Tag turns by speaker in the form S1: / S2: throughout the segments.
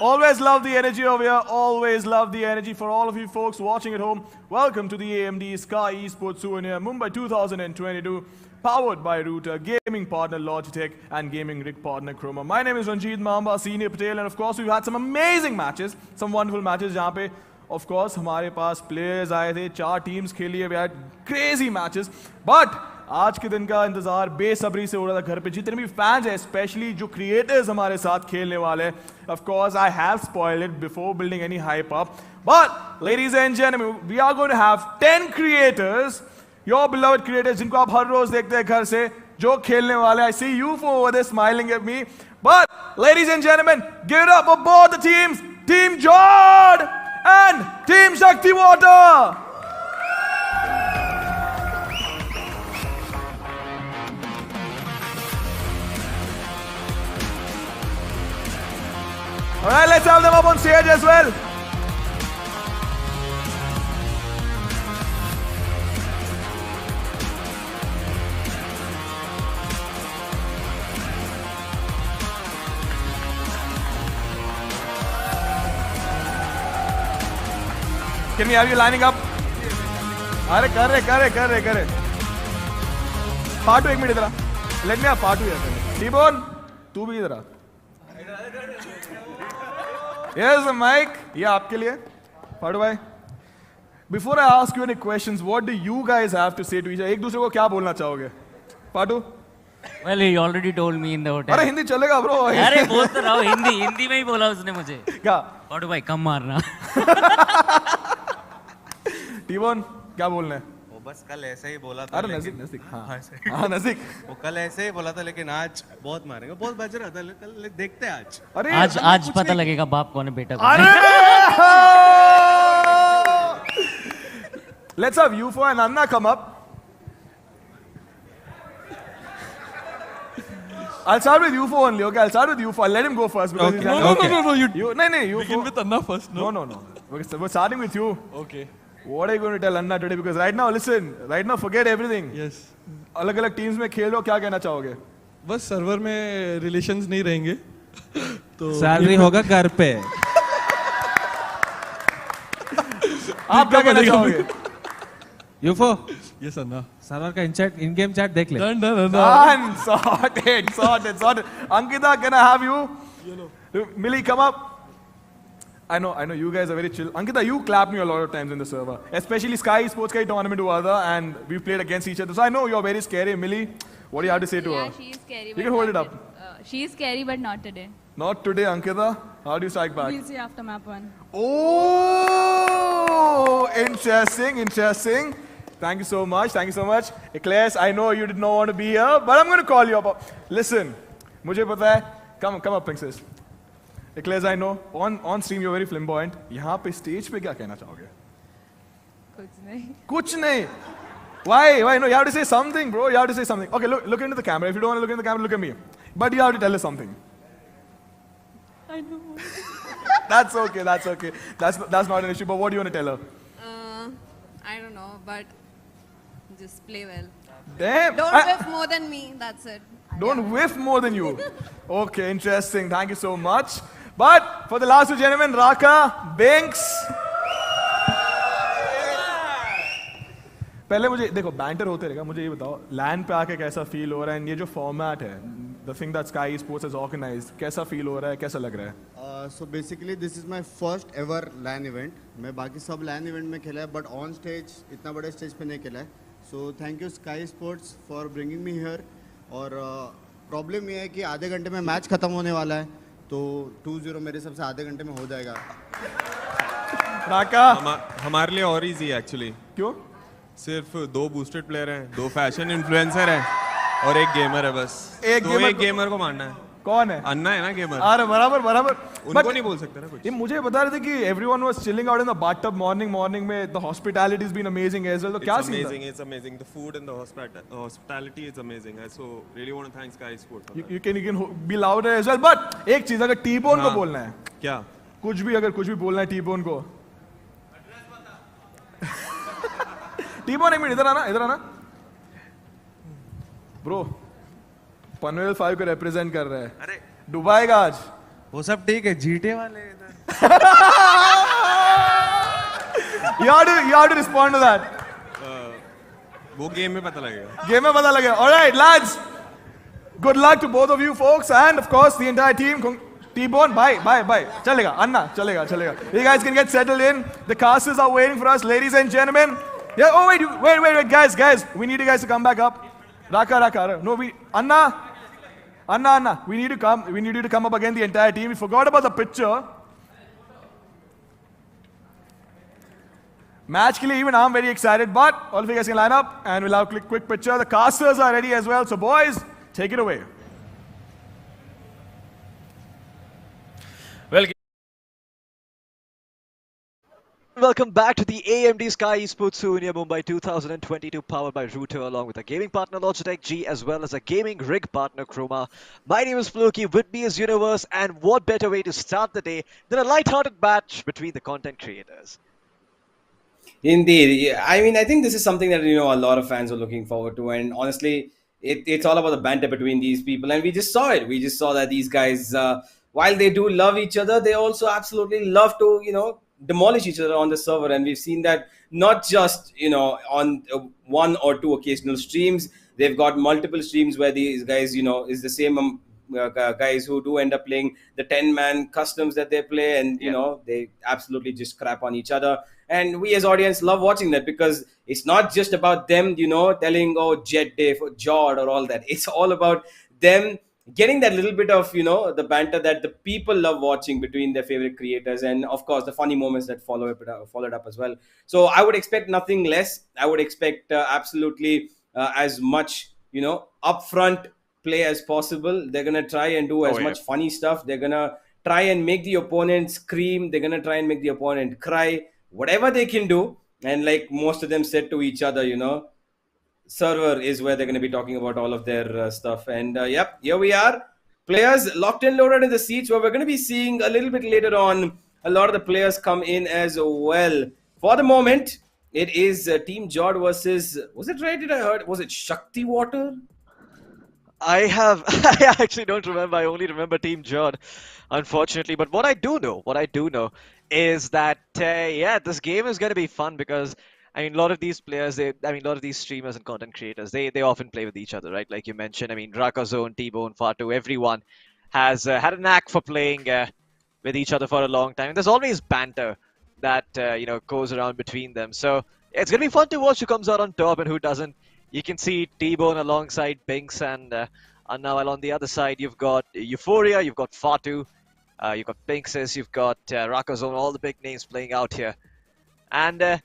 S1: Always love the energy over here. Always love the energy. For all of you folks watching at home, welcome to the AMD Skyesports Souvenir Mumbai 2022. powered by Router, gaming partner Logitech, and gaming rig partner Chroma. My name is Ranjit Mamba, Senior Patel, and of course we've had some amazing matches, some wonderful matches जहाँ पे of course हमारे पास players आए थे, 4 teams खेली है, we had crazy matches, but आज के दिन का इंतजार बेसब्री से हो रहा था घर पे जितने भी फैंस हैं, स्पेशली जो क्रिएटर्स हमारे साथ खेलने वाले हैं. Of course I have spoiled it before building any hype up, but ladies and gentlemen, we are going to have 10 creators, your beloved creators जिनको आप हर रोज देखते हैं घर से, जो खेलने वाले. I see you over there smiling at me, but ladies and gentlemen, give it up for both the teams, Team Jord and Team Shakti Water. All right, let's have them up on stage as well. Can we have you lining up? अरे कर रहे. पार्टू एक minute इधर आ. Let me have पार्टू यार. T-Bone, तू भी इधर आ. Here's the mic. ये आपके लिए. पार्टू भाई. Before I ask you any questions, what do you guys have to say to each other? एक दूसरे को क्या बोलना चाहोगे? पार्टू.
S2: Well, he already told me in the hotel.
S1: अरे हिंदी चलेगा bro.
S2: अरे बोल तो रहा हूँ हिंदी में ही बोला उसने मुझे.
S1: क्या?
S2: पार्टू भाई कम मारना.
S1: टीबोन क्या बोलना है?
S3: वो बस कल ऐसे ही बोला था.
S1: अरे नज़ीक हाँ नज़ीक.
S3: वो कल ऐसे ही बोला था लेकिन आज बहुत मारेंगे. बहुत बज रहा था. कल देखते हैं आज.
S1: अरे
S2: आज पता लगेगा बाप कौन है बेटा कौन है.
S1: Let's have UFO and Anna come up. I'll start with UFO only. Okay, I'll start with UFO. I'll let him go first. Because
S4: Okay. No.
S1: You
S4: Begin with Anna first.
S1: No. We're starting with you.
S4: Okay.
S1: What are you going to tell Anna today? Because right now, listen. Right now, forget everything.
S4: Yes.
S1: अलग-अलग teams में खेलो, क्या कहना चाहोगे?
S4: बस server में relations नहीं रहेंगे. तो
S5: सैलरी होगा घर पे.
S1: आप क्या कहना चाहोगे?
S5: यूफो.
S4: Yes अन्ना.
S5: सर्वर का इन गेम चैट देख ले.
S1: Done. Sorted. Ankita, can I have you? Millie, come up. I know you guys are very chill. Ankita, you clapped me a lot of times in the server. Especially Skyesports का tournament हुआ था and we played against each other. So I know you're very scary. Millie, what do you have to say to her?
S6: Yeah, she is scary.
S1: You can hold it up.
S6: She is scary, but not today.
S1: Not today, Ankita. How do you strike back?
S6: We'll see after map 1.
S1: Oh, interesting. Thank you so much. Eclairs, I know you did not want to be here, but I'm going to call you up. Listen, मुझे पता है. Come up, princess. Eclairs, I know on stream you're very flamboyant. यहाँ पे stage पे क्या कहना चाहोगे? कुछ नहीं. Why? No, you have to say something, bro. You have to say something. Okay, look into the camera. If you don't want to look into the camera, look at me. But you have to tell us something.
S6: I know.
S1: That's okay. That's not an issue. But what do you want to tell her?
S7: I don't know, but just play well.
S1: Damn.
S7: Don't whiff more than me, that's it.
S1: Don't whiff more than you. Okay, interesting. Thank you so much. But for the last 2 gentlemen, Raka, Binks. पहले मुझे देखो banter होते रहेगा. मुझे ये बताओ लैन पे आके कैसा फील हो रहा है. ये जो फॉर्मेट है, the thing that Sky Sports has organized, कैसा फील हो रहा है, कैसा लग रहा है?
S8: So basically this is my first ever LAN event. मैं बाकी सब LAN event में खेला है, but on stage इतना बड़े stage पे नहीं खेला है. So thank you Sky Sports for bringing me here. और प्रॉब्लम ये है कि आधे घंटे में मैच खत्म होने वाला है, तो 2-0 मेरे हिसाब से आधे घंटे में हो जाएगा.
S1: राका
S3: हमारे लिए और इजी है एक्चुअली.
S1: क्यों?
S3: सिर्फ 2 बूस्टेड प्लेयर हैं, 2 फैशन इन्फ्लुएंसर हैं और 1 गेमर है बस. एक गेमर को मारना है.
S1: कौन है?
S3: अन्ना है ना गेमर.
S1: अरे बराबर.
S3: उनको नहीं बोल सकते ना कुछ.
S1: ये मुझे बता रहे थे कि everyone was chilling out in the bathtub morning में. The hospitality has been amazing as well. तो क्या सीन था?
S3: It's amazing. The food and the hospitality is amazing. I so really want to thank Sky Sports.
S1: You can be louder as well. But एक चीज अगर T-Bone को बोलना है.
S3: क्या?
S1: कुछ भी बोलना है T-Bone को. T-Bone एक मिनट इधर आना. Bro. पनवेल 5 को रिप्रेजेंट कर रहा है.
S3: अरे
S1: दुबई का आज.
S3: वो सब ठीक है. जीटे वाले इधर.
S1: You have to respond to that.
S3: वो गेम में पता लगेगा.
S1: Game में पता लगेगा. All right, lads. Good luck to both of you folks and of course the entire team. T-Bone, bye. Chalega, Anna, chalega. You guys can get settled in. The casters are waiting for us, ladies and gentlemen. Yeah. Oh wait, guys. We need you guys to come back up. Raka. No, Anna. We need you to come up again. The entire team. We forgot about the picture. Match ke liye even I'm very excited, but all of you guys can line up and we'll have a quick picture. The casters are ready as well. So boys, take it away.
S9: Welcome back to the AMD Skyesports Souvenir Mumbai 2022, powered by Router, along with a gaming partner Logitech G, as well as a gaming rig partner Chroma. My name is Floki, with me is Universe, and what better way to start the day than a light-hearted match between the content creators?
S10: Indeed. I mean, I think this is something that, a lot of fans are looking forward to. And honestly, it's all about the banter between these people. And we just saw it. We just saw that these guys, while they do love each other, they also absolutely love to, demolish each other on the server. And we've seen that not just, on one or two occasional streams. They've got multiple streams where these guys, is the same guys who do end up playing the 10-man customs that they play, and they absolutely just crap on each other. And we as audience love watching that, because it's not just about them telling Jet Day for Jord or all that. It's all about them getting that little bit of the banter that the people love watching between their favorite creators, and of course the funny moments that followed up as well. So I would expect nothing less. I would expect absolutely as much upfront play as possible. They're gonna try and do as much funny stuff. They're gonna try and make the opponent scream. They're gonna try and make the opponent cry. Whatever they can do. And like most of them said to each other, server is where they're going to be talking about all of their stuff. And yep, here we are. Players locked and loaded in the seats, where we're going to be seeing a little bit later on a lot of the players come in as well. For the moment, it is Team Jord versus, was it right? Did I heard? Was it Shakti Water?
S9: I actually don't remember. I only remember Team Jord, unfortunately. But what I do know is that, this game is going to be fun, because a lot of these players, a lot of these streamers and content creators, they often play with each other, right? Like you mentioned, Rakazone, T-Bone, Fatu, everyone has had a knack for playing with each other for a long time. And there's always banter that, goes around between them. So it's going to be fun to watch who comes out on top and who doesn't. You can see T-Bone alongside Binks and now on the other side, you've got Euphoria, you've got Fatu, you've got Pinkses, you've got Rakazone, all the big names playing out here. And I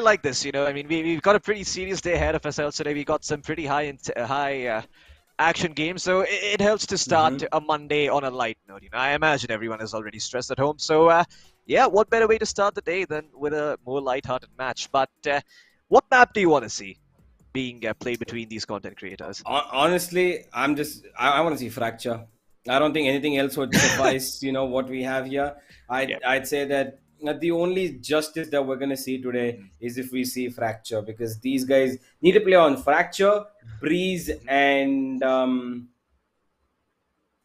S9: like this. We've got a pretty serious day ahead of ourselves today. We got some pretty high action games, so it helps to start a Monday on a light note. I imagine everyone is already stressed at home, so what better way to start the day than with a more light-hearted match? But what map do you want to see being played between these content creators?
S10: Honestly, I want to see Fracture. I don't think anything else would suffice. What we have here. I'd say that the only justice that we're going to see today is if we see Fracture, because these guys need to play on Fracture, Breeze, and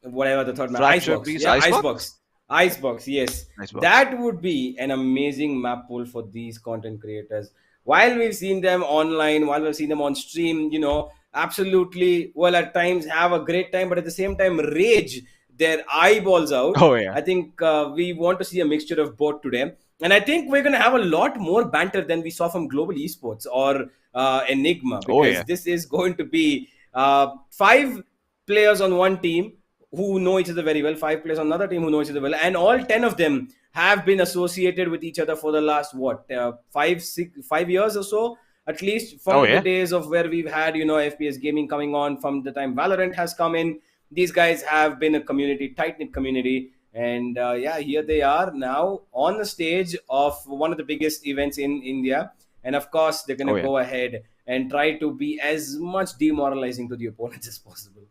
S10: whatever the third map.
S9: Fracture,
S10: Icebox.
S9: Breeze,
S10: Yeah,
S9: Icebox?
S10: Icebox, yes.
S9: Icebox.
S10: That would be an amazing map pool for these content creators. While we've seen them online, while we've seen them on stream, absolutely, well, at times have a great time, but at the same time rage their eyeballs out. I think we want to see a mixture of both today. And I think we're going to have a lot more banter than we saw from Global Esports or Enigma, because this is going to be 5 players on one team who know each other very well, 5 players on another team who know each other well, and all 10 of them have been associated with each other for the last 5 years or so, at least from the days of where we've had FPS gaming coming on, from the time Valorant has come in. These guys have been a community, tight-knit community, and here they are now on the stage of one of the biggest events in India, and of course they're going to go ahead and try to be as much demoralizing to the opponents as possible.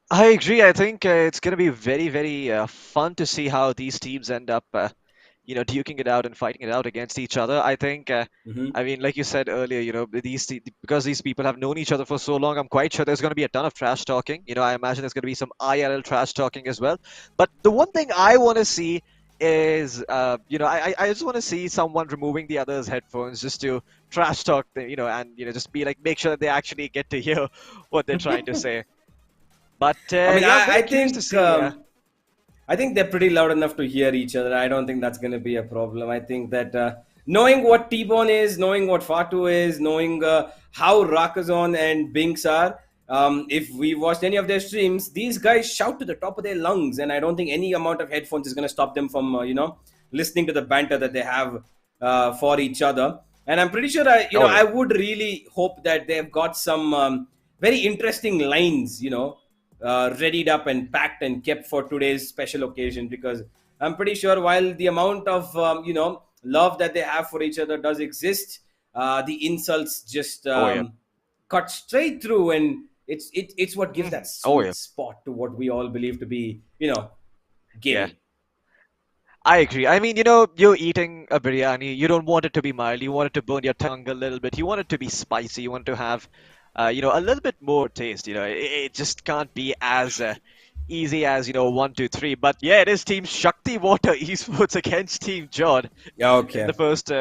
S9: I agree. I think it's going to be very, very fun to see how these teams end up, duking it out and fighting it out against each other. I think, like you said earlier, because these people have known each other for so long, I'm quite sure there's going to be a ton of trash talking. I imagine there's going to be some IRL trash talking as well. But the one thing I want to see is, I just want to see someone removing the other's headphones just to trash talk, and just be like, make sure that they actually get to hear what they're trying to say. But
S10: I mean,
S9: I'm very
S10: I
S9: curious to
S10: think
S9: see.
S10: I think they're pretty loud enough to hear each other. I don't think that's going to be a problem. I think that knowing what T-Bone is, knowing what Fatu is, knowing how Rakazon and Binks are, if we watched any of their streams, these guys shout to the top of their lungs, and I don't think any amount of headphones is going to stop them from, listening to the banter that they have for each other. And I'm pretty sure, I would really hope that they've got some very interesting lines, readied up and packed and kept for today's special occasion, because I'm pretty sure while the amount of love that they have for each other does exist, the insults just cut straight through, and it's what gives that sweet spot to what we all believe to be gaming.
S9: I agree. I mean, you're eating a biryani. You don't want it to be mild. You want it to burn your tongue a little bit. You want it to be spicy. You want it to have, a little bit more taste. It just can't be as easy as 1, 2, 3. But yeah, it is Team Shakti Water Esports against Team Jod.
S10: Okay.
S9: In the first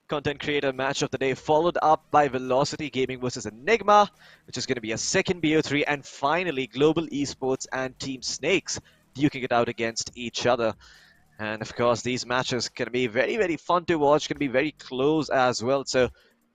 S9: content creator match of the day, followed up by Velocity Gaming versus Enigma, which is going to be a second BO3, and finally Global Esports and Team Snakes duking it out against each other. And of course, these matches can be very, very fun to watch, can be very close as well. So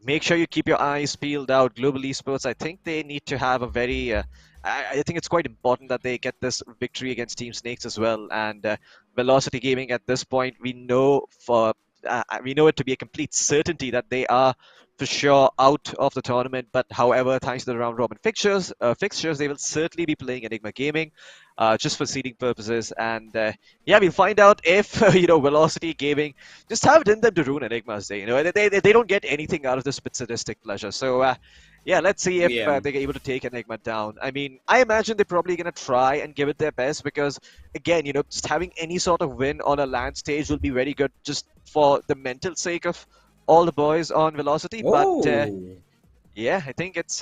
S9: make sure you keep your eyes peeled out. Global Esports, I think they need to have a very, I think it's quite important that they get this victory against Team Snakes as well. And Velocity Gaming at this point, we know it to be a complete certainty that they are for sure out of the tournament. But however, thanks to the round robin fixtures, they will certainly be playing Enigma Gaming. Just for seeding purposes, and we'll find out if Velocity Gaming just have it in them to ruin Enigma's day. They don't get anything out of this but sadistic pleasure. So let's see if they're able to take Enigma down. I mean, I imagine they're probably gonna try and give it their best, because again, just having any sort of win on a LAN stage will be very good, just for the mental sake of all the boys on Velocity.
S10: Oh.
S9: But I think it's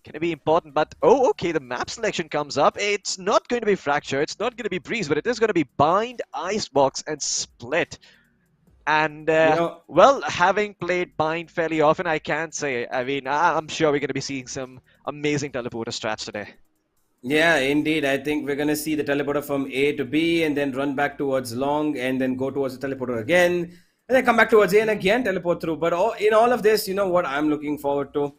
S9: going to be important. But okay, the map selection comes up. It's not going to be Fracture, it's not going to be Breeze, but it is going to be Bind, Icebox, and Split. And having played Bind fairly often, I can say, I mean, I'm sure we're going to be seeing some amazing teleporter strats today.
S10: Yeah, indeed. I think we're going to see the teleporter from A to B, and then run back towards long, and then go towards the teleporter again, and then come back towards A and again teleport through. But in all of this, what I'm looking forward to?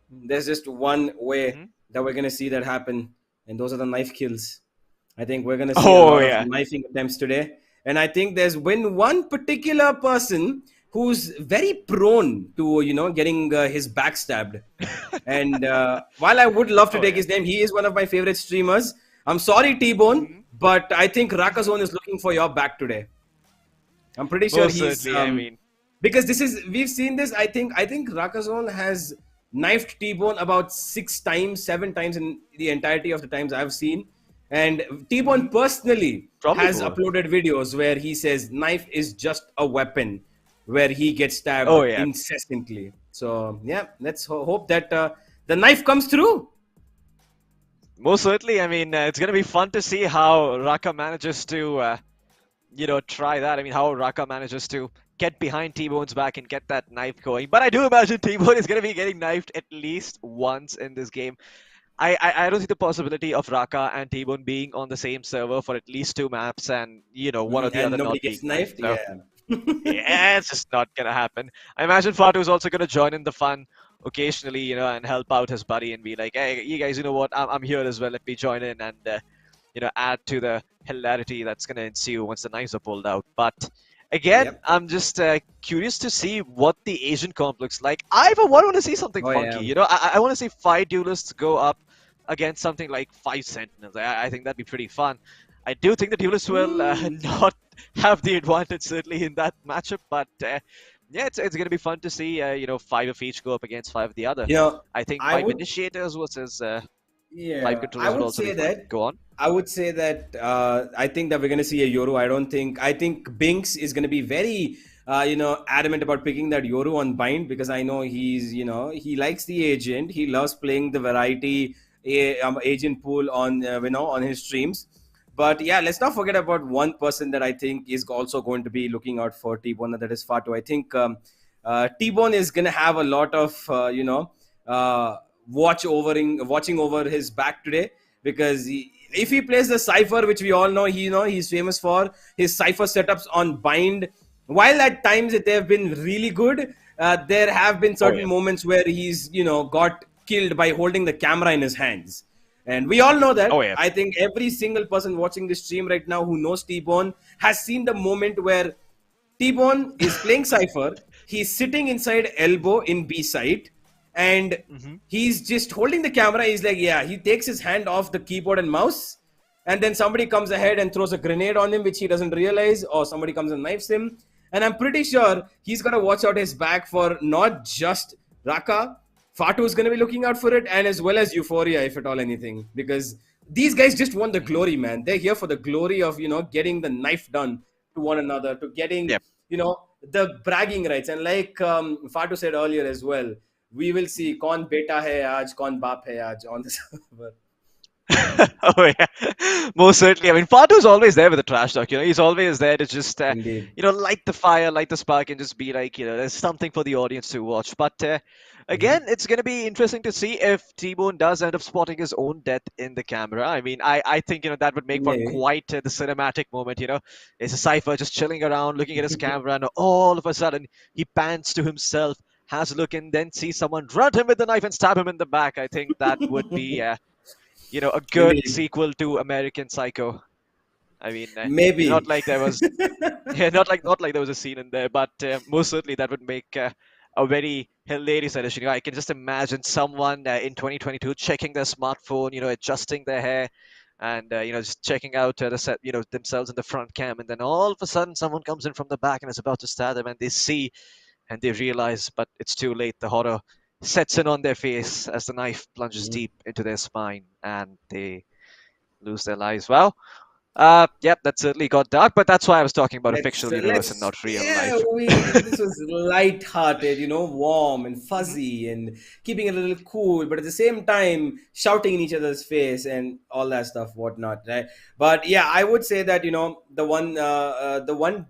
S10: There's just one way that we're going to see that happen, and those are the knife kills. I think we're going to see a lot of knifing attempts today. And I think there's been one particular person who's very prone to, getting his back stabbed. And while I would love to take his name, he is one of my favorite streamers. I'm sorry, T-Bone, but I think Rakazon is looking for your back today. I'm pretty sure he's... because we've seen this. I think Rakazon has knifed T-Bone about 6 times, 7 times in the entirety of the times I've seen. And T-Bone personally has uploaded videos where he says knife is just a weapon, where he gets stabbed incessantly. So, let's hope that the knife comes through.
S9: Most certainly. I mean, it's going to be fun to see how Raka manages to, try that. I mean, how Raka manages to get behind T-Bone's back and get that knife going. But I do imagine T-Bone is going to be getting knifed at least once in this game. I don't see the possibility of Raka and T-Bone being on the same server for at least 2 maps, and one or the other not being knifed. So, it's just not gonna happen. I imagine Fatu is also gonna join in the fun occasionally, and help out his buddy and be like, "Hey, you guys, you know what? I'm here as well. Let me join in and add to the hilarity that's gonna ensue once the knives are pulled out." But again, I'm just curious to see what the Asian comp looks like. I want to see something funky. I want to see 5 duelists go up against something like 5 sentinels. I think that'd be pretty fun. I do think the duelists will not have the advantage certainly in that matchup, but it's going to be fun to see 5 of each go up against 5 of the other. I think 5 initiators versus 5 controllers would also be fun. Go on.
S10: I would say that I think that we're going to see a Yoru. I think Binks is going to be very adamant about picking that Yoru on Bind, because I know he's he likes the agent. He loves playing the variety agent pool on on his streams. But let's not forget about one person that I think is also going to be looking out for T1, that is Fatu. I think T-Bone is gonna have a lot of watching over his back today, because if he plays the Cypher, which we all know, he's famous for his Cypher setups on Bind. While at times they have been really good, there have been certain moments where he's got killed by holding the camera in his hands. And we all know that. I think every single person watching this stream right now who knows T-Bone has seen the moment where T-Bone is playing Cypher. He's sitting inside elbow in B side, and he's just holding the camera. He's like, he takes his hand off the keyboard and mouse, and then somebody comes ahead and throws a grenade on him, which he doesn't realize, or somebody comes and knifes him. And I'm pretty sure he's going to watch out his back for not just Raka. Fatu is going to be looking out for it, and as well as Euphoria, if at all anything, because these guys just want the glory, man. They're here for the glory of, getting the knife done to one another, to getting, the bragging rights. And like Fatu said earlier as well, we will see kaun beta hai aaj, kaun baap hai aaj on the server.
S9: Most certainly. I mean, Fatu's always there with the trash talk. He's always there to just light the fire, light the spark, and just be like, there's something for the audience to watch. But again, it's going to be interesting to see if T-Bone does end up spotting his own death in the camera. I mean, I think that would make for quite the cinematic moment. It's a Cypher just chilling around, looking at his camera, and all of a sudden he pans to himself, has a look, and then sees someone run him with the knife and stab him in the back. I think that would be a good sequel to American Psycho. I mean,
S10: maybe
S9: not like there was, not like there was a scene in there, but most certainly that would make a very hilarious addition. I can just imagine someone in 2022 checking their smartphone, adjusting their hair, and just checking out the set, themselves in the front cam, and then all of a sudden someone comes in from the back and is about to stab them, and they see, and they realize, but it's too late. The horror sets in on their face as the knife plunges deep into their spine, and they lose their lives. Well, yep, that certainly got dark, but that's why I was talking about a fictional universe and not real life.
S10: This was light-hearted, warm and fuzzy, and keeping it a little cool, but at the same time shouting in each other's face and all that stuff, whatnot, right? But yeah, I would say that the one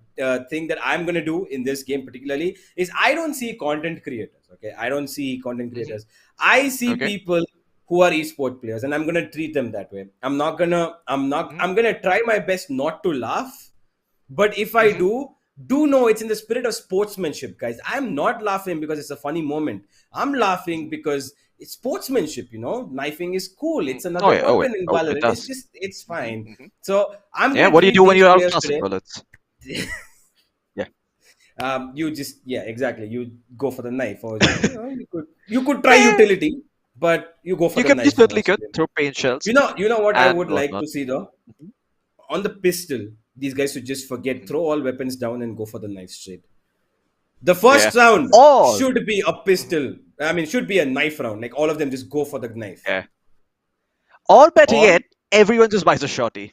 S10: thing that I'm gonna do in this game particularly is I don't see content creators. Okay, I don't see content creators. I see people who are esports players, and I'm gonna treat them that way. I'm gonna try my best not to laugh, but if I do know it's in the spirit of sportsmanship, guys. I'm not laughing because it's a funny moment. I'm laughing because it's sportsmanship. Knifing is cool. It's another weapon in Valorant. It's fine. So I'm
S9: what do you do when you're out tossing bullets?
S10: Exactly. You go for the knife, or you could try utility. But you go for the knife.
S9: You certainly could throw paint shells.
S10: You know what I would like to see though? On the pistol, these guys should just forget, throw all weapons down and go for the knife straight. The first round should be a pistol. I mean, should be a knife round. Like all of them just go for the knife.
S9: Yeah. Or better yet, everyone just buys a shotty.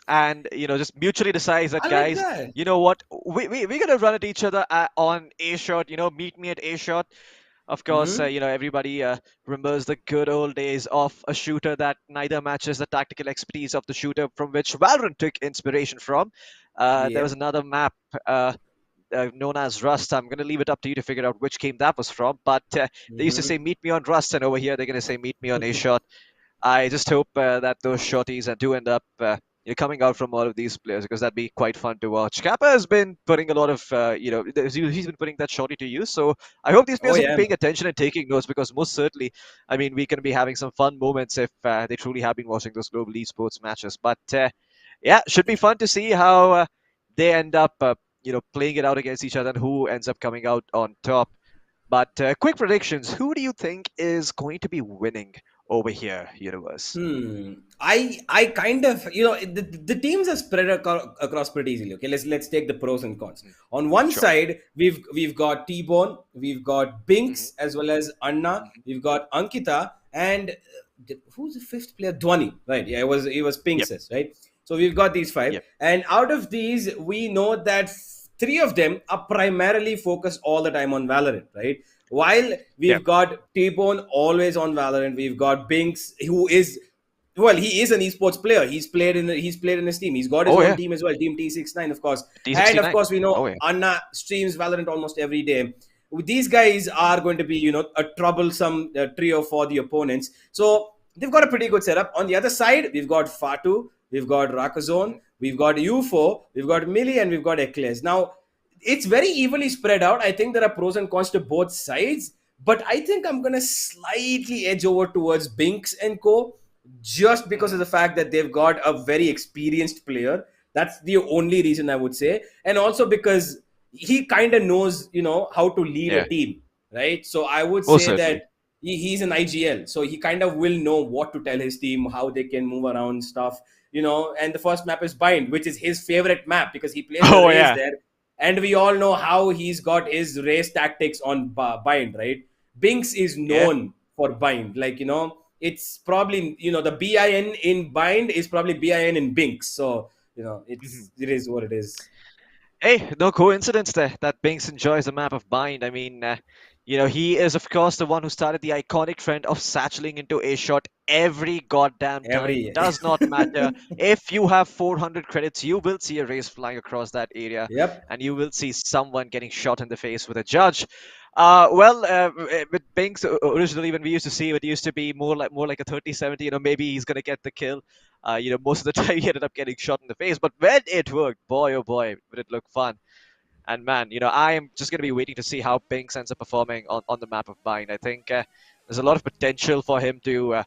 S9: And, just mutually decides that, guys, you know what? We're going to run at each other on A shot, meet me at A shot. Of course, everybody remembers the good old days of a shooter that neither matches the tactical expertise of the shooter from which Valorant took inspiration from. There was another map known as Rust. I'm going to leave it up to you to figure out which game that was from. But they used to say, meet me on Rust, and over here they're going to say, meet me on A-Shot. I just hope that those shorties do end up coming out from all of these players, because that'd be quite fun to watch. Kappa has been putting a lot of, he's been putting that shorty to use. So I hope these players are paying attention and taking notes, because most certainly, I mean, we can be having some fun moments if they truly have been watching those global esports matches. But yeah, should be fun to see how they end up, playing it out against each other and who ends up coming out on top. But quick predictions. Who do you think is going to be winning over here, Universe?
S10: I kind of, the teams are spread across pretty easily. Okay, let's take the pros and cons. On one side, we've got T-Bone, we've got Binks, as well as Anna, we've got Ankita, and who's the fifth player? Dhwani, right? Yeah, it was Pinks, right? So we've got these five, and out of these, we know that three of them are primarily focused all the time on Valorant, right? While we've got T-Bone always on Valorant, we've got Binks, who is, well, he is an esports player. He's played in his team. He's got his own team as well, Team T69, of course.
S9: T69.
S10: And of course, we know Anna streams Valorant almost every day. these guys are going to be, a troublesome trio for the opponents. So they've got a pretty good setup. On the other side, we've got Fatu, we've got Rakazone, we've got UFO, we've got Millie, and we've got Ekles. Now, it's very evenly spread out. I think there are pros and cons to both sides, but I think I'm going to slightly edge over towards Binks and Co. just because of the fact that they've got a very experienced player. That's the only reason I would say. And also because he kind of knows, how to lead a team, right? So I would say that he's an IGL. So he kind of will know what to tell his team, how they can move around stuff, and the first map is Bind, which is his favorite map because he plays the race there. And we all know how he's got his race tactics on Bind, right? Binks is known for Bind. Like, it's probably, the BIN in Bind is probably BIN in Binks. So, it is what it is.
S9: Hey, no coincidence there that Binks enjoys the map of Bind. I mean, he is, of course, the one who started the iconic trend of satcheling into a shot every goddamn time. Does not matter. If you have 400 credits, you will see a race flying across that area.
S10: Yep.
S9: And you will see someone getting shot in the face with a judge. With Binks, originally when we used to see it used to be more like a 30-70. Maybe he's gonna get the kill. Most of the time he ended up getting shot in the face. But when it worked, boy oh boy, would it look fun. And man, I am just gonna be waiting to see how Binks ends up performing on the map of Bind. I think there's a lot of potential for him to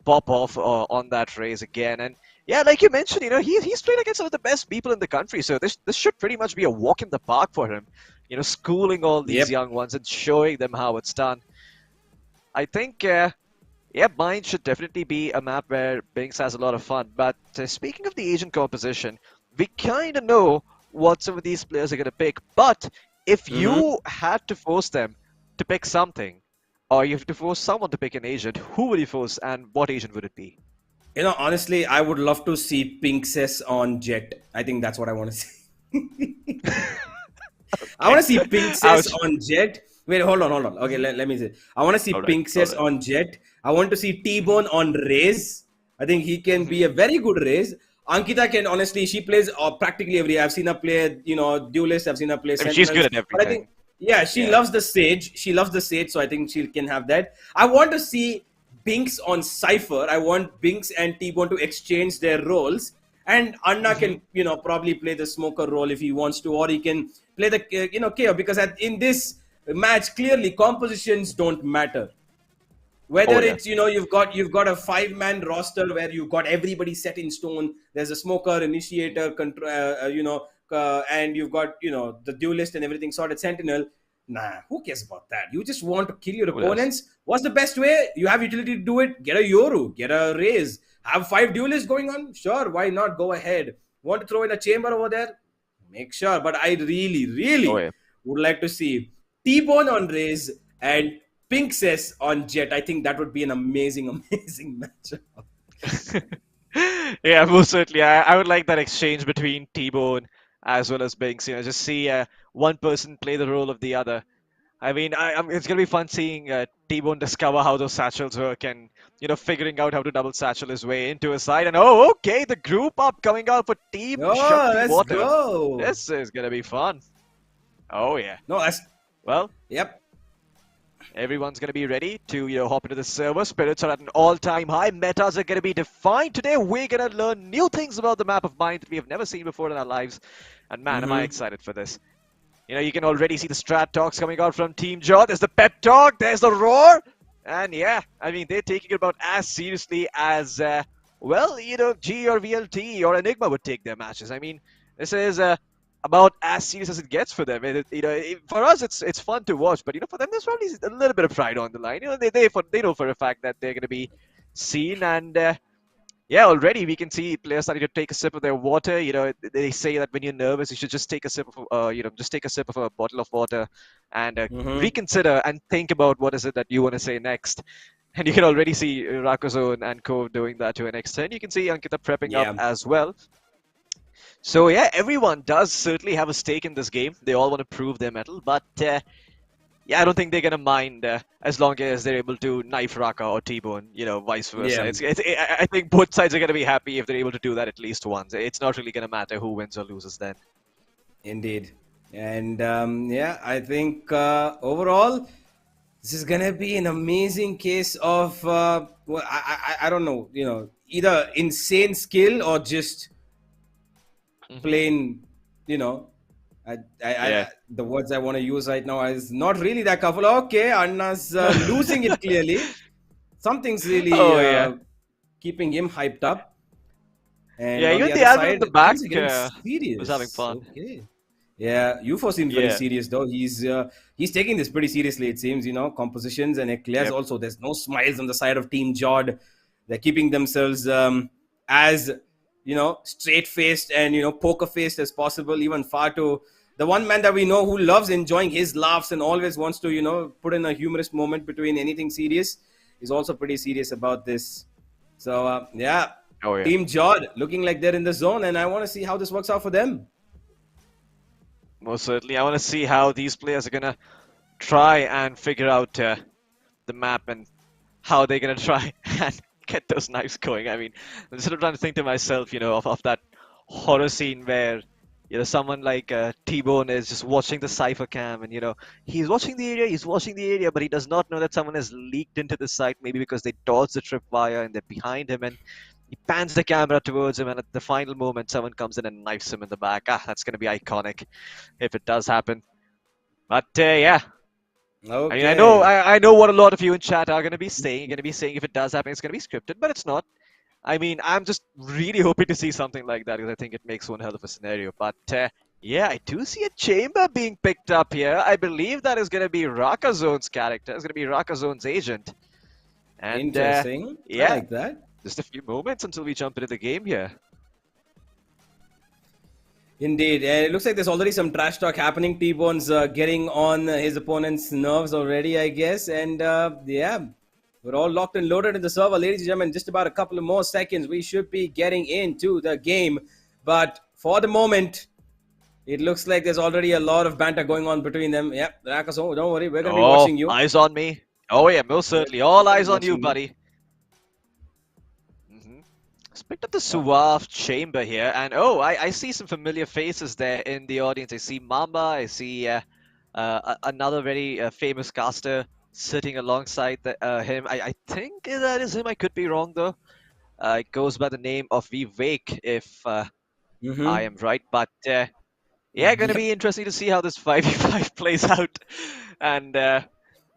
S9: pop off on that race again. And yeah, like you mentioned, he's played against some of the best people in the country. So this should pretty much be a walk in the park for him. Schooling all these young ones and showing them how it's done. I think, Bind should definitely be a map where Binks has a lot of fun. But speaking of the Asian composition, we kind of know what some of these players are going to pick. But if you had to force them to pick something, or you have to force someone to pick an agent, who would you force and what agent would it be?
S10: Honestly, I would love to see Pinkses on Jet. I think that's what I want to see. I want to see Pinkses on Jet. Wait, hold on. Okay, let me say. I want to see Pinkses on Jet. I want to see T-Bone on Raze. I think he can be a very good Raze. Ankita can, honestly, she plays practically every. I've seen her play, Duelist. I've seen her play Sentinels.
S9: She's good at everything.
S10: But I think, she loves the Sage. She loves the Sage, so I think she can have that. I want to see Binks on Cypher. I want Binks and T-Bone to exchange their roles. And Anna can, probably play the smoker role if he wants to, or he can play the, KO. Because in this match, clearly compositions don't matter. Whether it's, you've got a 5-man roster where you've got everybody set in stone. There's a smoker, initiator, and you've got, the duelist and everything sorted, Sentinel. Nah, who cares about that? You just want to kill your opponents. What's the best way? You have utility to do it. Get a Yoru, get a Raze. Have 5 duelists going on? Sure, why not? Go ahead. Want to throw in a chamber over there? Make sure. But I really would like to see T-Bone on Raze and Pinkses on Jet. I think that would be an amazing matchup.
S9: Yeah, most certainly. I would like that exchange between T-Bone as well as Binks. Just see one person play the role of the other. I mean, it's going to be fun seeing T-Bone discover how those satchels work and, figuring out how to double satchel his way into a side. And, okay, the group up coming out for Team Shakti Water.
S10: Go.
S9: This is going to be fun. Oh, yeah.
S10: No, that's...
S9: Well,
S10: yep.
S9: Everyone's going to be ready to, hop into the server. Spirits are at an all-time high. Metas are going to be defined. Today, we're going to learn new things about the map of Bind that we have never seen before in our lives. And, man, am I excited for this. You can already see the strat talks coming out from Team Jaw. There's the pep talk. There's the roar. And yeah, I mean, they're taking it about as seriously as, G or VLT or Enigma would take their matches. I mean, this is about as serious as it gets for them. For us, it's fun to watch. But, for them, there's probably a little bit of pride on the line. They know for a fact that they're going to be seen. And yeah, already we can see players starting to take a sip of their water. They say that when you're nervous, you should just take a sip of, just take a sip of a bottle of water and reconsider and think about what is it that you want to say next. And you can already see Rakazone and Cove doing that to an extent. You can see Ankita prepping up as well. So yeah, everyone does certainly have a stake in this game. They all want to prove their mettle, but yeah, I don't think they're going to mind as long as they're able to knife Raka or T-Bone, vice versa.
S10: Yeah.
S9: I think both sides are going to be happy if they're able to do that at least once. It's not really going to matter who wins or loses then.
S10: Indeed. And yeah, I think overall, this is gonna be an amazing case of well, I don't know, either insane skill or just plain, you know,
S9: Yeah.
S10: the words I want to use right now is not really that colorful. Okay, Anna's losing it clearly. Something's really
S9: Oh yeah.
S10: keeping him hyped up. And
S9: Yeah,
S10: on
S9: even
S10: the
S9: the
S10: other
S9: admin in
S10: side,
S9: the
S10: things
S9: back
S10: are getting
S9: was having
S10: serious.
S9: fun.
S10: Okay. Yeah, UFO seems very
S9: Yeah.
S10: serious though. He's taking this pretty seriously. It seems, compositions and eclairs
S9: Yep.
S10: also. There's no smiles on the side of Team Jod. They're keeping themselves as straight faced and poker faced as possible. Even far to the one man that we know who loves enjoying his laughs and always wants to put in a humorous moment between anything serious is also pretty serious about this. So yeah,
S9: Oh yeah.
S10: Team Jod looking like they're in the zone, and I want to see how this works out for them.
S9: Most certainly. I want to see how these players are gonna try and figure out the map and how they're gonna try and get those knives going. I mean, I'm sort of trying to think to myself, of that horror scene where someone like T-Bone is just watching the cipher cam, and he's watching the area, but he does not know that someone has leaked into the site, maybe because they dodged the tripwire and they're behind him, and he pans the camera towards him, and at the final moment, someone comes in and knifes him in the back. That's gonna be iconic if it does happen. But yeah, I mean,
S10: Okay.
S9: I know what a lot of you in chat are going to be saying. You're going to be saying if it does happen, it's going to be scripted, but it's not. I mean, I'm just really hoping to see something like that because I think it makes one hell of a scenario. But yeah, I do see a chamber being picked up here. I believe that is going to be Rakazone's character. It's going to be Rakazone's agent. And
S10: Interesting. I
S9: yeah,
S10: like that.
S9: just a few moments until we jump into the game here.
S10: Indeed. And it looks like there's already some trash talk happening. T-Bone's getting on his opponent's nerves already, I guess. And yeah, we're all locked and loaded in the server. Ladies and gentlemen, just about a couple of more seconds. We should be getting into the game. But for the moment, it looks like there's already a lot of banter going on between them. Yep, Rakazo, don't worry. We're going to be
S9: Oh,
S10: watching you.
S9: eyes on me. Oh yeah, most certainly. All eyes on you,
S10: Watching you.
S9: buddy. Let's pick up the Suave chamber here, and oh, I see some familiar faces there in the audience. I see Mamba, I see another very famous caster sitting alongside him. I think that is him. I could be wrong though. It goes by the name of Vivek, if I am right. But yeah, going to
S10: Yep.
S9: be interesting to see how this 5v5 plays out. And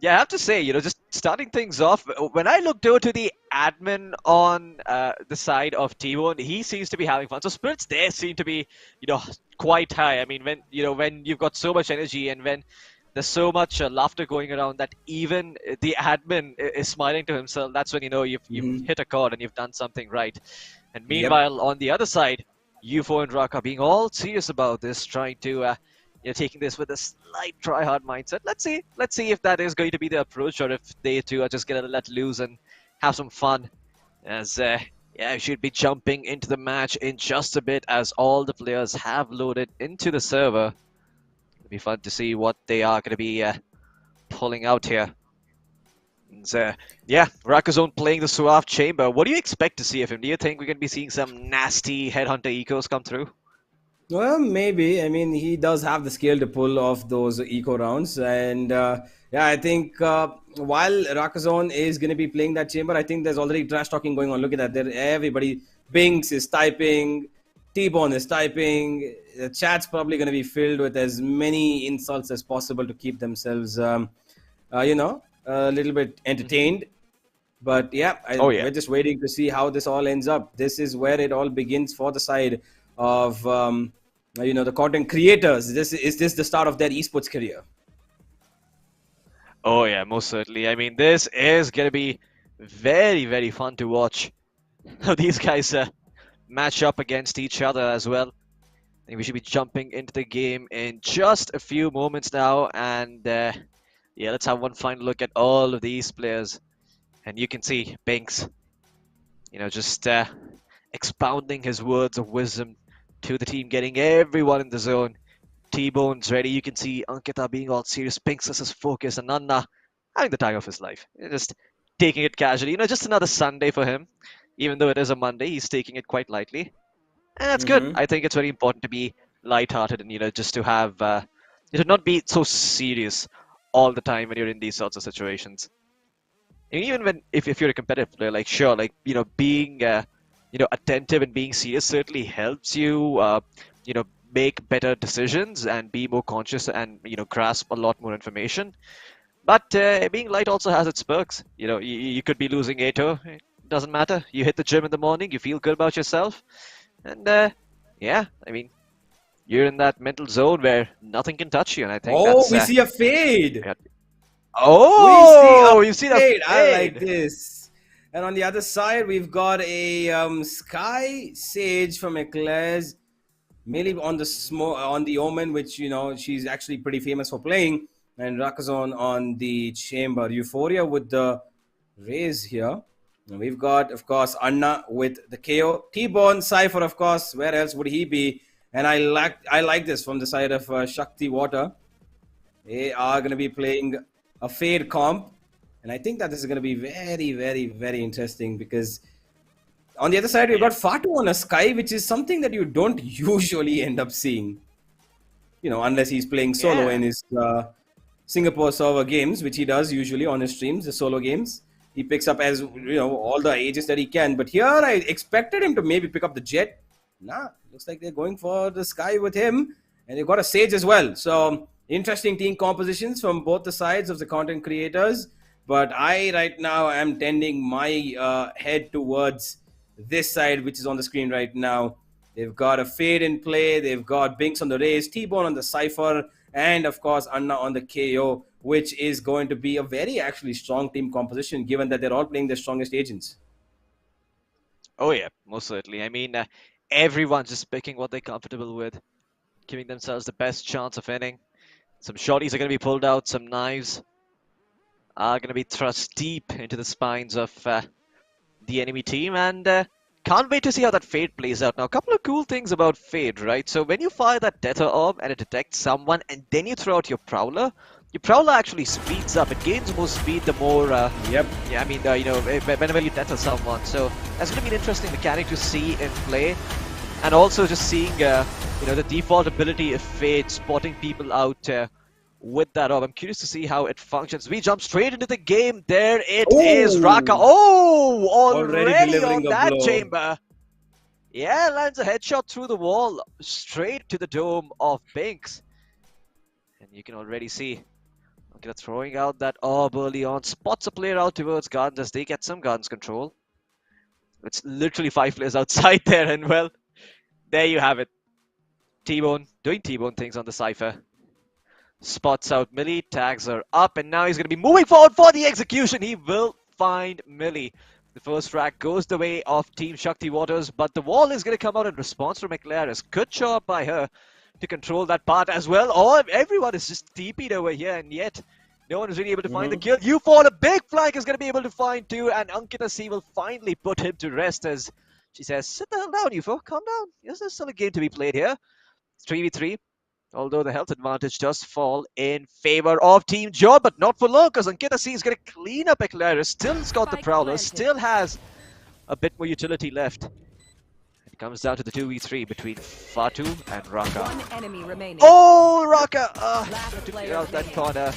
S9: yeah, I have to say, just starting things off, when I looked over to the admin on the side of T1, he seems to be having fun. So spirits there seem to be, quite high. I mean, when you've got so much energy and when there's so much laughter going around that even the admin is smiling to himself, that's when you've hit a chord and you've done something right. And
S10: Yep.
S9: meanwhile, on the other side, UFO and Raka being all serious about this, trying to taking this with a slight try-hard mindset. Let's see if that is going to be the approach, or if they two are just gonna let loose and have some fun. As yeah, we should be jumping into the match in just a bit, as all the players have loaded into the server. It'll be fun to see what they are going to be pulling out here. And, yeah, Rakazone playing the Suave Chamber. What do you expect to see of him? Do you think we're going to be seeing some nasty Headhunter ecos come through?
S10: Well, maybe. I mean, he does have the skill to pull off those eco rounds. And yeah, I think while Rakazon is going to be playing that chamber, I think there's already trash talking going on. Look at that. There, everybody, Binks is typing, T-Bone is typing. The chat's probably going to be filled with as many insults as possible to keep themselves, a little bit entertained. But yeah,
S9: Yeah.
S10: we're just waiting to see how this all ends up. This is where it all begins for the side of the content creators. Is this the start of their esports career?
S9: Oh yeah, most certainly. I mean, this is gonna be very, very fun to watch how these guys match up against each other as well. I think we should be jumping into the game in just a few moments now, and yeah, let's have one final look at all of these players. And you can see Binks, just expounding his words of wisdom to the team, getting everyone in the zone. T-Bone's ready. You can see Ankita being all serious. Binks is focused, and Anna having the time of his life. Just taking it casually. Just another Sunday for him. Even though it is a Monday, he's taking it quite lightly. And that's good. I think it's very important to be lighthearted and, just to have it should not be so serious all the time when you're in these sorts of situations. And even when if you're a competitive player, like sure, like being attentive and being serious certainly helps you make better decisions and be more conscious and grasp a lot more information. But being light also has its perks. You could be losing 8-0. It doesn't matter. You hit the gym in the morning. You feel good about yourself, and yeah, I mean, you're in that mental zone where nothing can touch you, and I think that's.
S10: We see a fade.
S9: Oh, you see that fade.
S10: I like this. And on the other side, we've got a Sky Sage from Eclairs, Millie on the Omen, which she's actually pretty famous for playing, and Rakazon on the Chamber. Euphoria with the Raze here. And we've got, of course, Anna with the KO. T-Bone, Cypher, of course. Where else would he be? And I like this from the side of Shakti Water. They are going to be playing a Fade comp. And I think that this is going to be very, very, very interesting because on the other side, we've got Fatu on a Sky, which is something that you don't usually end up seeing. Unless he's playing solo in his Singapore server games, which he does usually on his streams, the solo games. He picks up as, all the ages that he can. But here, I expected him to maybe pick up the Jet. Nah, looks like they're going for the Sky with him. And they've got a Sage as well. So, interesting team compositions from both the sides of the content creators. But I, right now, am tending my head towards this side, which is on the screen right now. They've got a Fade in play. They've got Binks on the Raze, T-Bone on the Cypher, and, of course, Anna on the KO, which is going to be a very, actually, strong team composition, given that they're all playing their strongest agents.
S9: Oh, yeah, most certainly. I mean, everyone's just picking what they're comfortable with, giving themselves the best chance of winning. Some shotties are going to be pulled out. Some knives are going to be thrust deep into the spines of the enemy team. And can't wait to see how that Fade plays out. Now, a couple of cool things about Fade, right? So when you fire that Dether Orb and it detects someone and then you throw out your Prowler actually speeds up. It gains more speed the more...
S10: Yep.
S9: Yeah, I mean, whenever you Dether someone. So that's going to be an interesting mechanic to see in play. And also just seeing, the default ability of Fade spotting people out with that orb. I'm curious to see how it functions. We jump straight into the game. There it is, Raka. Oh, already on that blow. Chamber. Yeah, lands a headshot through the wall, straight to the dome of Binks. And you can already see, okay, they're throwing out that orb early on, spots a player out towards gardens as they get some gardens control. It's literally 5 players outside there, and well, there you have it. T-Bone doing T-Bone things on the Cypher. Spots out Millie, tags her up, and now he's going to be moving forward for the execution. He will find Millie. The first frag goes the way of Team Shakti Waters, but the wall is going to come out in response from Eclairs. Good job by her to control that part as well. Oh, everyone is just TP'd over here, and yet no one is really able to find the kill. U4, a big flank, is going to be able to find too, and Ankita C will finally put him to rest as she says, sit the hell down, U4, calm down. There's still a game to be played here. It's 3v3. Although the health advantage does fall in favor of Team Jod, but not for long, because Ankita C is going to clean up Eclairs. Still has got the Prowler, still has a bit more utility left. It comes down to the 2v3 between Fatu and Raka.
S11: One enemy remaining.
S9: Oh, Raka! To clear out that corner.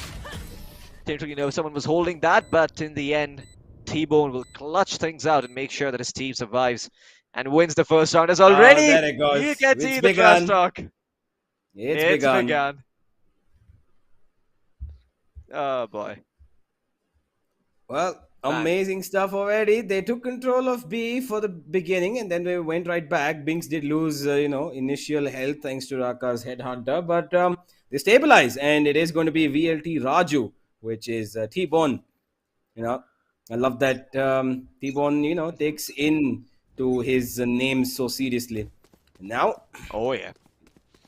S9: Didn't really know if someone was holding that, but in the end, T-Bone will clutch things out and make sure that his team survives and wins the first round. As already,
S10: there it goes.
S9: You can see the trash talk.
S10: It's begun.
S9: Oh boy.
S10: Well, amazing stuff already. They took control of B for the beginning and then they went right back. Binks did lose, initial health thanks to Raka's headhunter, but they stabilize and it is going to be VLT Raju, which is T-Bone. I love that T-Bone, takes in to his name so seriously. Now,
S9: oh yeah.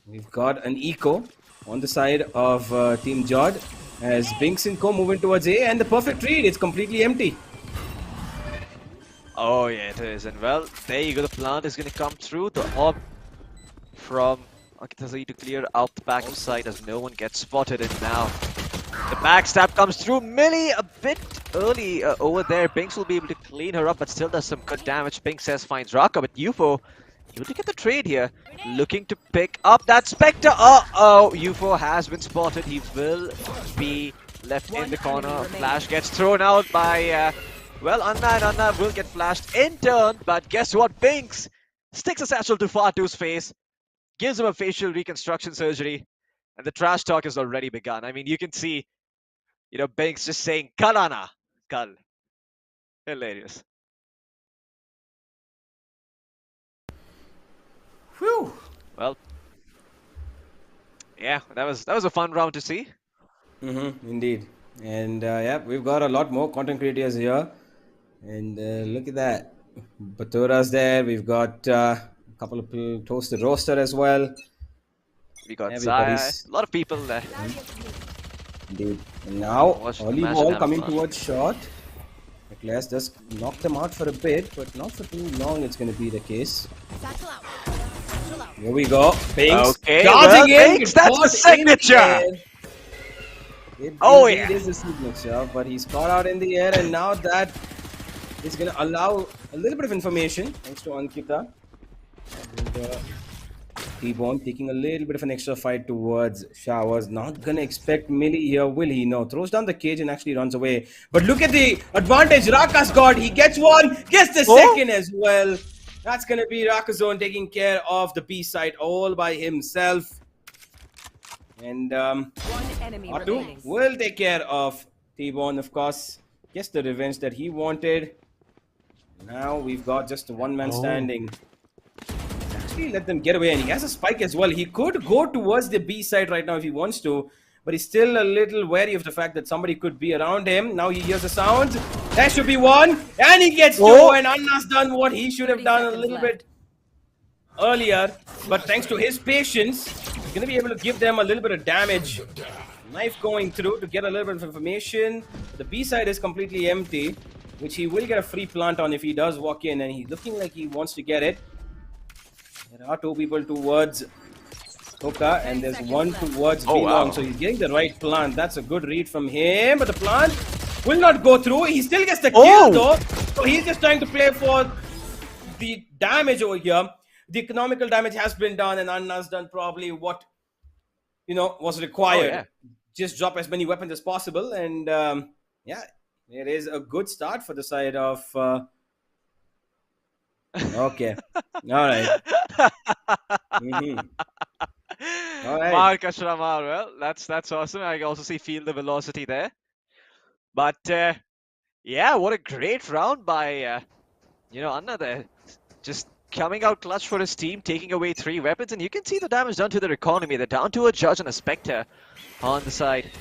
S10: We've got an eco on the side of Team Jod as Binks and Co moving towards A, and the perfect read, it's completely empty.
S9: Oh yeah, it is. And well, there you go, the plant is going to come through. The orb from Ankita to clear out the back side as no one gets spotted. And now the backstab comes through. Millie a bit early over there. Binks will be able to clean her up, but still does some good damage. Binks says finds Raka, but UFO able to get the trade here. Looking to pick up that Spectre. Uh-oh, UFO has been spotted. He will be left in the corner. Flash gets thrown out by, well, Anna, and Anna will get flashed in turn. But guess what? Binks sticks a satchel to Fatu's face, gives him a facial reconstruction surgery, and the trash talk has already begun. I mean, you can see, you know, Binks just saying, Kal Anna, Kal. Hilarious.
S10: Whew.
S9: Well, yeah, that was a fun round to see.
S10: Indeed. And yeah, we've got a lot more content creators here. And look at that. Batura's there. We've got a couple of people, Toasted Roaster as well.
S9: We got Zaya,
S10: Everybody's
S9: a lot of people there.
S10: indeed. And now,
S9: Watch the
S10: early
S9: match and
S10: ball
S9: have
S10: coming
S9: fun.
S10: towards short. Eclairs just knocked them out for a bit, but not for too long. It's going to be the case. Here we go. Binks
S9: Okay,
S10: charging
S9: well,
S10: in.
S9: Binks, that's the
S10: caught in
S9: signature.
S10: air.
S9: Oh,
S10: Indeed
S9: yeah.
S10: is the signature, but he's caught out in the air, and now that is going to allow a little bit of information thanks to Ankita. And, T-Bone taking a little bit of an extra fight towards Showers. Not going to expect Millie here, will he? No. Throws down the cage and actually runs away. But look at the advantage Raka's got. He gets one, gets the second as well. That's going to be Rakazone taking care of the B side all by himself. And Atu will take care of T-Bone, of course. Gets the revenge that he wanted. Now we've got just a one-man standing. Actually let them get away, and he has a spike as well. He could go towards the B side right now if he wants to, but he's still a little wary of the fact that somebody could be around him. Now he hears the sounds. That should be one, and he gets two, and Anna's done what he should have done a little bit earlier, but thanks to his patience, he's going to be able to give them a little bit of damage. Knife going through to get a little bit of information. The B side is completely empty, which he will get a free plant on if he does walk in, and he's looking like he wants to get it. There are two people towards Toka, and there's one towards Belong, so he's getting the right plant. That's a good read from him, but the plant will not go through. He still gets the kill though, so he's just trying to play for the damage over here. The economical damage has been done, and Anna's done probably what, you know, was required. Just drop as many weapons as possible, and yeah, it is a good start for the side of okay. All right. All right.
S9: Mark Ashramar, well, that's awesome. I also see feel the velocity there. But yeah, what a great round by you know, Anna there. Just coming out clutch for his team, taking away 3 weapons, and you can see the damage done to their economy. They're down to a Judge and a Spectre on the side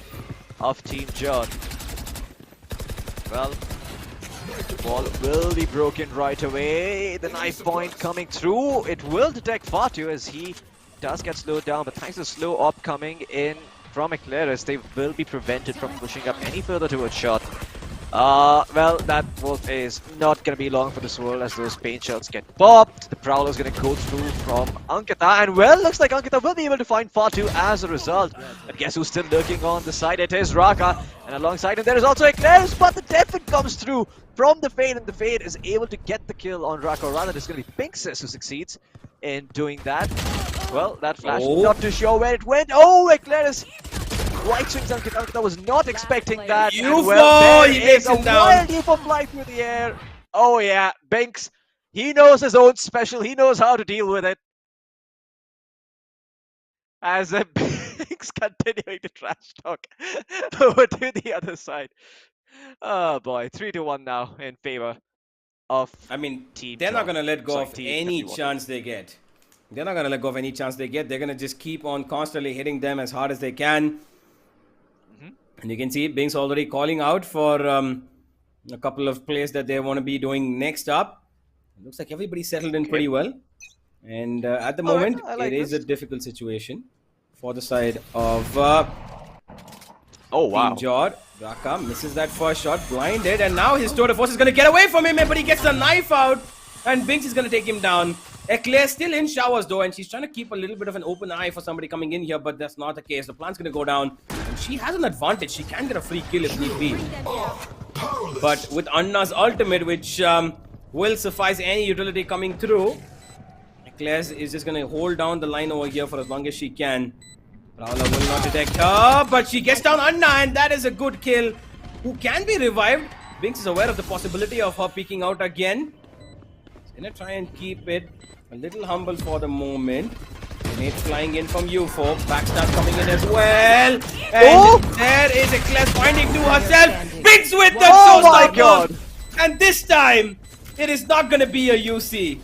S9: of Team John. Well, the ball will be broken right away. The knife point coming through. It will detect Fatu as he does get slowed down, but thanks to the slow op coming in from Eclairs, they will be prevented from pushing up any further towards shot. Well, that wolf is not going to be long for this world as those paint shells get popped. The Prowler is going to go through from Ankita, and well, looks like Ankita will be able to find Fatu as a result. But guess who's still lurking on the side? It is Raka, and alongside him there is also Eclairs, but the Deafin comes through from the Fade, and the Fade is able to get the kill on Raka, or rather it's going to be Pinksis who succeeds in doing that. Well, that flash not too sure where it went. Oh, Eclairs! Right swings Ankita. Ankita was not expecting that.
S10: UFO!
S9: Well,
S10: He makes him down.
S9: Wild UFO fly through the air. Oh yeah, Binks. He knows his own special. He knows how to deal with it. As Binks continuing to trash talk over to the other side. Oh boy, 3-1 now in favor of.
S10: I mean,
S9: Team
S10: they're not
S9: John.
S10: going to let go
S9: Sorry,
S10: of
S9: Team
S10: any
S9: 51.
S10: chance they get. They're not going to let go of any chance they get. They're going to just keep on constantly hitting them as hard as they can. And you can see Binks already calling out for a couple of plays that they want to be doing next up. It looks like everybody's settled in pretty well. And at the moment,
S9: I like
S10: it is
S9: this.
S10: a difficult situation for the side of Team Jord. Raka misses that first shot, blinded, and now his tour de force is going to get away from him, but he gets the knife out, and Binks is going to take him down. Eclair still in Showers though, and she's trying to keep a little bit of an open eye for somebody coming in here, but that's not the case. The plant's going to go down, and she has an advantage. She can get a free kill if need be. But with Anna's ultimate, which will suffice any utility coming through, Claire is just going to hold down the line over here for as long as she can. Prowler will not detect her, but she gets down Anna, and that is a good kill. Who can be revived? Binks is aware of the possibility of her peeking out again. He's going to try and keep it a little humble for the moment. Grenade flying in from UFO. Backstab coming in as well. And there is a Claire finding to herself. Binks with the showstopper.
S9: God.
S10: And this time, it is not going to be a UC.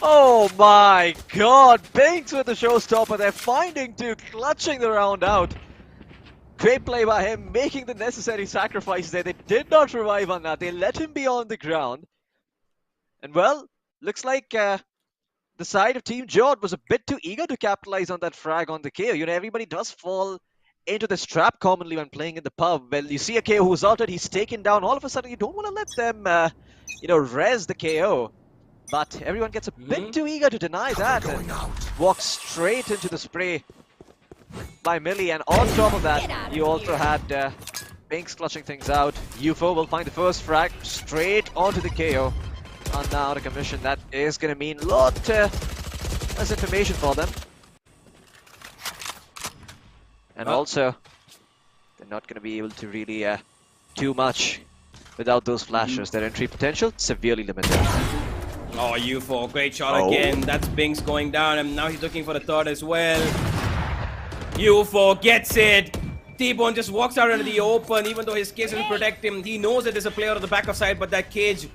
S9: Oh my god, Binks with the showstopper. They're finding two, clutching the round out. Great play by him, making the necessary sacrifices there. They did not revive on that. They let him be on the ground. And well, looks like the side of Team Jord was a bit too eager to capitalize on that frag on the KO. You know, everybody does fall into this trap commonly when playing in the pub. Well, you see a KO who's altered, he's taken down. All of a sudden, you don't want to let them, res the KO. But everyone gets a bit too eager to deny that and walks straight into the spray by Millie. And on top of that, you also had Binks clutching things out. UFO will find the first frag straight onto the KO. And now out of commission, that is going to mean a lot less information for them. And also, they're not going to be able to really do much without those flashes. Their entry potential severely limited.
S10: Oh, UFO, great shot again. That's Binks going down, and now he's looking for the third as well. UFO gets it. T-Bone just walks out into the open, even though his cage doesn't protect him. He knows that there's a player on the back of side, but that cage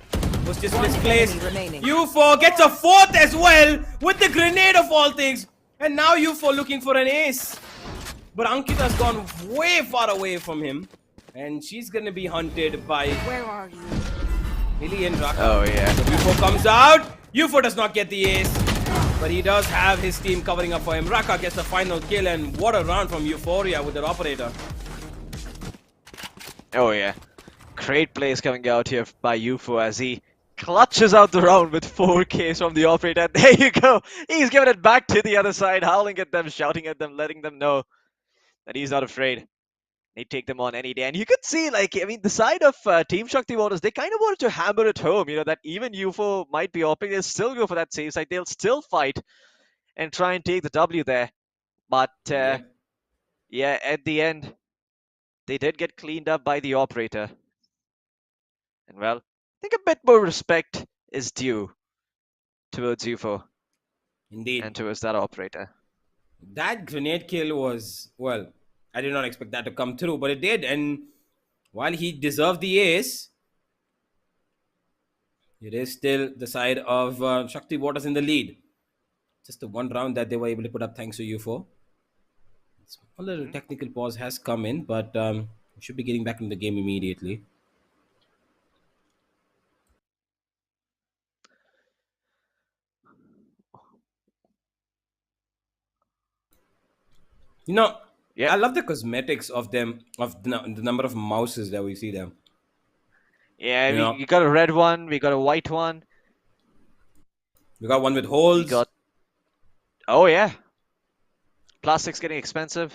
S10: was just misplaced. UFO gets a fourth as well with the grenade of all things. And now UFO looking for an ace. But Ankita's gone way far away from him. And she's going to be hunted by...
S7: Where are you?
S10: Millie and Raka.
S9: Oh, yeah.
S10: UFO comes out. UFO does not get the ace. But he does have his team covering up for him. Raka gets the final kill. And what a round from Euphoria with their operator.
S9: Oh, yeah. Great plays coming out here by UFO as he clutches out the round with 4Ks from the operator. There you go. He's giving it back to the other side, howling at them, shouting at them, letting them know that he's not afraid. He'd take them on any day. And you could see, like, I mean, the side of Team Shakti Waters, they kind of wanted to hammer it home, you know, that even UFO might be opting, they'll still go for that safe side. They'll still fight and try and take the W there. But, yeah, at the end, they did get cleaned up by the operator. And, well, I think a bit more respect is due towards UFO.
S10: Indeed.
S9: And towards that operator.
S10: That grenade kill was, well, I did not expect that to come through, but it did. And while he deserved the ace, it is still the side of Shakti Waters in the lead. Just the one round that they were able to put up thanks to UFO. A little technical pause has come in, but we should be getting back into the game immediately. You know, I love the cosmetics of them, of the number of mouses that we see them.
S9: Yeah, we got a red one, we got a white one.
S10: We got one with holes.
S9: Oh, yeah. Plastic's getting expensive.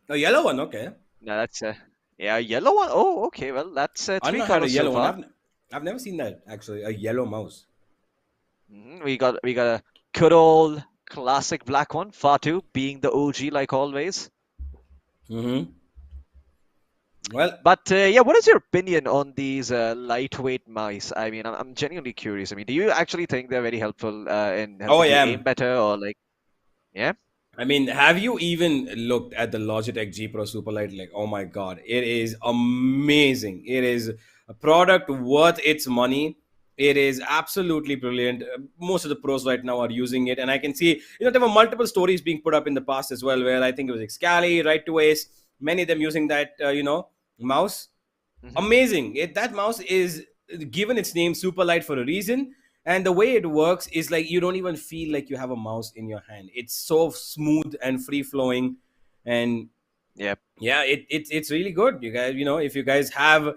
S10: A yellow one, okay.
S9: No, that's a yellow one. Oh, okay. Well, that's
S10: I've
S9: three
S10: not had a
S9: colors
S10: yellow
S9: so far.
S10: one. I've never seen that actually. A yellow mouse.
S9: We got a good old classic black one. Fatu being the OG like always.
S10: Well,
S9: but yeah, what is your opinion on these lightweight mice? I mean, I'm genuinely curious. I mean, do you actually think they're very helpful in helping you aim better, or like, yeah?
S10: I mean, have you even looked at the Logitech G Pro Superlight? Like, oh my god, it is amazing. It is a product worth its money. It is absolutely brilliant. Most of the pros right now are using it, and I can see, there were multiple stories being put up in the past as well, where I think it was Excali, Right to Ace, many of them using that, mouse. Amazing. That mouse is given its name Superlight for a reason. And the way it works is like you don't even feel like you have a mouse in your hand. It's so smooth and free flowing, and it's really good. You guys, if you guys have,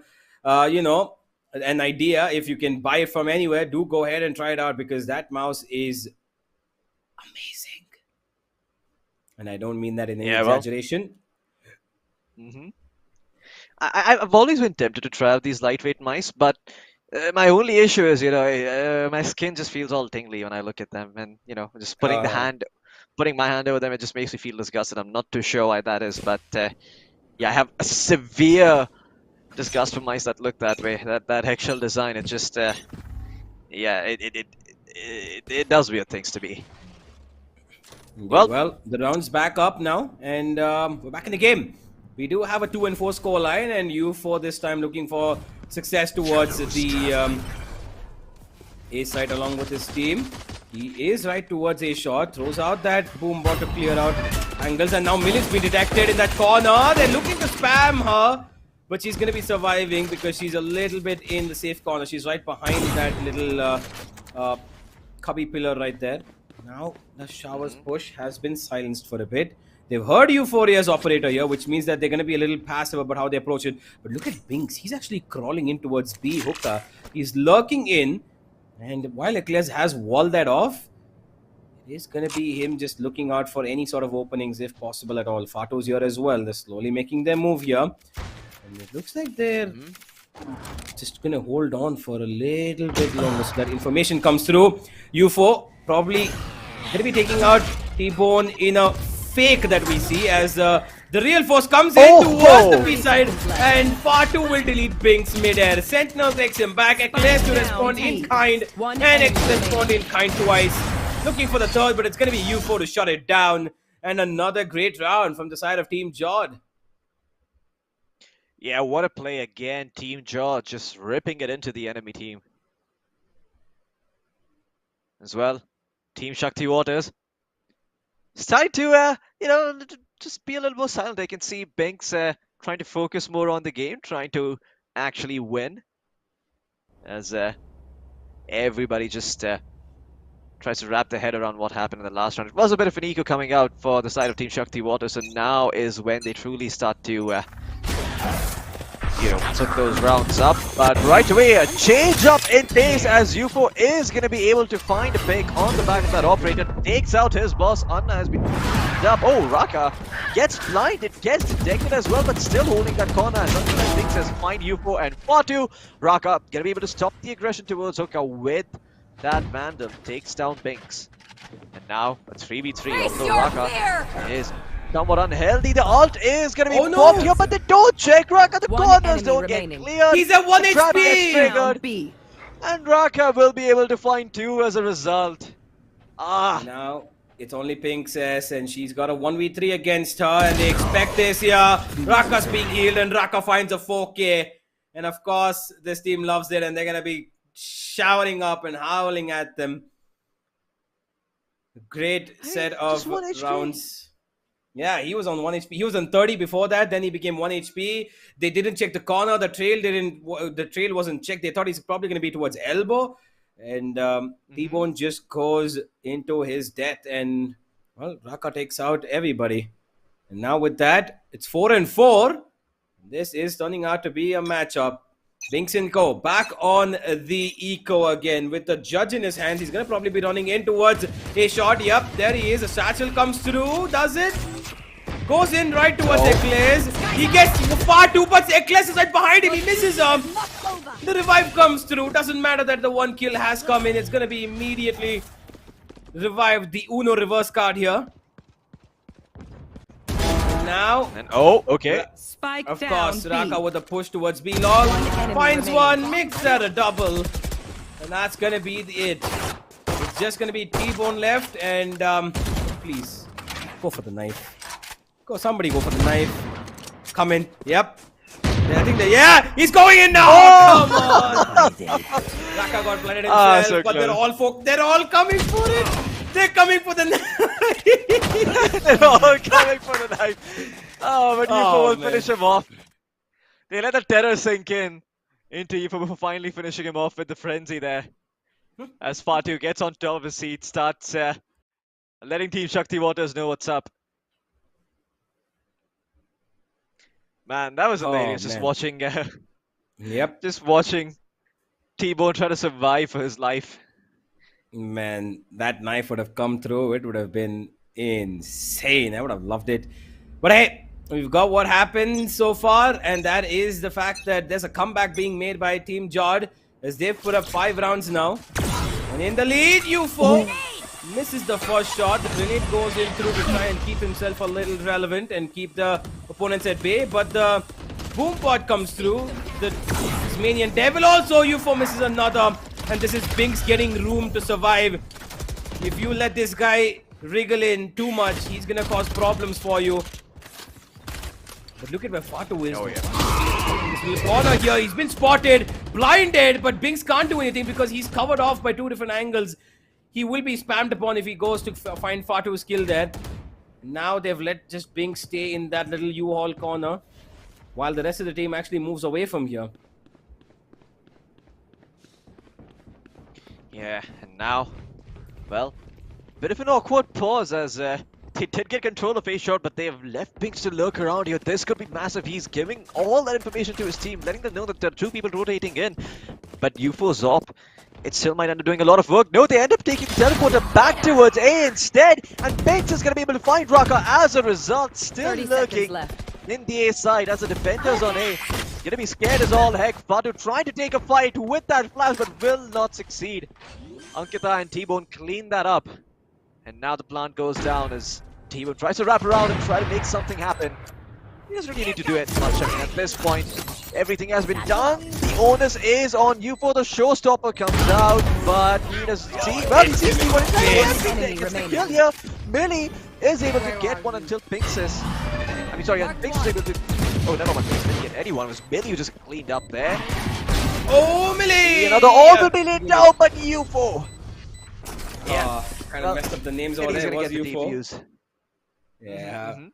S10: an idea, if you can buy it from anywhere, do go ahead and try it out, because that mouse is amazing. And I don't mean that in any exaggeration.
S9: I've always been tempted to try out these lightweight mice, but My only issue is, my skin just feels all tingly when I look at them, and just putting my hand over them, it just makes me feel disgusted. I'm not too sure why that is, but yeah, I have a severe disgust for mice that look that way. That eggshell design, it just, yeah, it does weird things to me.
S10: Well, the round's back up now, and we're back in the game. We do have a 2-4 score line, and U4 this time looking for success towards the A side along with his team. He is right towards A shot, throws out that boom bot to clear out angles, and now Millie's been detected in that corner. They're looking to spam her, but she's going to be surviving because she's a little bit in the safe corner. She's right behind that little cubby pillar right there. Now the Showers push has been silenced for a bit. They've heard Euphoria's operator here, which means that they're going to be a little passive about how they approach it. But look at Binks. He's actually crawling in towards B. Hookah. He's lurking in. And while Eclairs has walled that off, it is going to be him just looking out for any sort of openings if possible at all. Fato's here as well. They're slowly making their move here. And it looks like they're just going to hold on for a little bit longer so that information comes through. U4 probably going to be taking out T-Bone in a fake that we see as the real force comes in towards the B side, and Fatu will delete Binks mid-air. Sentinel takes him back. Eclairs to respond in kind, and Eclairs respond in kind twice. Looking for the third, but it's going to be U4 to shut it down. And another great round from the side of Team Jod.
S9: Yeah, what a play again. Team Jod just ripping it into the enemy team. As well, Team Shakti Waters starting to, just be a little more silent. I can see Binks trying to focus more on the game, trying to actually win. As everybody just tries to wrap their head around what happened in the last round. It was a bit of an eco coming out for the side of Team Shakti Waters, so now is when they truly start to took those rounds up. But right away, a change up in pace as UFO is going to be able to find a pick on the back of that operator. Takes out his boss. Anna has been up. Oh, Raka gets blinded, gets detected as well, but still holding that corner. As Anna thinks says find UFO and Fatu. Raka going to be able to stop the aggression towards Hookah with that Vandal. Takes down Binks. And now a 3v3. Although Raka is somewhat unhealthy. The ult is going to be popped here, but they don't check. Raka, the corners don't get cleared.
S10: He's at 1 HP!
S9: And Raka will be able to find 2 as a result.
S10: Now it's only Princess, and she's got a 1v3 against her, and they expect this here. Raka's being healed, and Raka finds a 4K. And of course, this team loves it, and they're going to be shouting up and howling at them. Great set of rounds. Yeah, he was on 1 HP. He was on 30 before that. Then he became 1 HP. They didn't check the corner. The trail wasn't checked. They thought he's probably going to be towards elbow. And T-Bone just goes into his death. And, well, Raka takes out everybody. And now with that, it's 4-4. This is turning out to be a matchup. Binks and Co. back on the eco again with the judge in his hands. He's going to probably be running in towards a shot. Yep, there he is. A satchel comes through. Does it? Goes in right towards Eclairs. He gets far too, but Eclairs is right behind him. He misses him. The revive comes through. Doesn't matter that the 1 kill has come in. It's going to be immediately revived. The Uno reverse card here. Now,
S9: and okay.
S11: Spike
S10: of
S11: down,
S10: course,
S11: B.
S10: Raka with a push towards B long. Finds one, makes that a double. And that's gonna be it. It's just gonna be T-Bone left, and please, go for the knife. Somebody go for the knife. Come in, yep. I think yeah, he's going in now! Oh, come on! Raka got blinded himself,
S9: so
S10: but
S9: close.
S10: they're all coming for it! They're coming for the knife!
S9: They're all coming for the knife. Oh, but UFO will finish him off. They let the terror sink in into UFO before finally finishing him off with the frenzy there. As Fatu gets on top of his seat, starts letting Team Shakti Waters know what's up. Man, that was hilarious. Just watching, just watching T-Bone try to survive for his life.
S10: Man, that knife would have come through. It would have been insane. I would have loved it. But hey, we've got what happened so far, and that is the fact that there's a comeback being made by Team Jod. as they've put up 5 rounds now. And in the lead, UFO misses the first shot. The grenade goes in through to try and keep himself a little relevant and keep the opponents at bay. But the boom pod comes through. The Tasmanian Devil also, UFO misses another. And this is Binks getting room to survive. If you let this guy wriggle in too much, he's gonna cause problems for you. But look at where Fatu is. Oh, yeah. This little corner here, he's been spotted, blinded, but Binks can't do anything because he's covered off by 2 different angles. He will be spammed upon if he goes to find Fatu's kill there. Now they've let just Binks stay in that little U-Haul corner while the rest of the team actually moves away from here.
S9: Yeah, and now, well, bit of an awkward pause as they did get control of A shot, but they have left Binks to lurk around here. This could be massive. He's giving all that information to his team, letting them know that there are 2 people rotating in. But UFO Zop, it still might end up doing a lot of work. No, they end up taking the teleporter back towards A instead, and Binks is going to be able to find Raka as a result. Still lurking in the A side as the defenders on A. Gonna be scared as all heck. Fatu trying to take a fight with that flash, but will not succeed. Ankita and T-Bone clean that up. And now the plant goes down as T-Bone tries to wrap around and try to make something happen. He doesn't really need to do it much. I mean, at this point, everything has been done. The onus is on UFO. The showstopper comes out, but he doesn't see. Well, he sees T-Bone. Gets the kill here. Millie is able to get one until Binks is. I mean, sorry, Binks is able to. Oh, never mind. Binks didn't get anyone. It was Millie who just cleaned up there.
S10: Oh, Millie!
S9: Another orb will be down, but UFO.
S10: Yeah, kind of messed up the names over there. It was UFO. Yeah.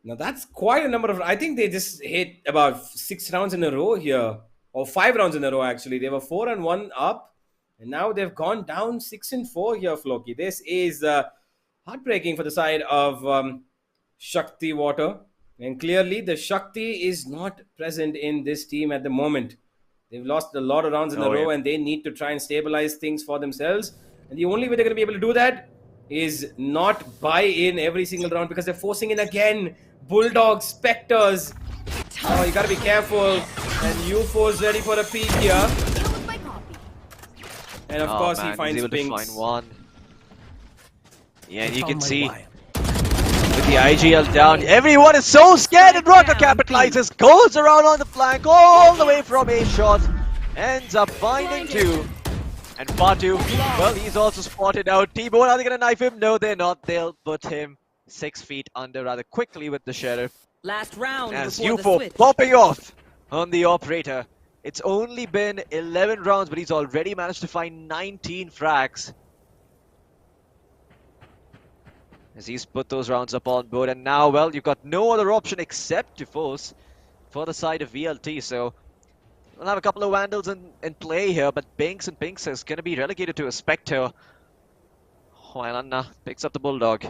S10: Now that's quite a number of. I think they just hit about 6 rounds in a row here, or 5 rounds in a row actually. They were 4-1 up, and now they've gone down 6-4 here, Floki. This is heartbreaking for the side of Shakti Water, and clearly the Shakti is not present in this team at the moment. They've lost a lot of rounds in a row, and they need to try and stabilize things for themselves. And the only way they're going to be able to do that is not buy in every single round, because they're forcing in again. Bulldogs, Spectres. Oh, you gotta be careful. And UFO's ready for a peek here. And of course, he finds Binks.
S9: Find one. Yeah, and you can see with the IGL down, everyone is so scared, and Raka capitalizes, goes around on the flank all the way from A shot, ends up finding 2. And Fatu, well, he's also spotted out. T-Bone, are they gonna knife him? No, they're not. They'll put him 6 feet under rather quickly with the Sheriff.
S11: Last round
S9: as
S11: UFO
S9: UFO popping off on the operator. It's only been 11 rounds, but he's already managed to find 19 frags. As he's put those rounds up on board, and now, well, you've got no other option except to force for the side of VLT, so we'll have a couple of Vandals in play here, but Binks is going to be relegated to a Spectre, while Anna picks up the Bulldog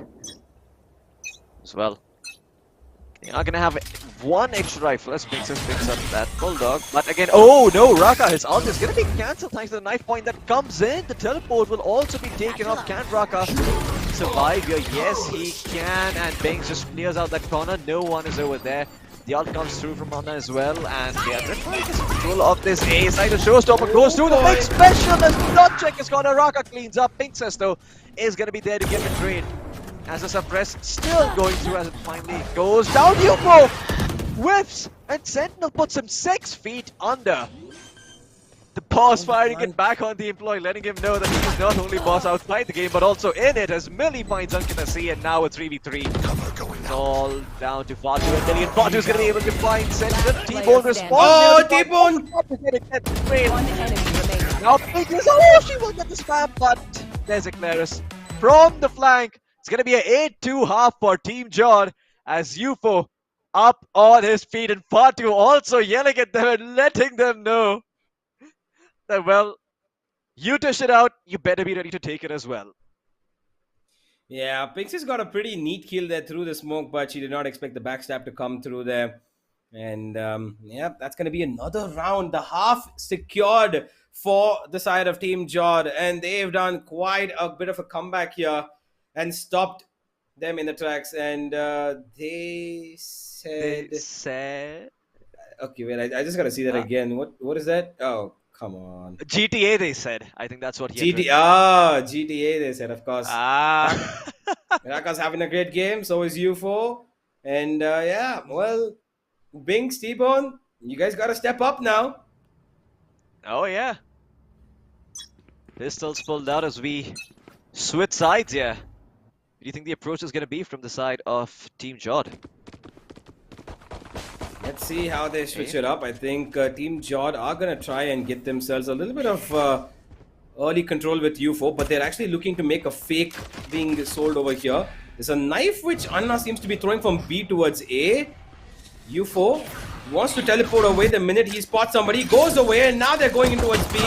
S9: as well. They are going to have 1 extra rifle as Binks picks up that Bulldog, but again, oh no, Raka, his ult is going to be cancelled thanks to the knife point that comes in. The teleport will also be taken off. Can Raka survive here? Yes, he can, and Binks just clears out that corner. No one is over there. The ult comes through from Anna as well, and they are trying to get control of this A side. The showstopper goes through the big special. Does not check his corner. Raka cleans up. Binks though is going to be there to get the trade. As the suppress still going through as it finally goes down. UFO whiffs, and Sentinel puts him 6 feet under. The boss firing it back on the employee, letting him know that he is not only boss outside the game, but also in it, as Millie finds Ankita C, and now a 3v3. It's all down to Fatu, and Millie, and Fatu is going to be able to find Sentinel. T-Bone responds.
S10: Oh, T-Bone!
S9: Now Binks, oh, she will get the spam, but there's a Claris from the flank. It's going to be an 8-2 half for Team John, as UFO up on his feet, and Fatu also yelling at them and letting them know that, well, you dish it out, you better be ready to take it as well.
S10: Yeah, Binks has got a pretty neat kill there through the smoke, but she did not expect the backstab to come through there. And yeah, that's going to be another round. The half secured for the side of Team Jod, and they've done quite a bit of a comeback here and stopped them in the tracks. And they said...
S9: They said...
S10: Okay, wait, I just got to see that again. What is that? Oh, come on.
S9: GTA, they said. I think that's what he had
S10: GTA, they said, of course.
S9: Ah.
S10: Raka's having a great game, so is UFO. And yeah, well, Binks, T-Bone, you guys got to step up now.
S9: Oh, yeah. Pistols pulled out as we switch sides here. What do you think the approach is going to be from the side of Team Jod?
S10: Let's see how they switch it up. I think Team Jod are going to try and get themselves a little bit of early control with UFO, but they're actually looking to make a fake being sold over here. There's a knife which Anna seems to be throwing from B towards A. UFO wants to teleport away the minute he spots somebody, goes away, and now they're going in towards B.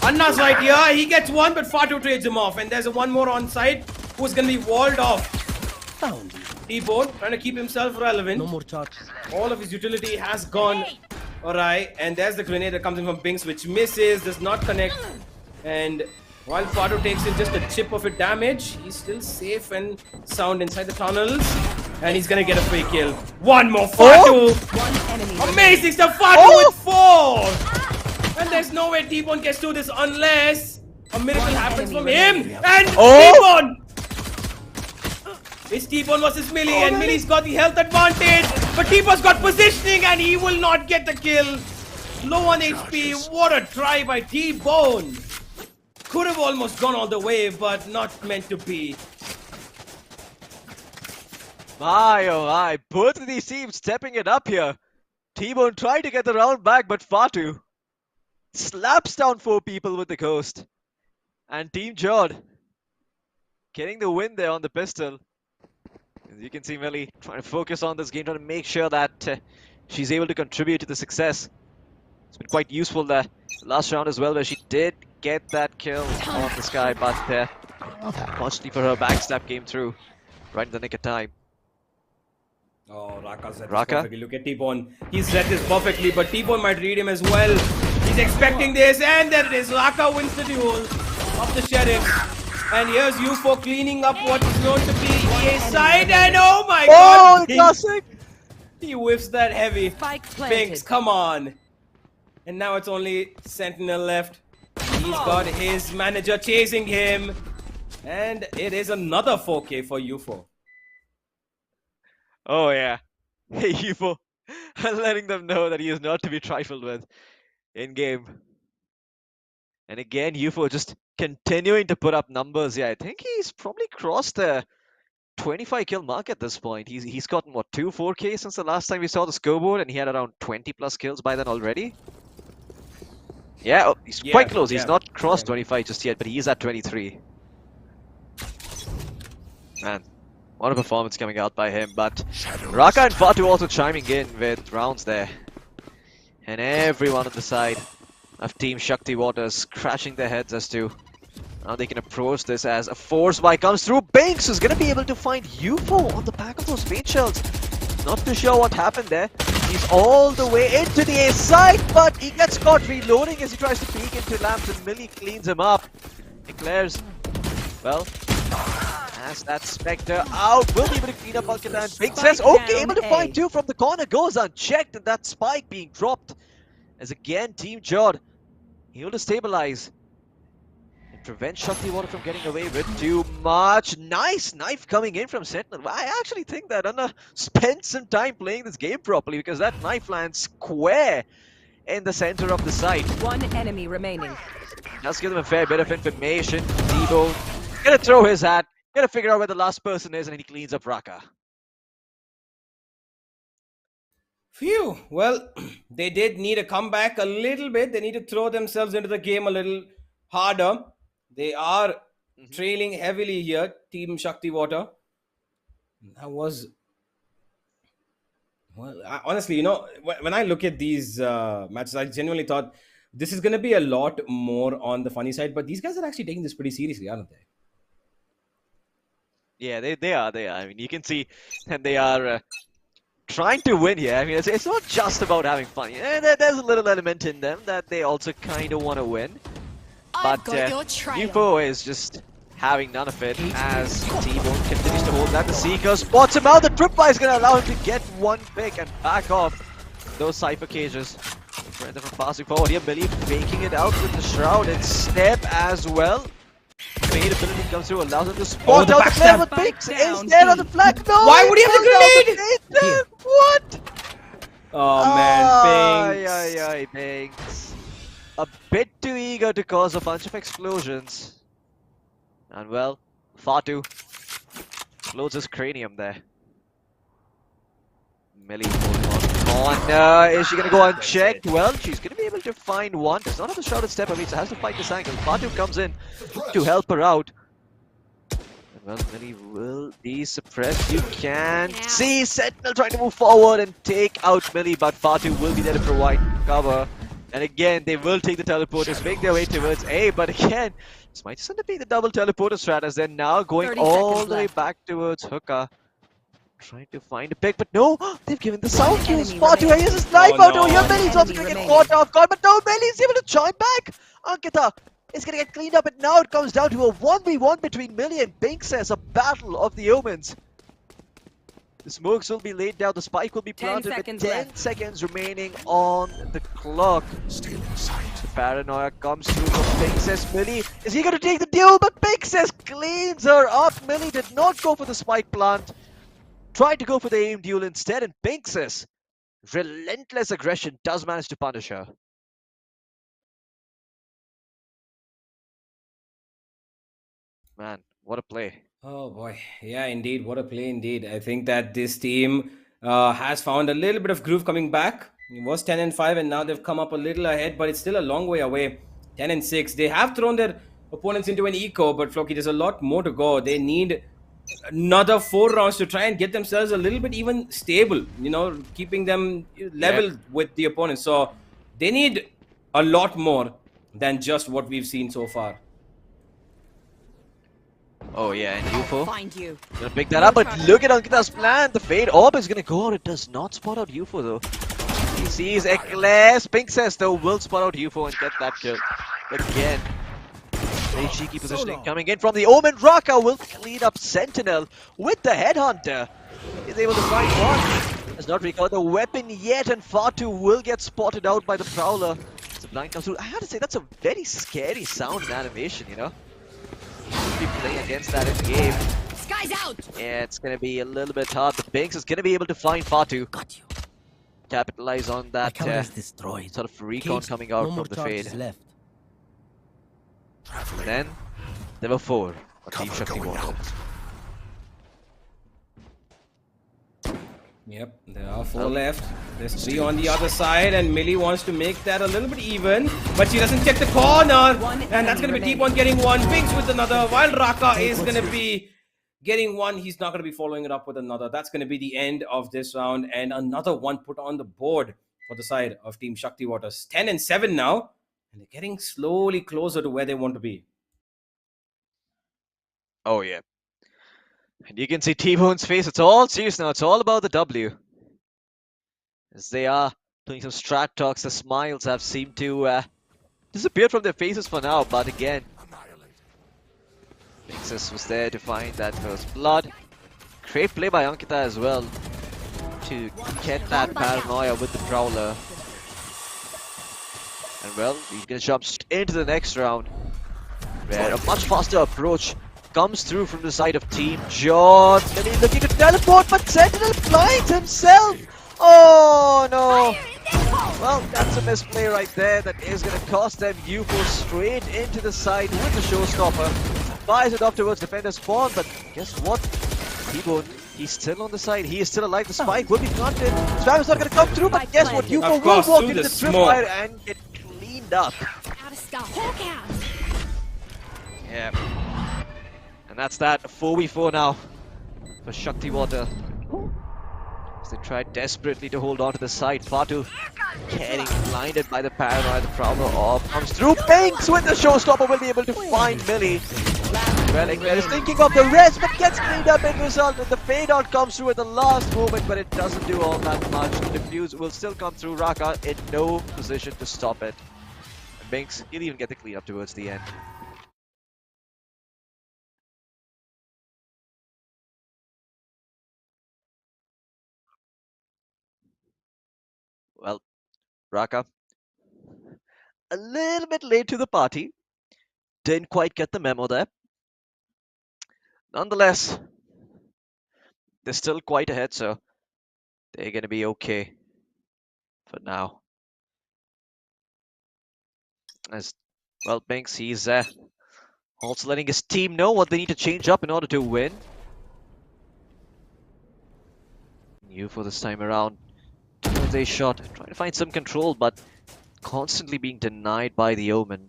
S10: Anna's right here. He gets one, but Fatu trades him off, and there's one more on site who's going to be walled off. T-Bone trying to keep himself relevant. No more charges. All of his utility has gone. Alright, and there's the grenade that comes in from Binks, which misses, does not connect. And while Fatu takes in just a chip of it damage, he's still safe and sound inside the tunnels. And he's gonna get a free kill. One more Fatu! Amazing stuff! Fatu with 4! And there's no way T-Bone gets through this unless a miracle happens from him! And T-Bone! It's T-Bone versus Millie, and Millie's got the health advantage, but T-Bone's got positioning and he will not get the kill. Low on HP, what a try by T-Bone. Could have almost gone all the way, but not meant to be.
S9: My oh my, both of these teams stepping it up here. T-Bone tried to get the round back, but Fatu slaps down 4 people with the ghost. And Team Jod getting the win there on the pistol. As you can see Millie trying to focus on this game, trying to make sure that she's able to contribute to the success. It's been quite useful the last round as well, where she did get that kill on this guy, but fortunately for her, backstab came through right in the nick of time.
S10: Oh, Raka's read
S9: Raka?
S10: this perfectly. Look at T-Bone. He's read this perfectly, but T-Bone might read him as well. He's expecting this, and there it is. Raka wins the duel of the Sheriff. And here's UFO cleaning up what is known to be EA's side, and oh my god!
S9: Classic!
S10: He whiffs that heavy. Binks, come on. And now it's only Sentinel left. He's got his manager chasing him. And it is another 4K for UFO.
S9: Oh yeah. Hey UFO. Letting them know that he is not to be trifled with in game. And again, UFO just continuing to put up numbers. Yeah, I think he's probably crossed the 25 kill mark at this point. He's gotten what, 2 4K since the last time we saw the scoreboard, and he had around 20 plus kills by then already. Yeah, oh, he's quite close. He's not crossed 25 just yet, but he is at 23. Man, what a performance coming out by him. But Raka and Fatu also chiming in with rounds there. And everyone on the side of Team Shakti Waters crashing their heads as to how they can approach this as a force buy comes through. Binks is going to be able to find UFO on the back of those bait shells. Not too sure what happened there. He's all the way into the A side, but he gets caught reloading as he tries to peek into lamps, and Millie cleans him up. Declares, well, as that Spectre out, will be able to clean up Alcatan. Binks says, okay, able to find 2 from the corner, goes unchecked, and that spike being dropped. As again, Team Jod able to stabilize and prevent Shakti Water from getting away with too much. Nice knife coming in from Sentinel. I actually think that Anna spent some time playing this game properly, because that knife lands square in the center of the site.
S11: 1 enemy remaining.
S9: Does give them a fair bit of information. Debo gonna throw his hat, gonna figure out where the last person is, and he cleans up Raka.
S10: Phew. Well, they did need a comeback a little bit. They need to throw themselves into the game a little harder. They are trailing heavily here, Team Shakti Water. That was... Well, honestly, you know, when I look at these matches, I genuinely thought this is going to be a lot more on the funny side. But these guys are actually taking this pretty seriously, aren't they?
S9: Yeah, they are. I mean, you can see that they are... trying to win here. I mean, it's not just about having fun. There's a little element in them that they also kind of want to win. But UFO is just having none of it as T-Bone continues to hold that. The Seeker spots him out. The tripwire is going to allow him to get 1 pick and back off those Cypher cages. prevent them from passing forward. Here, Millie faking it out with the Shroud and Step as well. Fade ability comes through, allows him to spot out the player, but Binks is there on the flag. No,
S10: Why would he have the
S9: grenade? What?
S10: Oh man,
S9: Ay,
S10: Binks.
S9: ay, ay, Binks. A bit too eager to cause a bunch of explosions. And well, Fatu explodes his cranium there. Millie holding on to corner. Is she going to go unchecked? Well, she's going to be able to find one. Does not have the shrouded step away, so has to fight this angle. Fatu comes in to help her out. And well, Millie will be suppressed. You can see Sentinel trying to move forward and take out Millie, but Fatu will be there to provide cover. And again, they will take the teleporters, make their way towards A, but again, this might just end up being the double teleporter strat as they're now going all the way back towards Hookah. Trying to find a pick, but no, they've given the sound cues. Fatu has his knife out over here. Millie's also going to get caught off guard, but no, Millie's able to chime back. Ankita is going to get cleaned up, and now it comes down to a 1v1 between Millie and Binks as a battle of the omens. The smokes will be laid down, the spike will be planted with 10 seconds remaining on the clock. The paranoia comes through from Binks. Millie, is he going to take the duel? But Binks cleans her up. Millie did not go for the spike plant. Tried to go for the aim duel instead, and Binks' relentless aggression does manage to punish her. Man, what a play.
S10: Oh boy, yeah, indeed, what a play indeed. I think that this team has found a little bit of groove coming back. It was 10-5, and now they've come up a little ahead, but it's still a long way away. 10-6. They have thrown their opponents into an eco, but Floki, there's a lot more to go. They need another 4 rounds to try and get themselves a little bit even stable, keeping them level with the opponent. So they need a lot more than just what we've seen so far.
S9: Oh yeah, and UFO gonna pick that up, but look at Ankita's plan. The Fade Orb is gonna go out. It does not spot out UFO though. He sees Eclair. Binks though will spot out UFO and get that kill. Again, very cheeky positioning coming in from the Omen. Raka will clean up Sentinel with the Headhunter. He's able to find one. Has not recovered the weapon yet, and Fatu will get spotted out by the Prowler. The blind comes through. I have to say, that's a very scary sound and animation, Be playing against that in the game.
S11: Sky's out.
S9: Yeah, it's gonna be a little bit hard, but Binks is gonna be able to find Fatu. Capitalize on that sort of recon coming out from the Fade. And then there were 4 on Team Shakti Water.
S10: Yep, there are 4 left. There's 3 on the other side, and Millie wants to make that a little bit even, but she doesn't check the corner, and that's going to be deep on getting one. Binks with another, while Raka is going to be getting one. He's not going to be following it up with another. That's going to be the end of this round, and another one put on the board for the side of Team Shakti Waters. 10-7 now, and they're getting slowly closer to where they want to be.
S9: Oh yeah. And you can see T-Bone's face. It's all serious now. It's all about the W. As they are doing some strat talks, the smiles have seemed to disappear from their faces for now. But again, Nexus was there to find that first blood. Great play by Ankita as well to get that paranoia with the Prowler. And well, he's going to jump into the next round, where a much faster approach comes through from the side of Team John. And he's looking to teleport, but Sentinel blinds himself. Oh no! Well, that's a misplay right there. That is going to cost them. UFO straight into the side with the showstopper. Fires it off towards defender spawn, but guess what? T-Bone, he's still on the side. He is still alive. The spike will be planted. Spam is not going to come through, but guess what? UFO will walk into the tripwire and get cleaned up.
S11: Out of stock. Hulk out.
S9: Yeah. And that's that. 4v4 now for Shakti Water. As they try desperately to hold on to the side. Fatu getting blinded by the paranoia. The Prowler Orb comes through. Binks with the showstopper will be able to find Millie. Well, Eclair is thinking of the rest, but gets cleaned up in result. And the fade out comes through at the last moment, but it doesn't do all that much. The defuse will still come through. Raka in no position to stop it. And Binks, he'll even get the clean up towards the end. Well, Raka a little bit late to the party. Didn't quite get the memo there. Nonetheless, they're still quite ahead, so they're going to be okay for now. As well, Binks, he's also letting his team know what they need to change up in order to win. UFO this time around. Towards a shot, trying to find some control, but constantly being denied by the Omen.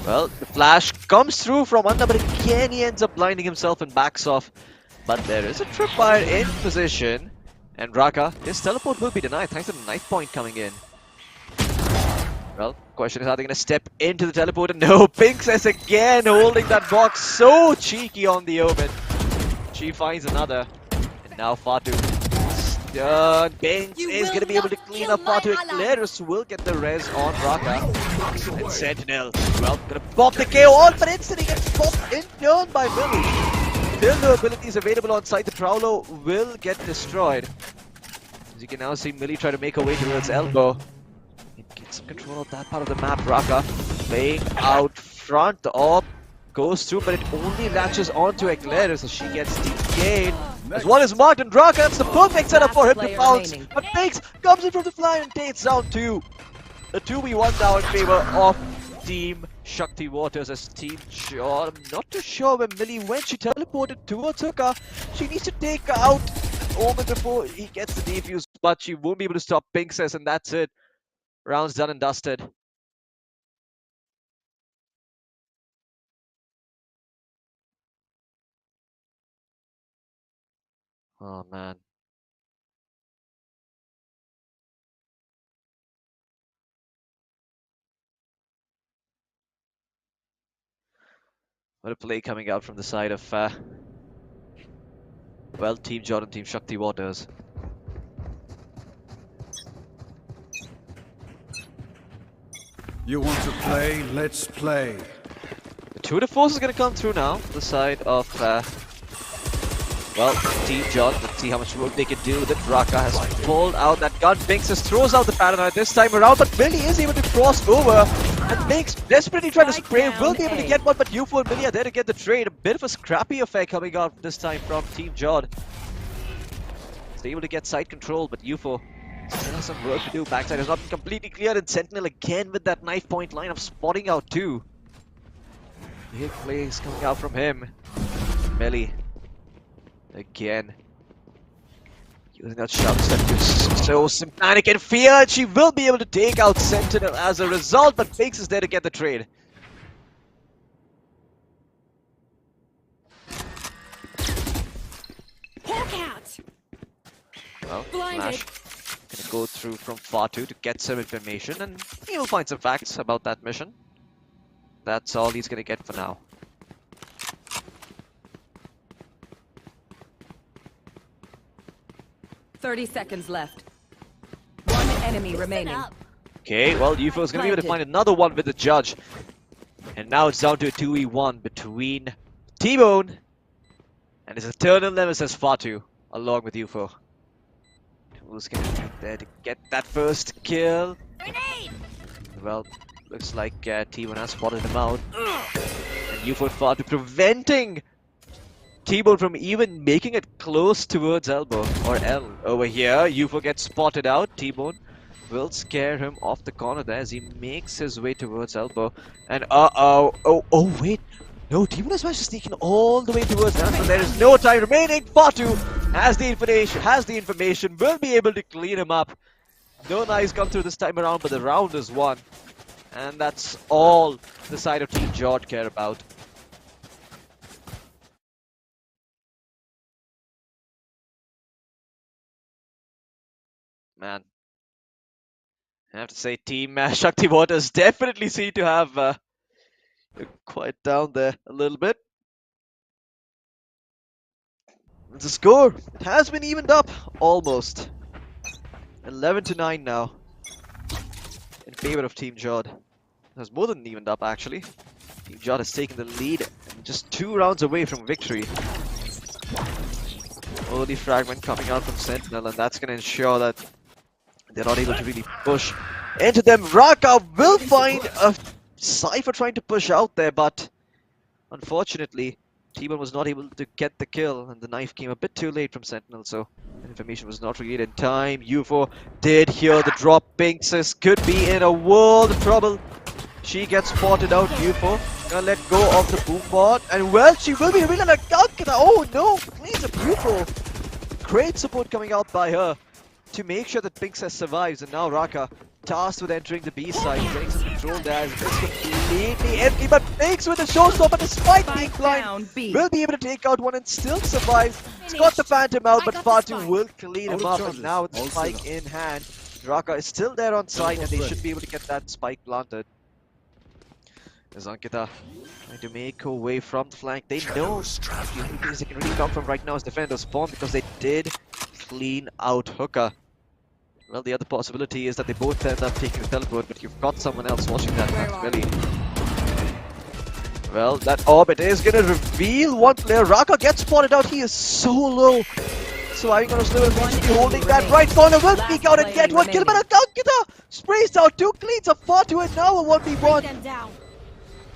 S9: Well, the flash comes through from under, but again he ends up blinding himself and backs off. But there is a tripwire in position, and Raka, his teleport will be denied thanks to the knife point coming in. Well, question is, are they going to step into the teleporter? No, Princess again holding that box so cheeky on the Omen. She finds another, and now Fatu. Binks is going to be able to clean up Fatu. Eclairus will get the res on Raka. And Sentinel, well, going to pop the KO on, but instantly gets popped in turn by Millie. Still no abilities available on site. The Prowler will get destroyed. As you can now see Millie try to make her way towards Elbow. Get some control of that part of the map. Raka playing out front. The orb goes through, but it only latches onto Eclairus as she gets DK'd. As one is marked, and Raka, that's the perfect setup for him to bounce. But Binks comes in from the fly and takes down two. The 2v1 now in favor of Team Shakti Waters as Team Jod. I'm not too sure where Millie went. She teleported towards Hooker. She needs to take her out Omen before he gets the defuse, but she won't be able to stop Princess, and that's it. Round's done and dusted. Oh man. What a play coming out from the side of, well, Team Jordan, Team Shakti Waters.
S12: You want to play? Let's play.
S9: The Tudor Force is going to come through now, the side of, well, Team Jordan. Let's see how much work they can do with it. Raka has pulled out that gun. Binks just throws out the paranoid this time around, but Millie is able to cross over. And Binks desperately trying to spray, will be able to get one, but UFO and Millie are there to get the trade. A bit of a scrappy affair coming out this time from Team Jod. They're able to get side control, but UFO still has some work to do. Backside has not been completely cleared, and Sentinel again with that knife point line of spotting out two. Big plays coming out from him. Millie again using that shout step to sow some panic and fear, and she will be able to take out Sentinel as a result, but Binks is there to get the trade. Well, Flash gonna go through from Fatu to get some information, and he will find some facts about that mission. That's all he's gonna get for now.
S13: "30 seconds left. One enemy remaining."
S9: Okay, well, UFO is gonna be able to find another one with the judge. And now it's down to a 2v1 between T-Bone and his eternal nemesis Fatu, along with UFO. Who's gonna be there to get that first kill? Well, looks like T-Bone has spotted him out. And UFO and Fatu preventing T-Bone from even making it close towards Elbow, or L. Over here, UFO gets spotted out. T-Bone will scare him off the corner there as he makes his way towards Elbow. And oh wait, no, T-Bone has managed to sneak in all the way towards that, but there is no time remaining. Fatu has the information, will be able to clean him up. No knives come through this time around, but the round is won. And that's all the side of Team Jod care about. Man, I have to say Team Shakti Waters definitely seem to have quite down there a little bit. The score has been evened up almost. 11-9 now in favor of Team Jod. It has more than evened up actually. Team Jod has taken the lead and just 2 rounds away from victory. Early fragment coming out from Sentinel, and that's going to ensure that they're not able to really push into them. Raka will find a Cypher trying to push out there, but unfortunately, T1 was not able to get the kill, and the knife came a bit too late from Sentinel, so information was not relayed in time. UFO did hear the drop. Pinxis could be in a world of trouble. She gets spotted out. UFO gonna let go of the boom bot, and well, she will be revealed like Calcutta. Oh no, cleans up UFO. Great support coming out by her to make sure that Pinxis survives, and now Raka tasked with entering the B side, getting some control there as it's completely empty, but Pinx with a showstopper despite being blind will be able to take out one and still survive. He's got the Phantom out, but Fatu will clean him up, and now with the spike in hand, Raka is still there on site, and they should be able to get that spike planted. As Ankita trying to make her way from the flank. They know the only place they can really come from right now is defender spawn, because they did clean out Hooker. Well, the other possibility is that they both end up taking the teleport, but you've got someone else watching that, really. Well, that orbit is gonna reveal one player. Raka gets spotted out. He is so low. So I'm gonna still be holding that right corner. Will peek out and get one kill, but Ankita sprays out 2 cleans of Fatu, and now a 1v1.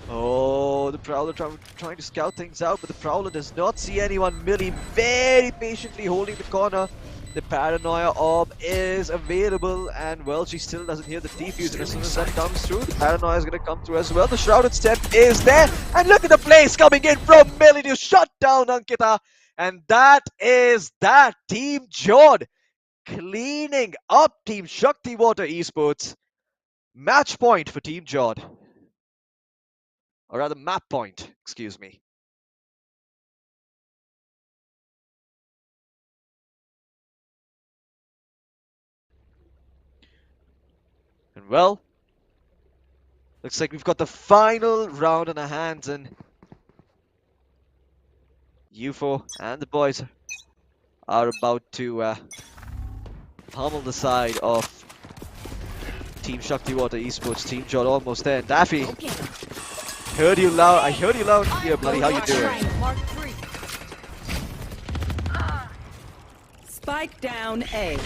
S9: Oh, the Prowler trying to scout things out, but the Prowler does not see anyone. Millie very patiently holding the corner. The Paranoia Orb is available, and well, she still doesn't hear the defuse, and as soon as that comes through, the Paranoia is going to come through as well. The Shrouded Step is there, and look at the place coming in from Millie to shut down Ankita, and that is that. Team Jod cleaning up Team Shakti Water Esports. Match point for Team Jod. Or rather, map point, excuse me. And well, looks like we've got the final round in our hands, and UFO and the boys are about to pummel the side of Team Shakti Water Esports. Team Jod almost there. Daffy, heard you loud. I heard you loud here, buddy. How you doing?
S13: Spike down A.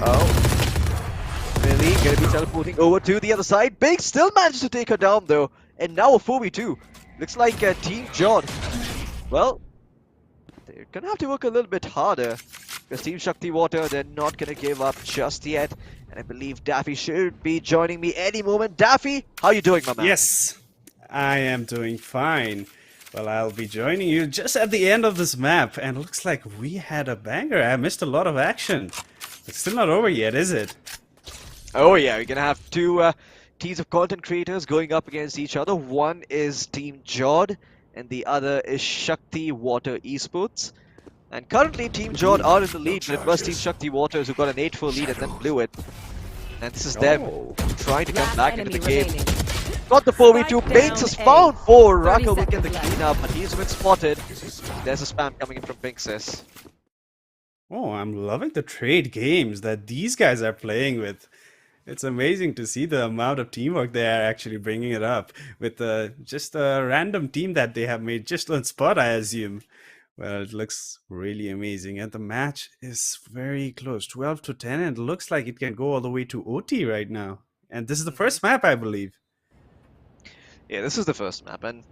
S9: Oh. Millie gonna be teleporting over to the other side. Big still manages to take her down though. And now a 4v2. Looks like Team Jod. Well, they're gonna have to work a little bit harder. Because Team Shakti Water, they're not gonna give up just yet. And I believe Daffy should be joining me any moment. Daffy, how you doing, my man?
S14: Yes, I am doing fine. Well, I'll be joining you just at the end of this map, and it looks like we had a banger. I missed a lot of action. It's still not over yet, is it?
S9: Oh yeah, we're gonna have 2 teams of content creators going up against each other. One is Team Jod, and the other is Shakti Water Esports. And currently Team Jod are in the lead, but it was Team Shakti Waters who got an 8-4 lead and then blew it. And this is them trying to come back into the game. Got the 4v2, Pinx is found for Raka will get the cleanup, but he's been spotted. There's a spam coming in from Pinxis.
S14: Oh, I'm loving the trade games that these guys are playing with. It's amazing to see the amount of teamwork they are actually bringing it up with just a random team that they have made just on spot, I assume. Well, it looks really amazing, and the match is very close, 12 to 10, and it looks like it can go all the way to OT right now. And this is the first map, I believe.
S9: Yeah, this is the first map, and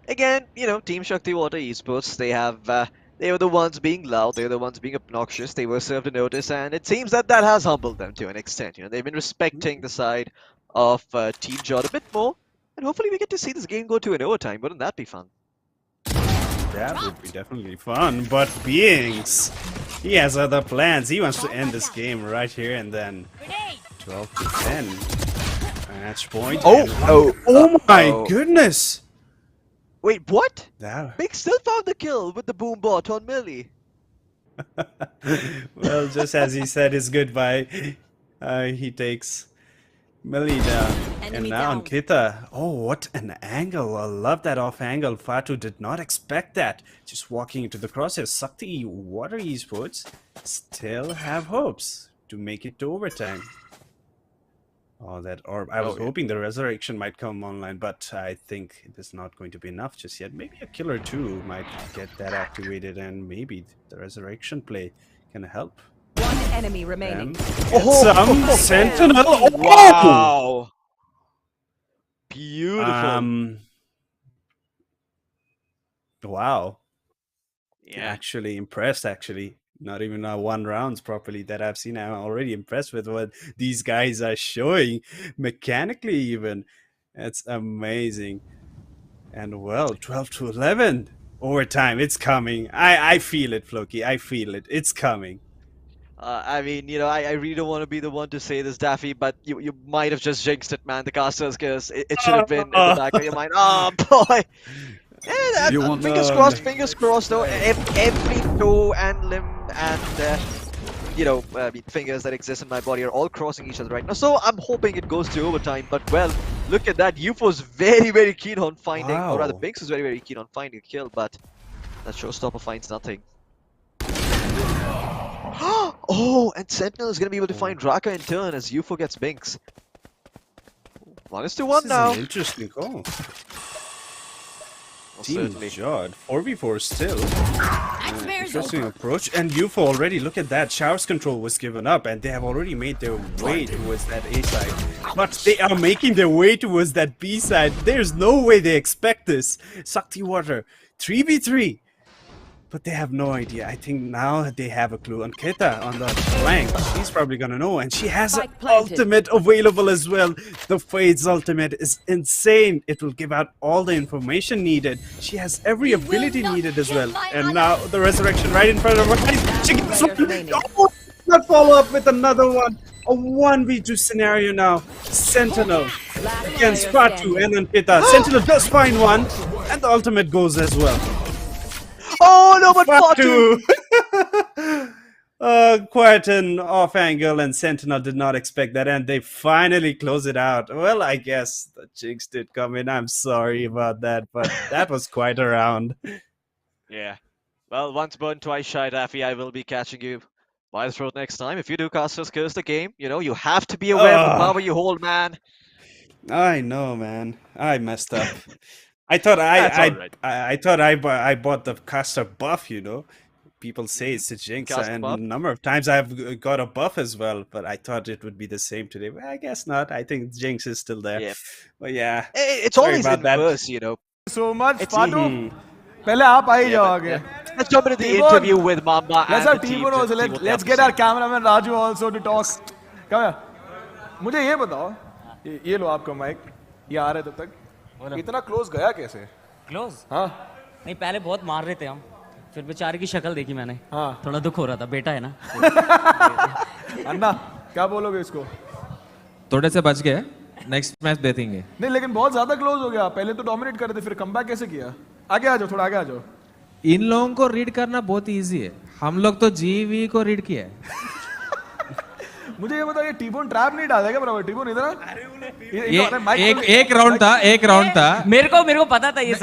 S9: again, you know, Team Shakti Water Esports, they were the ones being loud, they were the ones being obnoxious, they were served a notice, and it seems that that has humbled them to an extent. You know, they've been respecting the side of Team Jod a bit more, and hopefully we get to see this game go to an overtime. Wouldn't that be fun?
S14: That would be definitely fun, but Beings, he has other plans. He wants to end this game right here and then. 12 to 10. Match point. Oh my goodness!
S9: Wait, what?
S14: That...
S9: Big still found the kill with the boom bot on Millie.
S14: Well, just as he said his goodbye, he takes Millie down. And now Ankita. Oh, what an angle. I love that off angle. Fatu did not expect that. Just walking into the crosshairs. Shakti Water Esports still have hopes to make it to overtime. Oh, that orb. I was hoping the resurrection might come online, but I think it is not going to be enough just yet. Maybe a kill or two might get that activated, and maybe the resurrection play can help.
S13: One enemy remaining.
S14: Some Sentinel.
S9: Wow. Beautiful.
S14: Wow.
S9: Yeah.
S14: Actually impressed, actually. Not even one rounds properly that I've seen. I'm already impressed with what these guys are showing. Mechanically even. It's amazing. And well, 12-11. Overtime, it's coming. I feel it, Floki. I feel it. It's coming.
S9: I mean, I really don't want to be the one to say this, Daffy, but you might have just jinxed it, man. The casters, because it should have been in the back of your mind. Oh, boy. Yeah, fingers crossed, though. Every toe and limb and, fingers that exist in my body are all crossing each other right now. So I'm hoping it goes to overtime. But, well, look at that. UFO's very, very keen on finding, or rather, Binks is very, very keen on finding a kill, but that showstopper finds nothing. Oh, and Sentinel is going to be able to find Raka in turn as UFO gets Binks. 1-1 now.
S14: An interesting call.
S9: Well,
S14: Team
S9: certainly.
S14: Jod, 4v4 still. Interesting approach. And UFO already, look at that. Showers control was given up and they have already made their way towards that A side. But they are making their way towards that B side. There's no way they expect this. Sakti Water, 3v3. But they have no idea. I think now they have a clue. On Keta on the flank, she's probably gonna know. And she has an ultimate available as well. The Fade's ultimate is insane. It will give out all the information needed. She has every ability needed as well. And now the resurrection right in front of her. She gets not follow up with another one. A 1v2 scenario now. Sentinel against Fatu and then Keta. Sentinel does find one. And the ultimate goes as well.
S9: Oh no, but Fatu!
S14: Quite an off angle, and Sentinel did not expect that, and they finally close it out. Well, I guess the jinx did come in. I'm sorry about that, but that was quite a round.
S9: Yeah. Well, once burned, twice shy, Daffy. I will be catching you by the throat next time. If you do casters curse the game, you have to be aware of the power you hold, man.
S14: I know, man. I messed up. I thought I thought I bought the caster buff, People say it's a jinx, and a number of times I've got a buff as well, but I thought it would be the same today. But I guess not. I think jinx is still there.
S9: Yeah.
S14: But yeah,
S9: it's always inverse,
S1: So much, Fatu. Pehle aap aa hi jao aage.
S9: Let's jump into the interview with Mamba.
S1: Let's have T-Bone also. Let's get our cameraman Raju also to talk. Come here. मुझे ये बताओ, ये लो आपका mic. ये आ रहा है तब तक. इतना क्लोज गया कैसे?
S2: क्लोज?
S1: हाँ.
S2: नहीं, पहले बहुत मार रहे थे हम. फिर बेचारे की शक्ल देखी मैंने.
S1: हाँ.
S2: थोड़ा दुख हो रहा था. बेटा है ना.
S1: अन्ना, क्या बोलोगे इसको?
S5: थोड़े से बच गए. नेक्स्ट मैच देखेंगे.
S1: नहीं, लेकिन बहुत ज्यादा क्लोज हो गया. पहले तो डोमिनेट कर रहे थे, फिर कमबैक कैसे किया? आगे आ जाओ, थोड़ा आगे आ जाओ.
S5: इन लोगों को रीड करना बहुत इजी है. हम लोग तो जीवी को रीड किया है.
S1: मुझे ये बताओ, ये टीबोन ट्रैप नहीं डालेगा बराबर? टीबोन इधर
S5: एक राउंड था.
S2: मेरे को पता था ये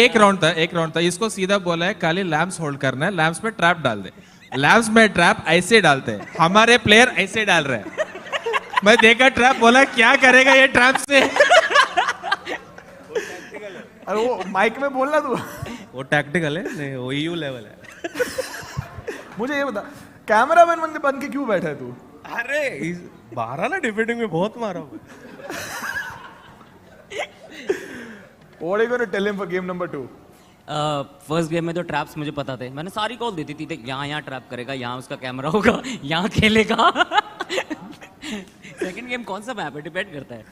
S5: एक राउंड था. इसको सीधा बोला है खाली लैम्प्स होल्ड करना है. लैम्प्स में ट्रैप डाल दे. लैम्प्स में ट्रैप ऐसे डालते हैं. हमारे प्लेयर ऐसे डाल रहे हैं. मैं देखा ट्रैप, बोला क्या करेगा ये ट्रैप से.
S1: अरे वो माइक में बोलना तू.
S5: वो टैक्टिकल है, नहीं वो EU लेवल है.
S1: मुझे ये बता, कैमरामैन बन के क्यों बैठा है तू?
S5: अरे मारा ना, डिफेंडिंग में बहुत मारा.
S1: What are you going to tell him for game number 2?
S2: First game में तो ट्रैप्स मुझे पता थे. मैंने सारी कॉल दी थी. यहाँ ट्रैप करेगा, यहाँ उसका कैमरा होगा, यहाँ खेलेगा. सेकंड गेम कौन सा मैप है डिपेंड करता है.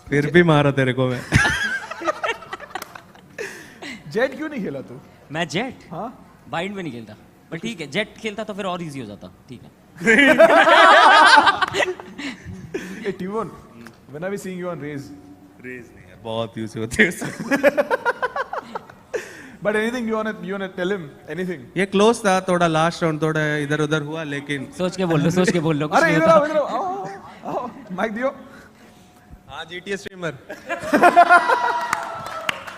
S5: फिर भी मारा तेरे को मैं.
S1: जेट क्यों नहीं खेला तू?
S2: मैं जेट?
S1: हाँ.
S2: बाइंड में नहीं खेलता. पर ठीक है, जेट खेलता तो फिर और इजी हो जाता. ठीक है.
S1: Hey T1, when are we seeing you on Raze?
S5: Raze नहीं है, बहुत यूज होते हैं.
S1: But anything you wanna tell him? Anything?
S5: ये क्लोज था थोड़ा. लास्ट राउंड थोड़ा इधर उधर हुआ, लेकिन
S2: सोच के बोल लो.
S1: अरे इधर आओ. माइक दियो.
S3: हाँ, GTA स्ट्रीमर.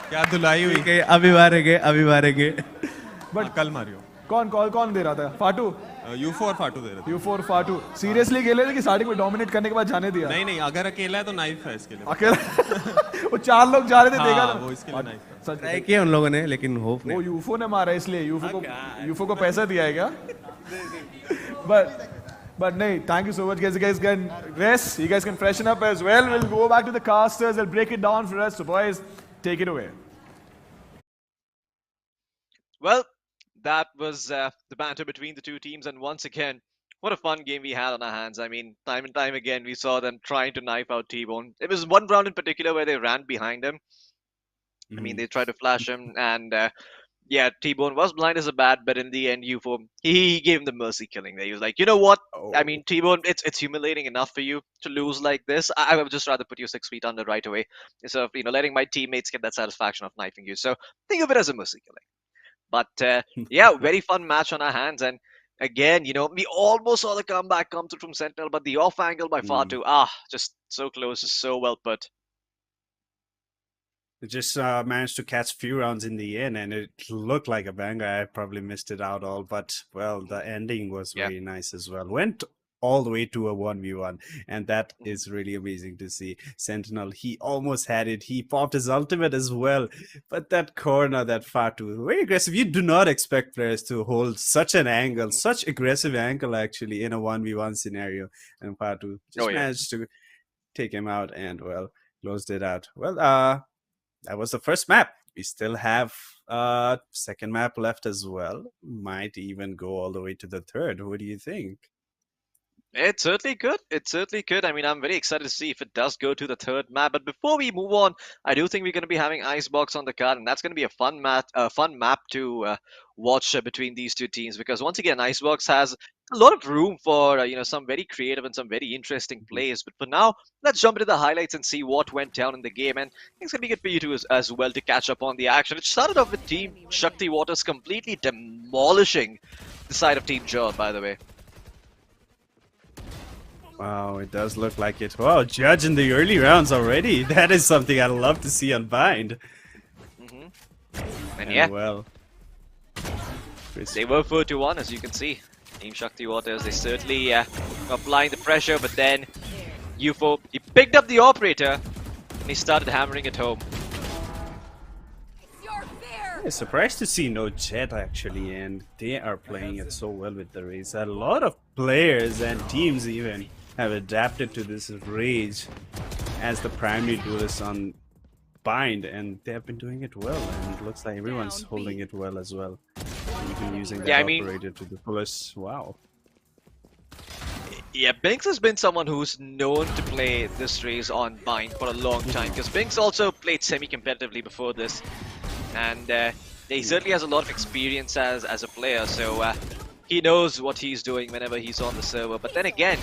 S3: क्या धुलाई हुई?
S5: अभी मारेंगे.
S3: बट कल मारियो.
S1: कौन दे रहा था? फाटू.
S3: U4 और फाटू दे रहे थे.
S1: U4 फाटू. सीरियसली खेले थे कि स्टार्टिंग में डोमिनेट करने के बाद जाने दिया?
S3: नहीं, अगर अकेला है तो नाइफ है इसके लिए.
S1: अकेला? वो 4 लोग जा रहे थे, देखा था.
S3: वो इसके लिए नाइफ है.
S1: सच
S5: ट्राई किया उन लोगों ने, लेकिन होप नहीं.
S1: वो UFO ने मारा, इसलिए UFO को पैसा दिया है क्या? But But no, thank you so much, guys. You guys can rest. You guys can freshen up as well. We'll go back to the casters. They'll break it down for us. So, boys, take it away.
S9: Well, that was the banter between the two teams, and once again, what a fun game we had on our hands. I mean, time and time again, we saw them trying to knife out T-Bone. It was one round in particular where they ran behind him. I mean, they tried to flash him, and yeah, T-Bone was blind as a bat, but in the end, UFO, he gave him the mercy killing there. He was like, you know what? I mean, T-Bone, it's humiliating enough for you to lose like this. I would just rather put you 6 feet under right away instead of, letting my teammates get that satisfaction of knifing you. So think of it as a mercy killing. But yeah, very fun match on our hands. And again, we almost saw the comeback come through from Sentinel, but the off angle by Fatu, just so close, just so well put.
S14: It just managed to catch few rounds in the end, and it looked like a banger. I probably missed it out all, but well, the ending was very nice as well. Went all the way to a 1v1, and that is really amazing to see. Sentinel, he almost had it. He popped his ultimate as well, but that corner, that Fatu, very aggressive. You do not expect players to hold such an angle, such aggressive angle actually in a 1v1 scenario, and Fatu just managed to take him out and well, closed it out. Well, that was the first map. We still have second map left as well. Might even go all the way to the third. What do you think?
S9: It certainly could. It certainly could. I mean, I'm very excited to see if it does go to the third map. But before we move on, I do think we're going to be having Icebox on the card, and that's going to be a fun map to watch between these two teams. Because once again, Icebox has a lot of room for some very creative and some very interesting plays. But for now, let's jump into the highlights and see what went down in the game. And it's going to be good for you to as well to catch up on the action. It started off with Team Shakti Waters completely demolishing the side of Team Jod, by the way.
S14: Wow, it does look like it. Wow, Judge in the early rounds already. That is something I'd love to see on Bind.
S9: And yeah,
S14: well,
S9: they were 4-1, as you can see. Team Shakti Waters, they certainly applying the pressure, but then UFO, he picked up the operator and he started hammering it home.
S14: I'm surprised to see no Jet actually, and they are playing it so well with the Raze. A lot of players and teams even have adapted to this Rage as the primary duelist on Bind, and they have been doing it well, and it looks like everyone's holding it well as well. Even using that operator to the fullest. Wow.
S9: Yeah, Binks has been someone who's known to play this Raze on Bind for a long time, because Binks also played semi-competitively before this, and he certainly has a lot of experience as a player, so he knows what he's doing whenever he's on the server. But then again,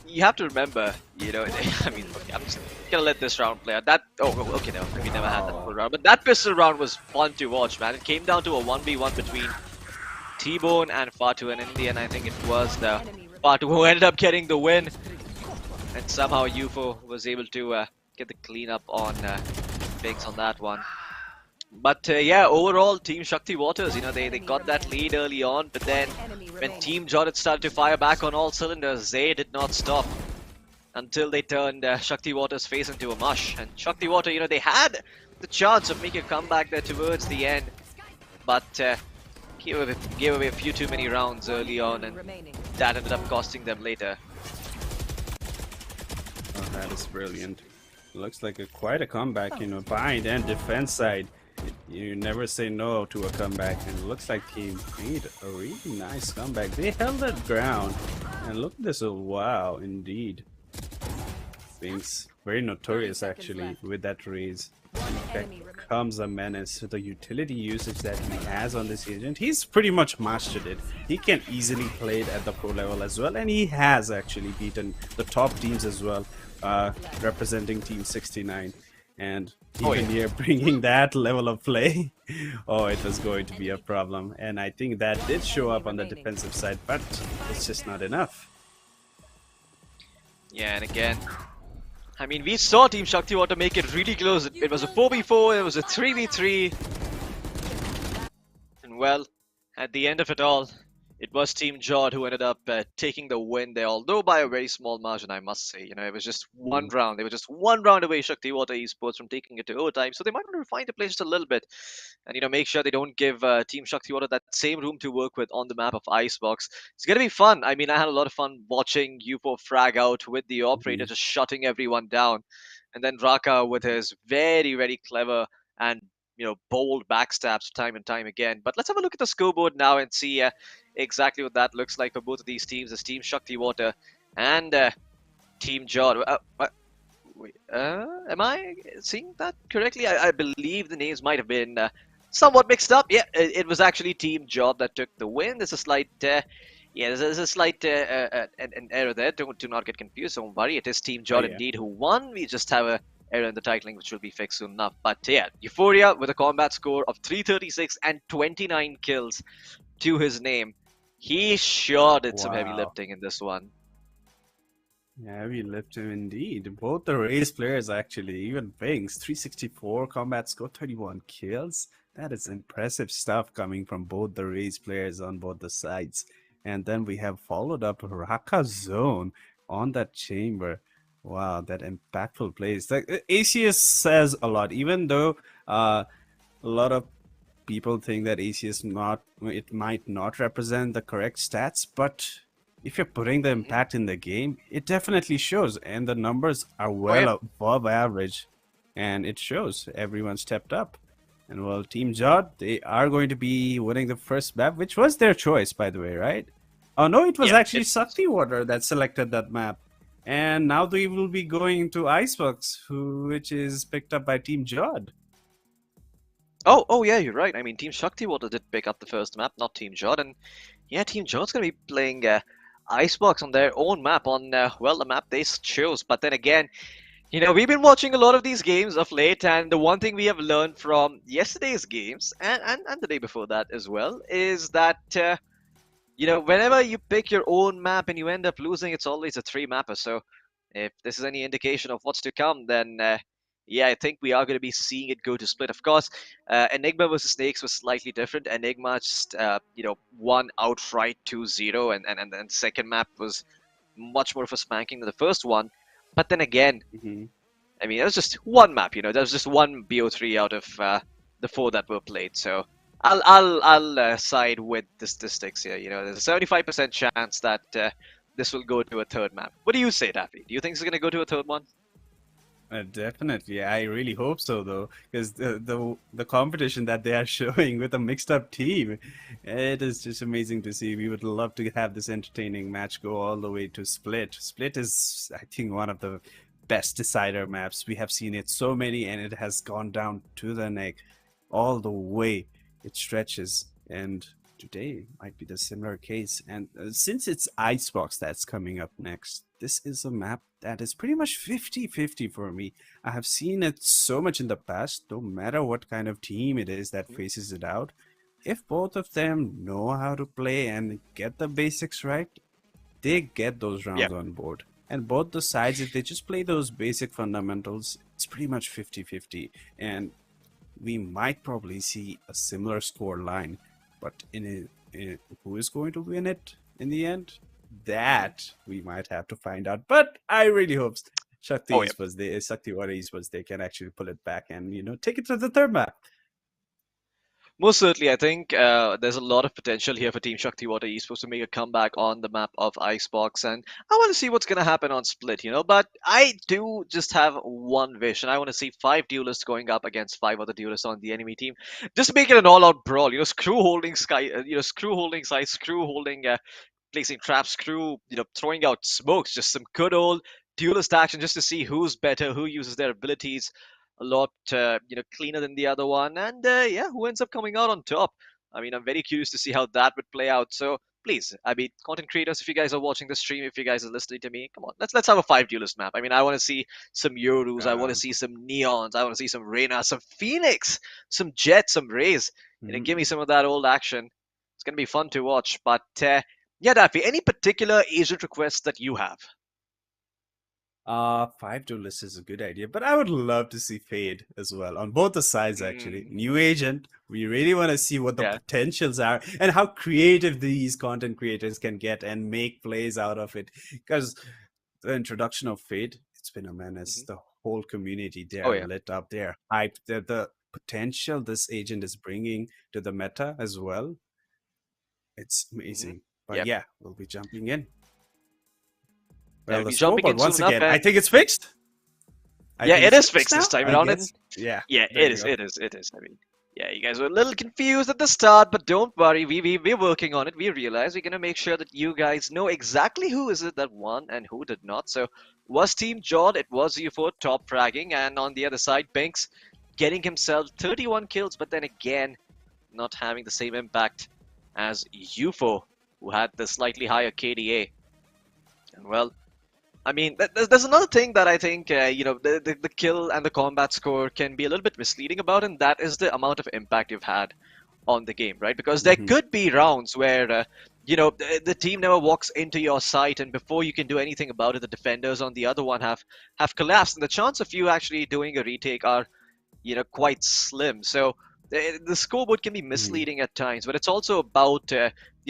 S9: you have to remember, I mean, okay, I'm just gonna let this round play out. Okay, no, we never had that full round, but that pistol round was fun to watch, man. It came down to a 1v1 between T-Bone and Fatu, and in the end, I think it was the Fatu who ended up getting the win, and somehow UFO was able to get the cleanup on Binks on that one. But yeah, overall, Team Shakti Waters, they got that lead early on, but then when Team Jod started to fire back on all cylinders, they did not stop until they turned Shakti Waters' face into a mush. And Shakti Water, they had the chance of making a comeback there towards the end, but gave away a few too many rounds early on, and that ended up costing them later.
S14: Oh, that is brilliant. Looks like quite a comeback, Bind and defense side. You never say no to a comeback, and it looks like Team made a really nice comeback. They held that ground, and look at this, wow, indeed. Things very notorious actually with that Raze. Becomes a menace. The utility usage that he has on this agent, he's pretty much mastered it. He can easily play it at the pro level as well, and he has actually beaten the top teams as well, representing Team 69. And even here, bringing that level of play, it was going to be a problem. And I think that did show up on the defensive side, but it's just not enough.
S9: Yeah, and again, I mean, we saw Team Shakti Water make it really close. It was a 4v4, it was a 3v3. And well, at the end of it all, it was Team Jod who ended up taking the win there, although by a very small margin, I must say. It was just one round. They were just one round away, Shakti Water Esports, from taking it to overtime. So they might want to refine the play just a little bit and, make sure they don't give Team Shakti Water that same room to work with on the map of Icebox. It's going to be fun. I mean, I had a lot of fun watching Yupo frag out with the operator, just shutting everyone down. And then Raka with his very, very clever and bold backstabs time and time again. But let's have a look at the scoreboard now and see exactly what that looks like for both of these teams. As Team Shakti Water and Team Jod. Wait, am I seeing that correctly? I believe the names might have been somewhat mixed up. Yeah, it was actually Team Jod that took the win. There's a slight there's a slight an error there. Do not get confused. Don't worry. It is Team Jod indeed who won. We just have a error in the titling, which will be fixed soon enough. But yeah, Euphoria with a combat score of 336 and 29 kills to his name. He sure did some heavy lifting in this one.
S14: Yeah, heavy lifting indeed. Both the race players actually, even Wings, 364 combat score, 31 kills. That is impressive stuff coming from both the race players on both the sides. And then we have followed up Raka Zone on that chamber. Wow, that impactful plays. Like ACS says a lot, even though a lot of people think that ACS it might not represent the correct stats, but if you're putting the impact in the game, it definitely shows, and the numbers are well above average, and it shows. Everyone stepped up. And well, Team Jod, they are going to be winning the first map, which was their choice, by the way, right? Oh no, it was actually Shakti Water that selected that map. And now they will be going to Icebox, which is picked up by Team Jod.
S9: Oh yeah, you're right. I mean, Team Shakti Water did pick up the first map, not Team Jod, and yeah, Team Jod's gonna be playing Icebox on their own map on the map they chose. But then again, we've been watching a lot of these games of late, and the one thing we have learned from yesterday's games and the day before that as well is that whenever you pick your own map and you end up losing, it's always a 3-mapper. So if this is any indication of what's to come, then yeah, I think we are going to be seeing it go to split. Of course, Enigma versus Snakes was slightly different. Enigma just won outright 2-0, and then second map was much more of a spanking than the first one. But then again, I mean, it was just one map. There was just one BO3 out of the 4 that were played. So I'll side with the statistics here. There's a 75% chance that this will go to a third map. What do you say, Daffy? Do you think it's going to go to a third one?
S14: Definitely, I really hope so, though, because the competition that they are showing with a mixed-up team, it is just amazing to see. We would love to have this entertaining match go all the way to Split. Split is, I think, one of the best decider maps. We have seen it so many, and it has gone down to the neck all the way. It stretches, and today might be the similar case. And since it's Icebox that's coming up next, this is a map that is pretty much 50-50 for me. I have seen it so much in the past, no matter what kind of team it is that faces it out. If both of them know how to play and get the basics right, they get those rounds on board. And both the sides, if they just play those basic fundamentals, it's pretty much 50-50. And we might probably see a similar score line. But who is going to win it in the end? That we might have to find out. But I really hope Shakti Esports, Shakti Water Esports, they can actually pull it back and take it to the third map.
S9: Most certainly, I think there's a lot of potential here for Team Shakti Water Esports to make a comeback on the map of Icebox, and I want to see what's going to happen on Split, But I do just have one wish, and I want to see 5 duelists going up against 5 other duelists on the enemy team, just to make it an all-out brawl. Screw holding screw holding size, screw holding placing traps, screw throwing out smokes, just some good old duelist action, just to see who's better, who uses their abilities a lot cleaner than the other one, and yeah, who ends up coming out on top. I mean, I'm very curious to see how that would play out. So please, I mean, content creators, if you guys are watching the stream, if you guys are listening to me, come on, let's have a 5 duelist map. I mean, I want to see some Yorus, I want to see some Neons, I want to see some Reyna, some Phoenix, some Jet, some Rays. Give me some of that old action. It's gonna be fun to watch. But yeah, Daffy, any particular agent requests that you have?
S14: Five duelists is a good idea, but I would love to see Fade as well on both the sides. Actually, new agent. We really want to see what the
S9: Yeah.
S14: potentials are and how creative these content creators can get and make plays out of it. Because the introduction of Fade, it's been a menace. The whole community, they
S9: Oh
S14: are
S9: yeah.
S14: lit up. They are hyped. The potential this agent is bringing to the meta as well. It's amazing. But
S9: Yep.
S14: yeah, we'll be jumping in.
S9: Yeah,
S14: Well,
S9: we'll
S14: the
S9: be jumping
S14: scoreboard
S9: in
S14: once
S9: soon enough,
S14: again. I
S9: and
S14: think it's fixed. I
S9: yeah,
S14: think
S9: it
S14: it's
S9: is
S14: fixed
S9: fixed this
S14: now.
S9: time
S14: I
S9: around, and
S14: guess. Yeah.
S9: yeah,
S14: There
S9: it
S14: you
S9: is,
S14: go.
S9: it is, it is. I mean, yeah, you guys were a little confused at the start, but don't worry, we're working on it. We realize we're gonna make sure that you guys know exactly who is it that won and who did not. So, was Team Jod, it was UFO top fragging, and on the other side, Binks getting himself 31 kills, but then again, not having the same impact as UFO, who had the slightly higher KDA. And well, I mean, there's another thing that I think, the kill and the combat score can be a little bit misleading about, and that is the amount of impact you've had on the game, right? Because there
S14: Mhm.
S9: could be rounds where, the team never walks into your site, and before you can do anything about it, the defenders on the other one have collapsed, and the chance of you actually doing a retake are quite slim. So the scoreboard can be
S14: Mhm.
S9: misleading at times, but it's also about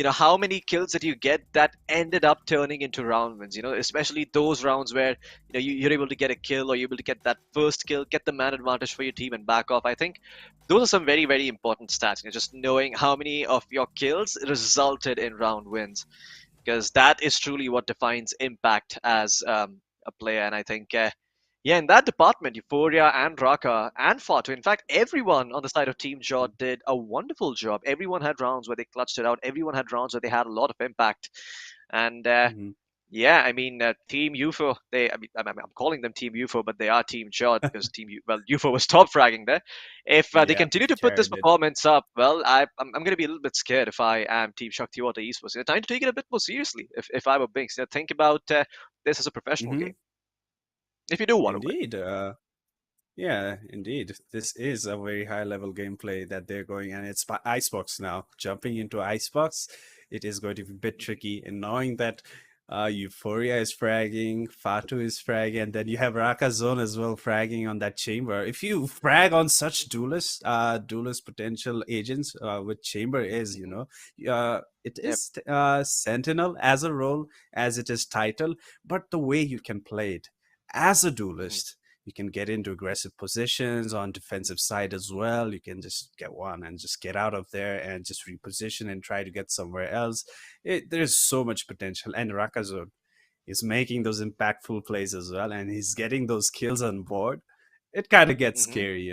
S9: how many kills that you get that ended up turning into round wins. Especially those rounds where you're able to get a kill or you're able to get that first kill, get the man advantage for your team and back off. I think those are some very very important stats. Just knowing how many of your kills resulted in round wins, because that is truly what defines impact as a player. And I think, yeah, in that department, Euphoria and Raka and Fatu, in fact, everyone on the side of Team Jod did a wonderful job. Everyone had rounds where they clutched it out. Everyone had rounds where they had a lot of impact. And
S14: Mhm.
S9: yeah, I mean, Team UFO, I'm calling them Team UFO, but they are Team Jod because UFO was top fragging there. If they
S14: Yeah,
S9: continue
S14: he
S9: to put this
S14: carried it.
S9: performance up, well, I'm going to be a little bit scared if I am Team Shakti Water Esports. Time to take it a bit more seriously if I were Binks. Think about this as a professional
S14: Mhm.
S9: game. If you do want to win.
S14: Indeed. Yeah, indeed. This is a very high level gameplay that they're going, and it's by Icebox now. Jumping into Icebox, it is going to be a bit tricky. And knowing that Euphoria is fragging, Fatu is fragging, and then you have Raka Zone as well fragging on that chamber. If you frag on such duelist potential agents, which chamber is, it
S9: Yep.
S14: is Sentinel as a role, as it is title, but the way you can play it as a duelist, you can get into aggressive positions on defensive side as well. You can just get one and just get out of there and just reposition and try to get somewhere else. There's so much potential, and Rakazon is making those impactful plays as well, and he's getting those kills on board. It kind of gets
S9: Mm-hmm.
S14: scary,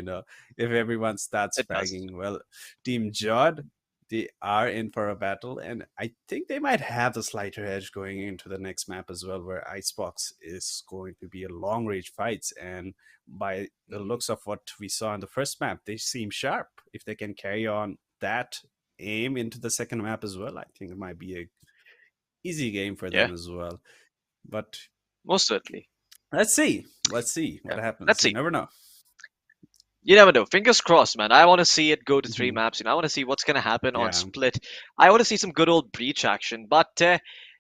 S14: if everyone starts
S9: It does.
S14: fragging. Well, Team Jod, they are in for a battle, and I think they might have the slighter edge going into the next map as well, where Icebox is going to be a long range fights. And by the
S9: Mm-hmm.
S14: looks of what we saw in the first map, they seem sharp. If they can carry on that aim into the second map as well, I think it might be a easy game for
S9: Yeah,
S14: them as well. But
S9: most certainly.
S14: let's see what
S9: Yeah. Let's
S14: happens. You
S9: see.
S14: never know.
S9: You never know. Fingers crossed, man. I want to see it go to three
S14: Hmm.
S9: maps. I want to see what's going to happen on
S14: Yeah.
S9: Split. I want to see some good old breach action. But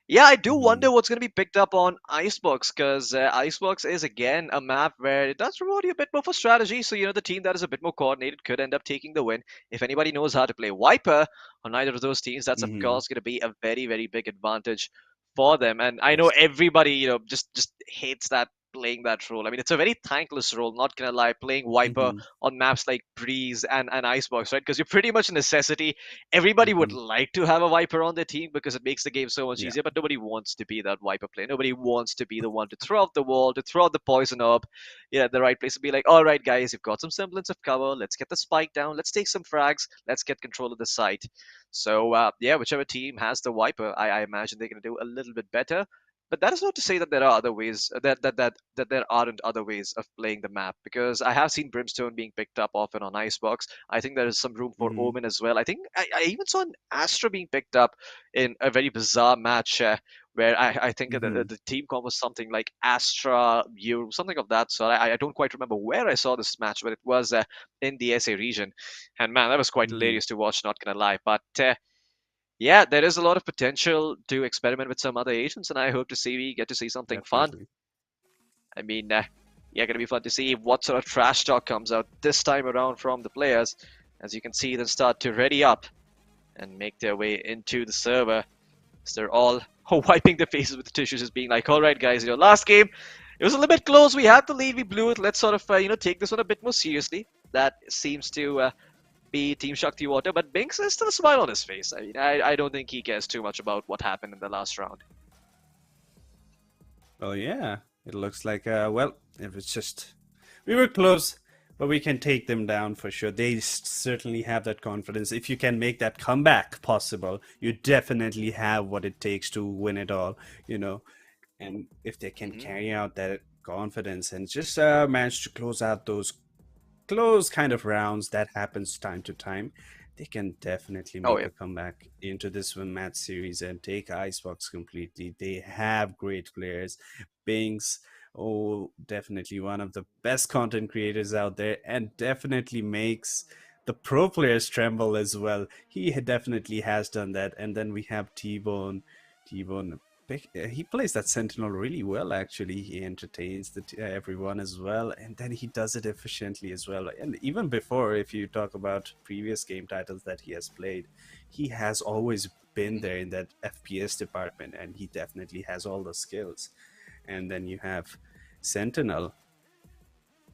S9: yeah, I do
S14: Hmm.
S9: wonder what's going to be picked up on Icebox, because Icebox is again a map where it does reward you a bit more for strategy. So the team that is a bit more coordinated could end up taking the win. If anybody knows how to play Viper on either of those teams, that's of
S14: Hmm.
S9: course going to be a very very big advantage for them. And I know
S14: Yes.
S9: everybody just hates that playing that role. I mean, it's a very thankless role. Not gonna lie, playing Viper
S14: Hmm.
S9: on maps like Breeze and Icebox, right? Because you're pretty much a necessity. Everybody would
S14: Hmm.
S9: like to have a Viper on their team because it makes the game so much
S14: Yeah.
S9: easier, but nobody wants to be that Viper player. Nobody wants to be the one to throw out the wall, to throw out the poison orb, at the right place, and be like, all right, guys, you've got some semblance of cover. Let's get the spike down. Let's take some frags. Let's get control of the site. So, yeah, whichever team has the Viper, I imagine they're going to do a little bit better. But that is not to say that there are other ways that there aren't other ways of playing the map, because I have seen Brimstone being picked up often on Icebox. I think there is some room for
S14: Hmm.
S9: Omen as well. I think I even saw an Astra being picked up in a very bizarre match where I think
S14: Hmm.
S9: the team comp was something like Astra, you something of that sort. I don't quite remember where I saw this match, but it was in the SA region, and man, that was quite
S14: Hmm.
S9: hilarious to watch. Not gonna lie, but. Yeah, there is a lot of potential to experiment with some other agents, and I hope to see we get to see something fun.
S14: Definitely.
S9: I mean, yeah, gonna be fun to see what sort of trash talk comes out this time around from the players. As you can see them start to ready up and make their way into the server. So they're all wiping their faces with the tissues, just being like, all right, guys, last game, it was a little bit close. We had the lead, we blew it. Let's sort of, take this one a bit more seriously. That seems to be Team Shakti Water, but Binks has still a smile on his face. I mean, I don't think he cares too much about what happened in the last round.
S14: Oh yeah, it looks like well, it was just we were close, but we can take them down for sure. They certainly have that confidence. If you can make that comeback possible, you definitely have what it takes to win it all, you know. And if they can carry out that confidence and just manage to close out those close kind of rounds that happens time to time, they can definitely make a comeback into this one match series and take Icebox completely. They have great players. Binks, oh, definitely one of the best content creators out there, and definitely makes the pro players tremble as well. He definitely has done that. And then we have T-Bone. T-Bone, he plays that Sentinel really well, actually. He entertains everyone as well, and then he does it efficiently as well. And even before, if you talk about previous game titles that he has played, he has always been there in that FPS department, and he definitely has all the skills. And then you have Sentinel,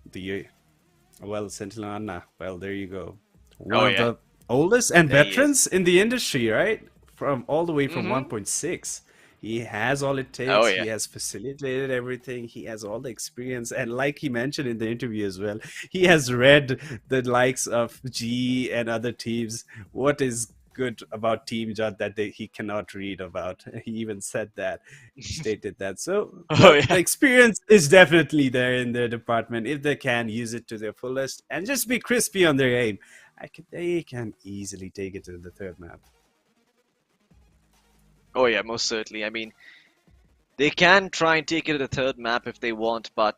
S14: Sentinel Anna. Well, there you go. One of the oldest and veterans in the industry, right? From all the way from 1.6. He has all it takes. He has facilitated everything. He has all the experience. And like he mentioned in the interview as well, he has read the likes of G and other teams. What is good about Team Judd that he cannot read about? He even said that, stated that. So the experience is definitely there in their department. If they can use it to their fullest and just be crispy on their aim, they can easily take it to the third map.
S9: Oh yeah, most certainly. I mean, they can try and take it to the third map if they want, but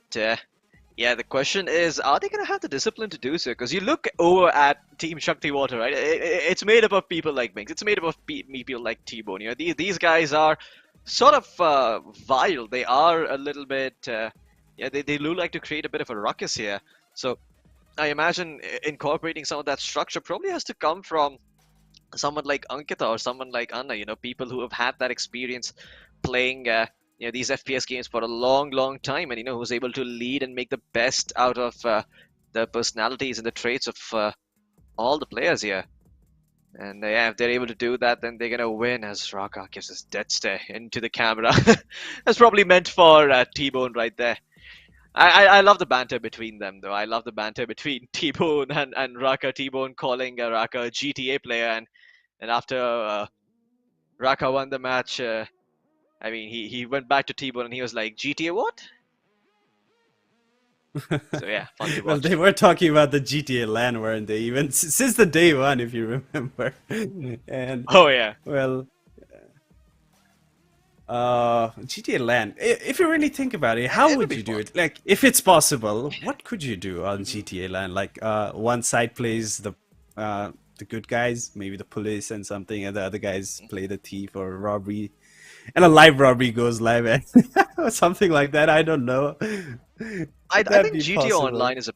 S9: yeah, the question is, are they going to have the discipline to do so? Because you look over at Team Shakti Water, right? It's made up of people like Binks. It's made up of people like T-Bone. These guys are sort of vile. They are a little bit, they do like to create a bit of a ruckus here. So I imagine incorporating some of that structure probably has to come from someone like Ankita or someone like Anna, people who have had that experience playing these FPS games for a long time, and who's able to lead and make the best out of the personalities and the traits of all the players here. And yeah, if they're able to do that, then they're gonna win. As Raka gives his death stare into the camera. That's probably meant for T-Bone right there. I love the banter between them, though. I love the banter between T-Bone and Raka. T-Bone calling Raka a GTA player, and after Raka won the match, I mean, he went back to T-Bone and he was like, GTA what? So yeah, fun to watch.
S14: Well, they were talking about the GTA LAN, weren't they? Even since the day one, if you remember. And
S9: oh yeah.
S14: Well, GTA LAN. If you really think about it, how would you do it? Like, if it's possible, what could you do on GTA LAN? Like, one side plays the good guys, maybe the police and something, and the other guys play the thief or robbery, and a live robbery goes live, or something like that. I don't know.
S9: I think GTA Online is a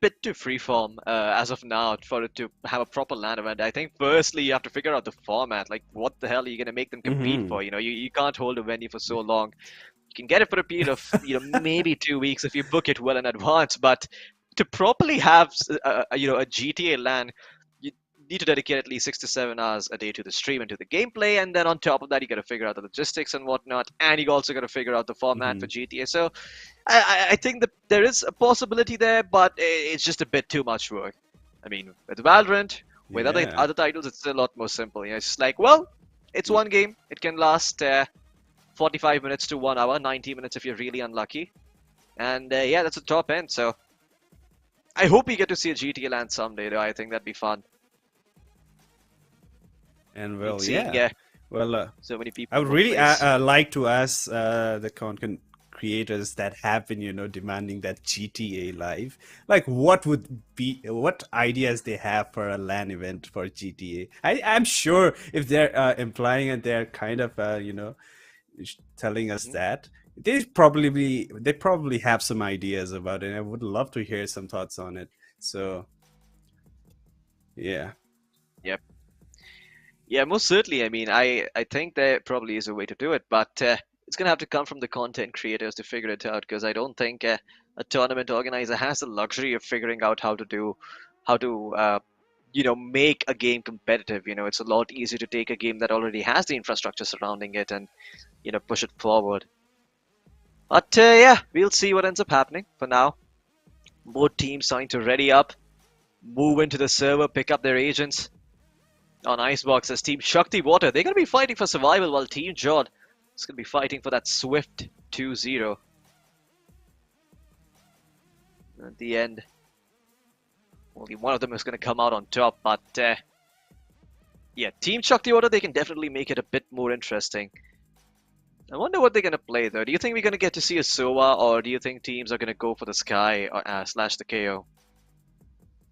S9: bit too freeform as of now for it to have a proper LAN event. I think firstly you have to figure out the format. Like, what the hell are you going to make them compete for? You can't hold a venue for so long. You can get it for a period of maybe 2 weeks if you book it well in advance. But to properly have a GTA LAN, you need to dedicate at least 6 to 7 hours a day to the stream and to the gameplay, and then on top of that you got to figure out the logistics and whatnot, and you also got to figure out the format for GTA. So I think that there is a possibility there, but it's just a bit too much work. I mean, with Valorant, with other titles, it's a lot more simple. It's just like, well, it's one game. It can last 45 minutes to 1 hour, 90 minutes if you're really unlucky. And yeah, that's the top end. So I hope we get to see a GTA LAN someday, though. I think that'd be fun.
S14: And well, well,
S9: so many people.
S14: I would really like to ask the content creators that have been, demanding that GTA live, like what ideas they have for a LAN event for GTA. I'm sure if they're implying and they're kind of, telling us that, they probably have some ideas about it. I would love to hear some thoughts on it. So yeah.
S9: Yep. Yeah, most certainly. I mean, I think there probably is a way to do it, but it's gonna have to come from the content creators to figure it out. Because I don't think a tournament organizer has the luxury of figuring out how to make a game competitive. It's a lot easier to take a game that already has the infrastructure surrounding it and push it forward. But yeah, we'll see what ends up happening. For now, both teams trying to ready up, move into the server, pick up their agents. On Icebox as Team Shakti Water, they're going to be fighting for survival while Team Jod is going to be fighting for that swift 2-0. At the end, only one of them is going to come out on top, but yeah, Team Shakti Water, they can definitely make it a bit more interesting. I wonder what they're going to play though. Do you think we're going to get to see a Sova, or do you think teams are going to go for the Sky or, slash the KO?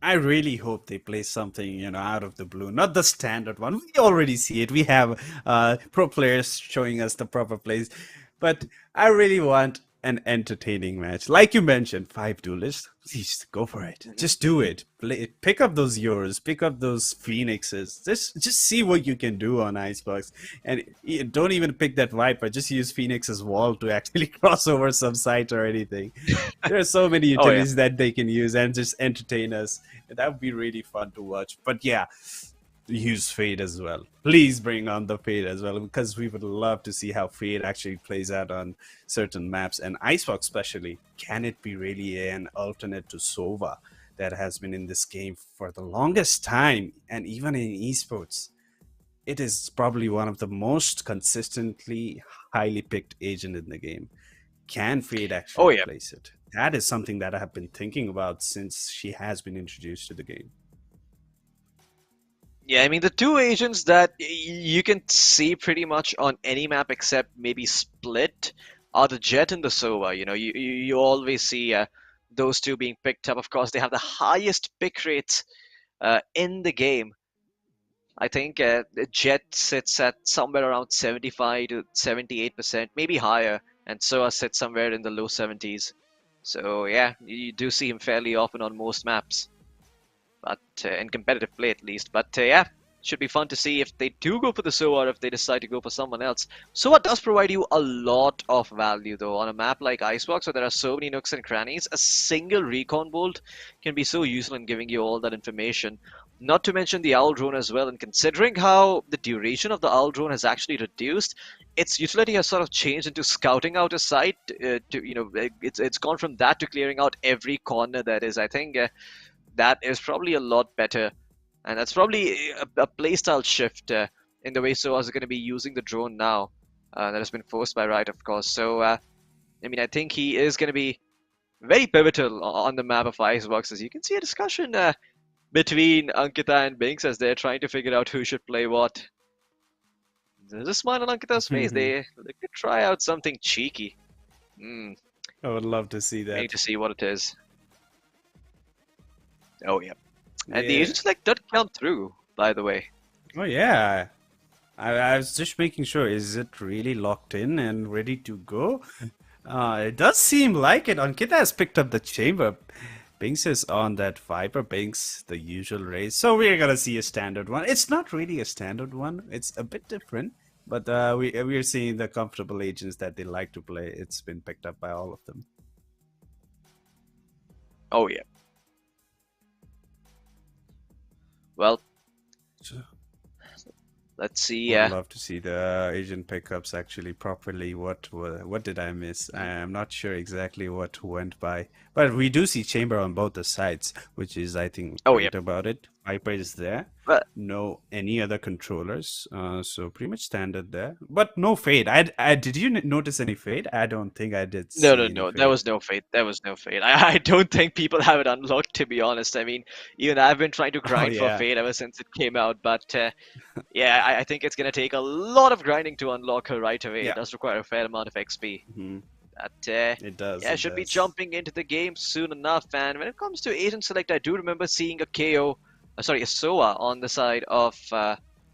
S14: I really hope they play something, out of the blue, not the standard one. We already see it. We have pro players showing us the proper plays, but I really want an entertaining match. Like you mentioned, 5 duelists. Please go for it. Just do it. Pick up those Yours, pick up those Phoenixes. Just see what you can do on Icebox. And don't even pick that Viper. Just use Phoenix's wall to actually cross over some site or anything. There are so many utilities that they can use and just entertain us. That would be really fun to watch. But yeah, use Fade as well. Please bring on the Fade as well, because we would love to see how Fade actually plays out on certain maps. And Icebox especially, can it be really an alternate to Sova that has been in this game for the longest time? And even in esports, it is probably one of the most consistently highly picked agent in the game. Can Fade actually replace it? That is something that I have been thinking about since she has been introduced to the game.
S9: Yeah, I mean, the two agents that you can see pretty much on any map except maybe Split are the Jet and the Sova. You always see those two being picked up. Of course, they have the highest pick rates in the game. I think the Jet sits at somewhere around 75 to 78%, maybe higher, and Sova sits somewhere in the low 70s. So yeah, you do see him fairly often on most maps. But in competitive play at least. But yeah, should be fun to see if they do go for the Sova or if they decide to go for someone else. Sova does provide you a lot of value though. On a map like Icebox where there are so many nooks and crannies, a single recon bolt can be so useful in giving you all that information. Not to mention the Owl Drone as well, and considering how the duration of the Owl Drone has actually reduced, its utility has sort of changed into scouting out a site. It's gone from that to clearing out every corner that is. I think that is probably a lot better, and that's probably a playstyle shift in the way Soas are going to be using the drone now. That has been forced by Riot, of course. So, I mean, I think he is going to be very pivotal on the map of Icebox. As you can see a discussion between Ankita and Binks as they're trying to figure out who should play what. There's a smile on Ankita's face. They could try out something cheeky.
S14: I would love to see that.
S9: I need to see what it is. Oh, yeah. And the agent select did come through, by the way.
S14: Oh, yeah. I was just making sure. Is it really locked in and ready to go? It does seem like it. Ankita has picked up the chamber. Binks is on that Viper. Binks, the usual race. So we're going to see a standard one. It's not really a standard one. It's a bit different. But we're seeing the comfortable agents that they like to play. It's been picked up by all of them.
S9: Oh, yeah. Well, let's see.
S14: I'd love to see the agent pickups actually properly. What did I miss? I am not sure exactly what went by, but we do see chamber on both the sides, which is I think great about it. Viper is there.
S9: But
S14: no any other controllers, so pretty much standard there. But no fade. Did you notice any fade? I don't think I did.
S9: No. There was no fade. There was no fade. I don't think people have it unlocked, to be honest. I mean, even I've been trying to grind for fade ever since it came out. But yeah, I think it's gonna take a lot of grinding to unlock her right away. It does require a fair amount of XP. But
S14: it does.
S9: Yeah, should be jumping into the game soon enough. And when it comes to agent select, I do remember seeing a KO. Sorry, a Soa on the side of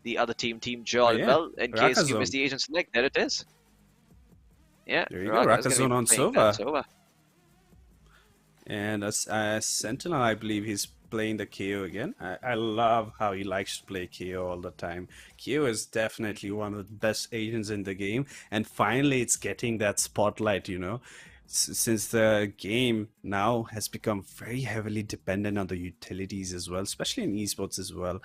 S9: the other team, Team Jol. Well, in case you missed the agent select, there it is. Yeah,
S14: There you go,
S9: Raka's
S14: Rakazone
S9: gonna
S14: on
S9: be playing that
S14: Sova.
S9: Sova.
S14: And as Sentinel, I believe he's playing the KO again. I love how he likes to play KO all the time. KO is definitely one of the best agents in the game, and finally it's getting that spotlight, you know. Since the game now has become very heavily dependent on the utilities as well, especially in esports as well.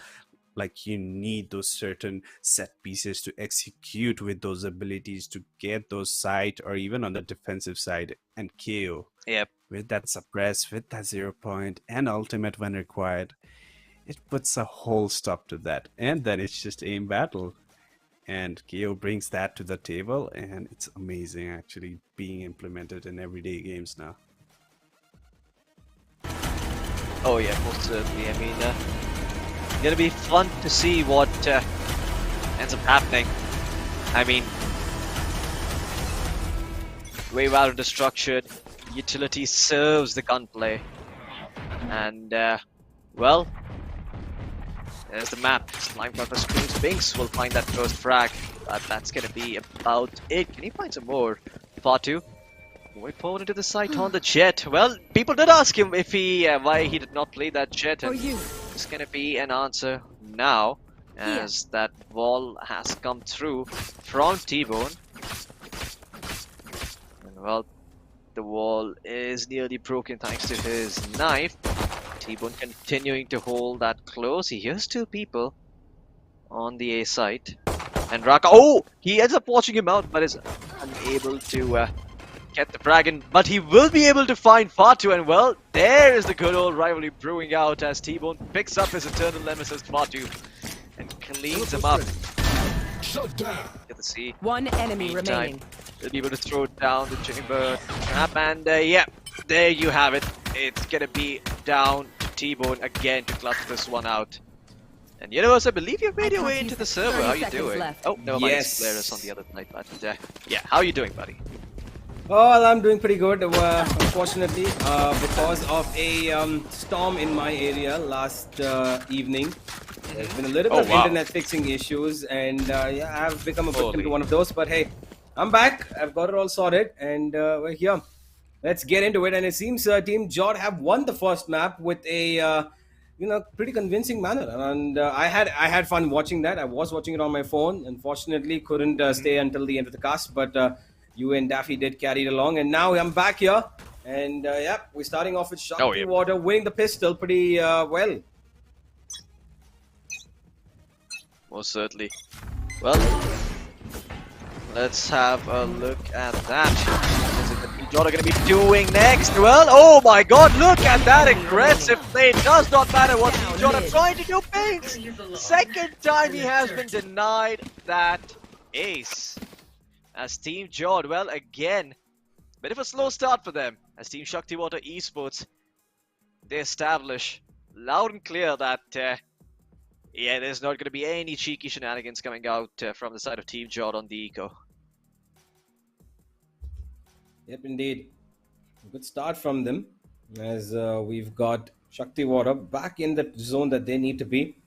S14: Like you need those certain set pieces to execute with those abilities to get those sight or even on the defensive side, and KO
S9: Yep.
S14: with that suppress, with that 0 point and ultimate when required, it puts a whole stop to that. And then it's just aim battle. And KO brings that to the table, and it's amazing actually being implemented in everyday games now.
S9: Oh yeah, most certainly. I mean, gonna be fun to see what ends up happening. I mean, the way Valorant is structured, utility serves the gunplay, and well, there's the map. Slime Pepper Screams Binks will find that first frag, but that's gonna be about it. Can he find some more? Fatu moving forward into the site on the jet. Well, people did ask him if he why he did not play that jet, and it's gonna be an answer now, as that wall has come through from T-Bone. And well, the wall is nearly broken thanks to his knife. T-Bone continuing to hold that close. He hears two people on the A site. And Raka, oh! He ends up watching him out, but is unable to get the frag. But he will be able to find Fatu, and well, there is the good old rivalry brewing out as T-Bone picks up his eternal nemesis Fatu and cleans him up. Get to see.
S13: One enemy remaining.
S9: He'll be able to throw down the chamber trap, and yeah, there you have it. It's gonna be down to T-Bone again to clutch this one out. And Universe, I believe you've made your way into the server. How you doing? Oh, never mind.
S10: Yes.
S9: Blair is on the other side, but yeah, how are you doing, buddy?
S10: Well, I'm doing pretty good. Unfortunately, because of a storm in my area last evening, there's been a little bit of internet fixing issues, and yeah, I've become a victim to one of those. But hey, I'm back. I've got it all sorted, and we're here. Let's get into it. And it seems Team Jod have won the first map with a pretty convincing manner. And I had fun watching that. I was watching it on my phone. Unfortunately, couldn't stay until the end of the cast, but you and Daffy did carry it along. And now I'm back here, and yeah, we're starting off with Shakti Water winning the pistol pretty well.
S9: Most certainly. Well, let's have a look at that. What is it that Jod are going to be doing next? Well, oh my god, look at that aggressive play. It does not matter what Jod are trying to do. Binks! Second time he has been denied that ace. As Team Jod, well, again, bit of a slow start for them. As Team Shakti Water Esports, they establish loud and clear that yeah, there's not going to be any cheeky shenanigans coming out from the side of Team Jod on the eco.
S10: Yep, indeed. A good start from them, as we've got Shakti Water back in the zone that they need to be.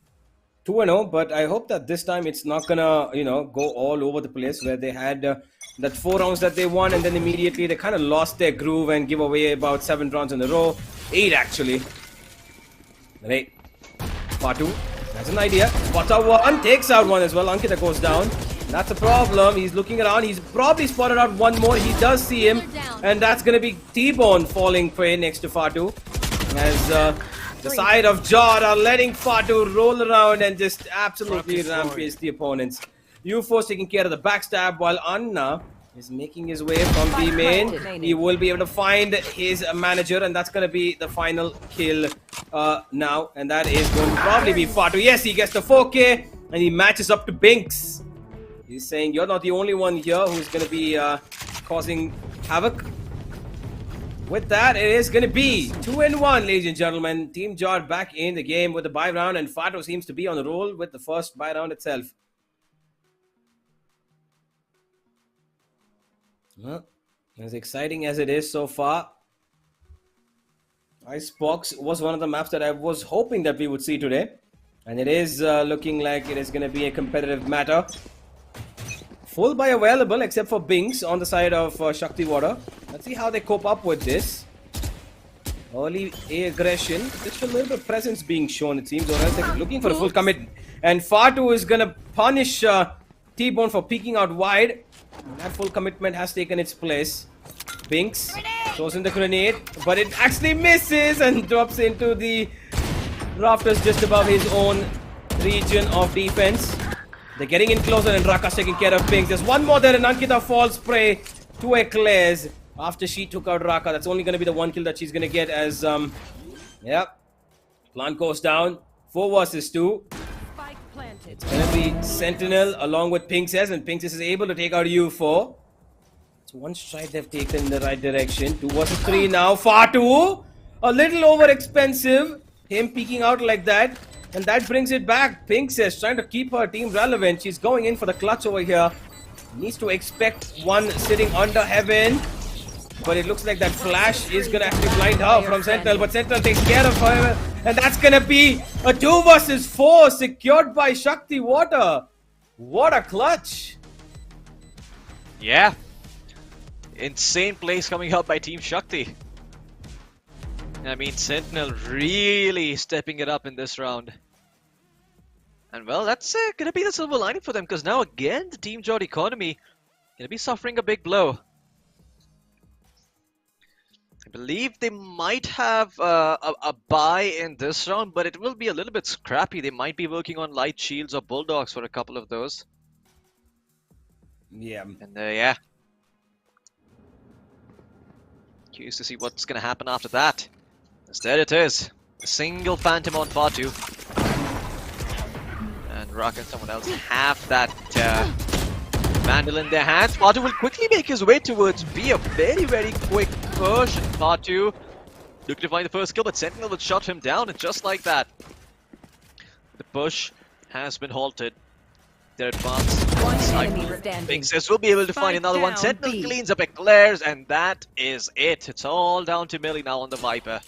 S10: 2-0, but I hope that this time it's not gonna, go all over the place where they had that 4 rounds that they won, and then immediately they kind of lost their groove and give away about 7 rounds in a row. 8 actually. But hey, Fatu, that's an idea. Spots out one, takes out one as well. Ankita goes down. That's a problem. He's looking around. He's probably spotted out one more. He does see him, and that's gonna be T-Bone falling prey next to Fatu, as the side of Jod are letting Fatu roll around and just absolutely rampage the opponents. UFO's taking care of the backstab, while Anna is making his way from B main. He will be able to find his manager, and that's going to be the final kill now. And that is going to probably be Fatu. Yes, he gets the 4K, and he matches up to Binks. He's saying, you're not the only one here who's going to be causing havoc. With that, it is going to be 2-1, ladies and gentlemen. Team Jod back in the game with the buy round, and Fatu seems to be on the roll with the first buy round itself. Well, as exciting as it is so far, Icebox was one of the maps that I was hoping that we would see today. And it is looking like it is going to be a competitive matter. Full buy available except for Binks on the side of Shakti Water. Let's see how they cope up with this. Early aggression. Just a little bit of presence being shown, it seems, or else they're looking for a full commit. And Fatu is going to punish T-Bone for peeking out wide. And that full commitment has taken its place. Binks throws in the grenade, but it actually misses and drops into the rafters just above his own region of defense. They're getting in closer and Raka's taking care of Binks. There's one more there and Ankita falls prey to Eclairs after she took out Raka. That's only going to be the one kill that she's going to get as, plant goes down. 4 versus 2. It's going to be Sentinel along with Pinkses, and Pinkses is able to take out U4. It's one stride they've taken in the right direction. 2 versus 3 now. Fatu, a little over expensive. Him peeking out like that. And that brings it back. Pinkses trying to keep her team relevant. She's going in for the clutch over here. Needs to expect one sitting under heaven. But it looks like that flash is going to actually blind her from Sentinel. But Sentinel takes care of her. And that's going to be a 2 versus 4 secured by Shakti Water. What a clutch.
S9: Yeah. Insane plays coming out by Team Shakti. I mean, Sentinel really stepping it up in this round. And well, that's going to be the silver lining for them, because now again, the Team Jod economy going to be suffering a big blow. I believe they might have a buy in this round, but it will be a little bit scrappy. They might be working on light shields or bulldogs for a couple of those.
S10: Yeah.
S9: And yeah. Curious to see what's going to happen after that. As there it is. A single Phantom on Fatu. And Raka and someone else have that Vandal in their hands. Fatu will quickly make his way towards B. A very, very quick push. And Fatu looking to find the first kill, but Sentinel will shut him down. And just like that, the push has been halted. Their advance. Pinkses will be able to find another one. Sentinel cleans up Eclairs, and that is it. It's all down to Millie now on the Viper.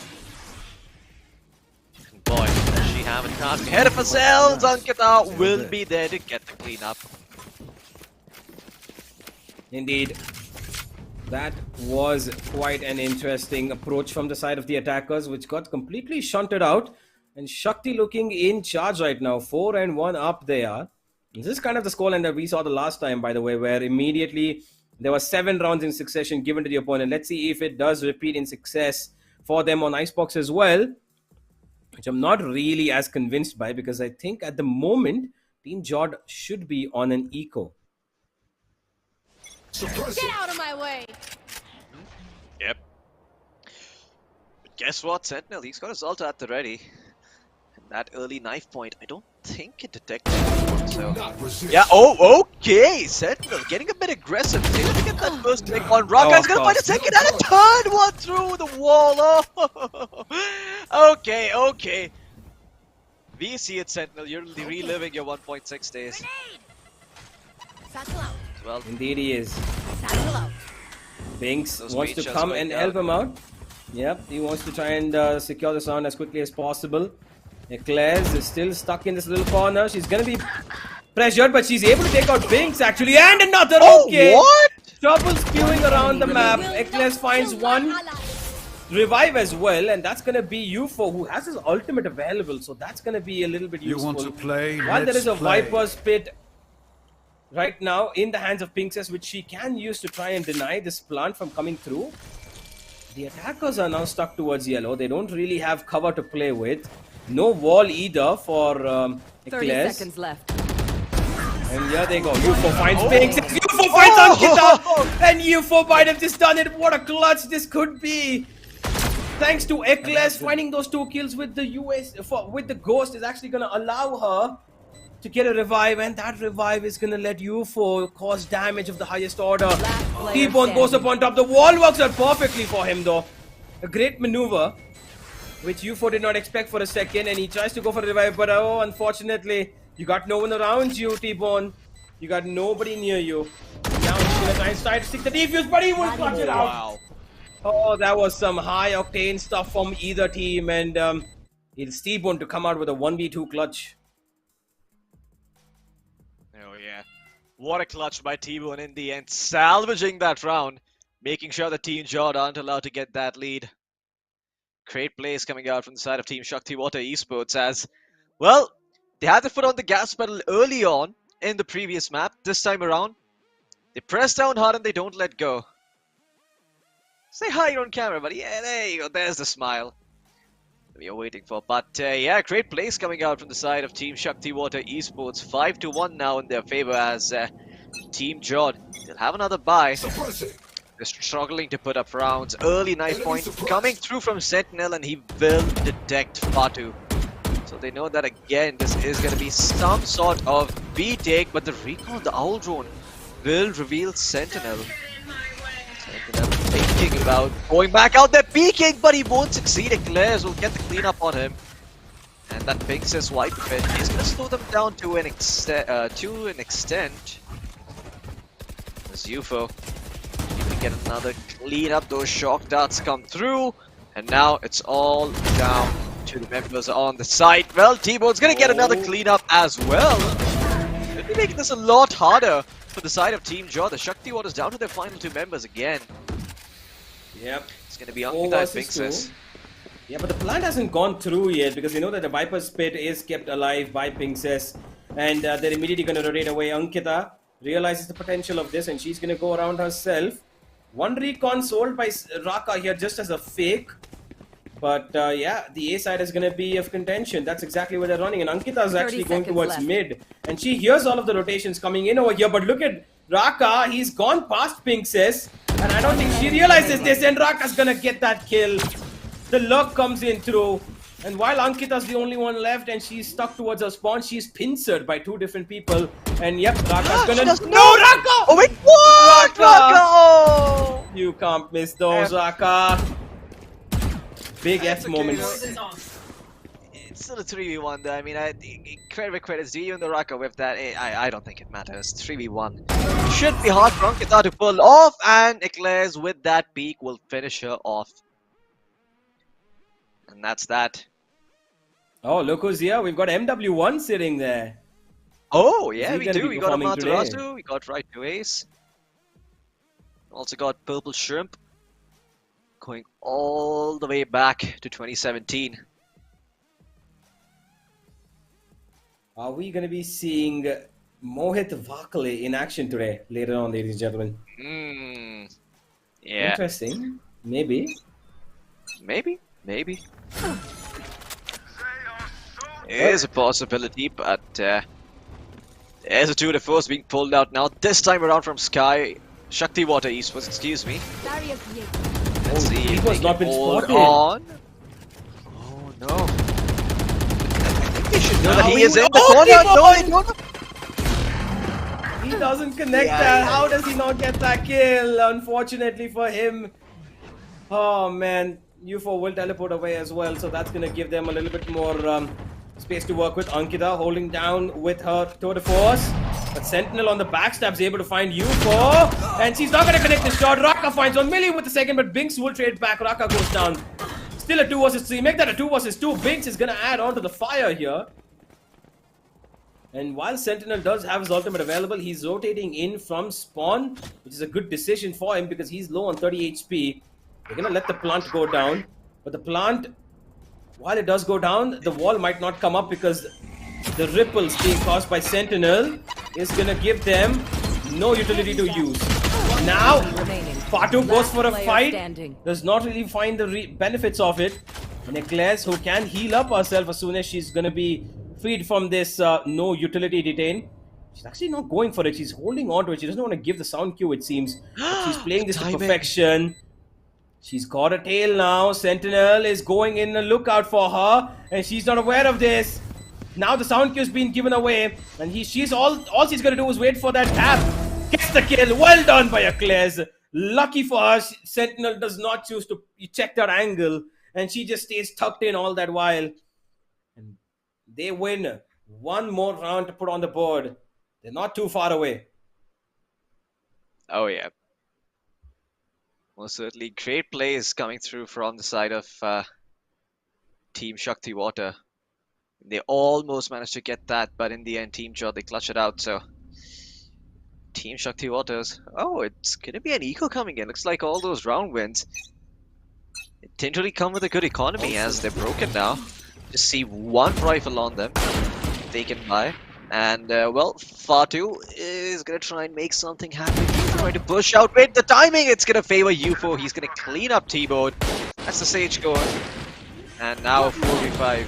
S9: And boy, does she have a task ahead of herself. Ankita will be there to get the cleanup.
S10: Indeed. That was quite an interesting approach from the side of the attackers, which got completely shunted out. And Shakti looking in charge right now. 4-1 up they are. This is kind of the scoreline that we saw the last time, by the way, where immediately there were 7 rounds in succession given to the opponent. Let's see if it does repeat in success for them on Icebox as well, which I'm not really as convinced by, because I think at the moment, Team Jod should be on an eco.
S11: Get out of my way!
S9: Yep. But guess what, Sentinel? He's got his ulti at the ready. And that early knife point, I don't think it detected anyone, so... Yeah, oh, okay! Sentinel getting a bit aggressive. He's able to get that first click on Raka. He's gonna find a second and a third one through the wall. Oh. Okay. We see it, Sentinel. You're reliving your 1.6 days. Well,
S10: indeed he is. Binks wants to come and help him out. Yep, he wants to try and secure the sound as quickly as possible. Eclairs is still stuck in this little corner. She's gonna be pressured, but she's able to take out Binks actually, and another. Okay,
S9: what?
S10: Trouble skewing around the map. Eclairs finds one revive as well, and that's gonna be UFO, who has his ultimate available, so that's gonna be a little bit useful.
S12: You want to play?
S10: While there is a Viper's Pit right now in the hands of Pinkses, which she can use to try and deny this plant from coming through. The attackers are now stuck towards yellow. They don't really have cover to play with. No wall either for
S13: 30
S10: Eclairs.
S13: seconds left.
S10: And here they go. UFO finds Binks. UFO finds Ankita. And UFO might have just done it. What a clutch this could be. Thanks to Eclairs finding those 2 kills with the with the Ghost is actually going to allow her to get a revive, and that revive is going to let UFO cause damage of the highest order. T-Bone goes up on top. The wall works out perfectly for him though. A great maneuver, which UFO did not expect for a second, and he tries to go for a revive, but oh, unfortunately, you got no one around you, T-Bone. You got nobody near you. Now he's going to try to stick the defuse, but he will clutch it out.
S9: Wow.
S10: Oh, that was some high-octane stuff from either team, and it's T-Bone to come out with a 1v2 clutch.
S9: Oh, yeah. What a clutch by T1 in the end, salvaging that round, making sure the Team Jod aren't allowed to get that lead. Great plays coming out from the side of Team Shakti Water Esports as, well, they had their foot on the gas pedal early on in the previous map. This time around, they press down hard and they don't let go. Say hi, you're on camera, buddy. Yeah, there you go. There's the smile we are waiting for. But yeah, great plays coming out from the side of Team Shakti Water Esports. 5-1 now in their favor as Team Jod, they'll have another bye. They're struggling to put up rounds. Early knife point coming through from Sentinel, and he will detect Fatu. So they know that again, this is going to be some sort of B take, but the recall, the Owl Drone, will reveal Sentinel. Sentinel thinking about going back out there, peeking, but he won't succeed. Eclairs will get the cleanup on him. And that ping says wipe fit is going to slow them down to an extent. As UFO can get another cleanup, those shock darts come through, and now it's all down to the members on the site. Well, T-Bone's going to get another cleanup as well. They'll be making this a lot harder for the side of Team Jod. The Shakti Waters down to their final two members again.
S10: Yep.
S9: It's going to be Ankita Pinkses.
S10: Yeah, but the plant hasn't gone through yet because they know that the Viper's Pit is kept alive by Pinkses, and they're immediately going to rotate away. Ankita realizes the potential of this, and she's going to go around herself. One recon sold by Raka here just as a fake. But yeah, the A side is going to be of contention. That's exactly where they're running. And Ankita is actually going towards mid. And she hears all of the rotations coming in over here. But look at Raka. He's gone past Pinkses. And I don't think she realizes this. And Raka's going to get that kill. The luck comes in through. And while Ankita's the only one left and she's stuck towards her spawn, she's pincered by two different people. And yep, Raka's going to... No, Raka!
S9: Oh wait, what? Raka! Oh!
S10: You can't miss those, Raka. Big F moments.
S9: It's still a 3v1 though. I mean, credit where credit's due. Even the Raka with that, I don't think it matters. 3v1. Should be hard for Ankita to pull off, and Eclairs with that peak will finish her off. And that's that.
S10: Oh, look who's here. We've got MW1 sitting there.
S9: Oh, yeah, we do. We got
S10: performing
S9: Amaterasu, we got Right to Ace. Also got Purple Shrimp. Going all the way back to 2017.
S10: Are we going to be seeing Mohit Vakale in action today, later on, ladies and gentlemen?
S9: Yeah.
S10: Interesting. Maybe.
S9: Maybe. There's a possibility, but there's a 2 force being pulled out now. This time around from Shakti Water Esports, excuse me. Let's see if they can hold on. Oh no. I think they should know that he is in the corner. No,
S10: he doesn't connect that. How does he not get that kill? Unfortunately for him. Oh man, UFO will teleport away as well, so that's going to give them a little bit more space to work with. Ankita holding down with her tour de force. But Sentinel on the backstab is able to find UFO. And she's not going to connect the shot. Raka finds 1 million with the second, but Binks will trade back. Raka goes down. Still a 2 versus 3. Make that a 2 versus 2. Binks is going to add on to the fire here. And while Sentinel does have his ultimate available, he's rotating in from spawn, which is a good decision for him because he's low on 30 HP. They're going to let the plant go down. But the plant, while it does go down, the wall might not come up because the ripples being caused by Sentinel is going to give them no utility to use. Now, Fatu goes for a fight. Does not really find the benefits of it. And Eclairs, who can heal up herself as soon as she's going to be freed from this no utility detain. She's actually not going for it. She's holding on to it. She doesn't want to give the sound cue, it seems. But she's playing this to perfection. She's got a tail now. Sentinel is going in a lookout for her. And she's not aware of this. Now the sound cue's been given away. And she's all she's going to do is wait for that tap. Gets the kill. Well done by Eclairs. Lucky for her, Sentinel does not choose to check that angle. And she just stays tucked in all that while. And they win. One more round to put on the board. They're not too far away.
S9: Oh, yeah. Most certainly. Great plays coming through from the side of Team Shakti Water. They almost managed to get that, but in the end, Team Jod, they clutch it out. So Team Shakti Waters. Oh, it's gonna be an eco coming in. Looks like all those round wins. It didn't really come with a good economy as they're broken now. Just see one rifle on them. They can buy. And, well, Fatu is gonna try and make something happen. He's trying to push out. Wait, the timing! It's gonna favor UFO. He's gonna clean up T-Bone. That's the Sage going. And now 4v5.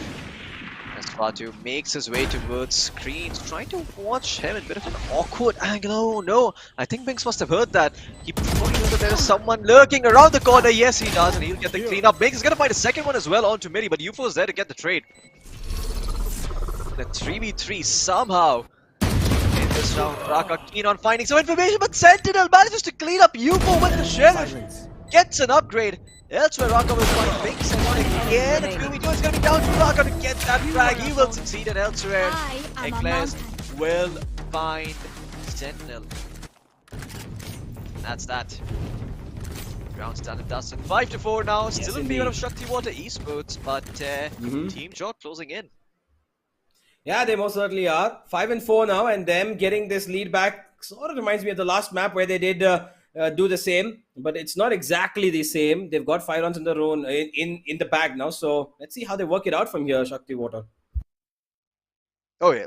S9: As Fatu makes his way towards screens, trying to watch him in a bit of an awkward angle. Oh no, I think Binks must have heard that. He probably knows that there is someone lurking around the corner. Yes, he does, and he'll get the cleanup. Binks is going to find a second one as well onto Miri, but UFO is there to get the trade. The 3v3 somehow in this round. Raka keen on finding some information, but Sentinel manages to clean up UFO with the Sheriff. Gets an upgrade. Elsewhere, Raka will find Binks and one again. It's going to be down to Raka to get that frag. He will succeed, and elsewhere, Eclairs will find Sentinel. That's that. Round's done and dusted. 5-4 now. Still in favor of Shakti Water Esports, but Team Jot closing in.
S10: Yeah, they most certainly are. 5-4 now, and them getting this lead back sort of reminds me of the last map where they did do the same, but it's not exactly the same. They've got 5 rounds in the row in the bag now, so let's see how they work it out from here, Shakti Water.
S9: Oh yeah.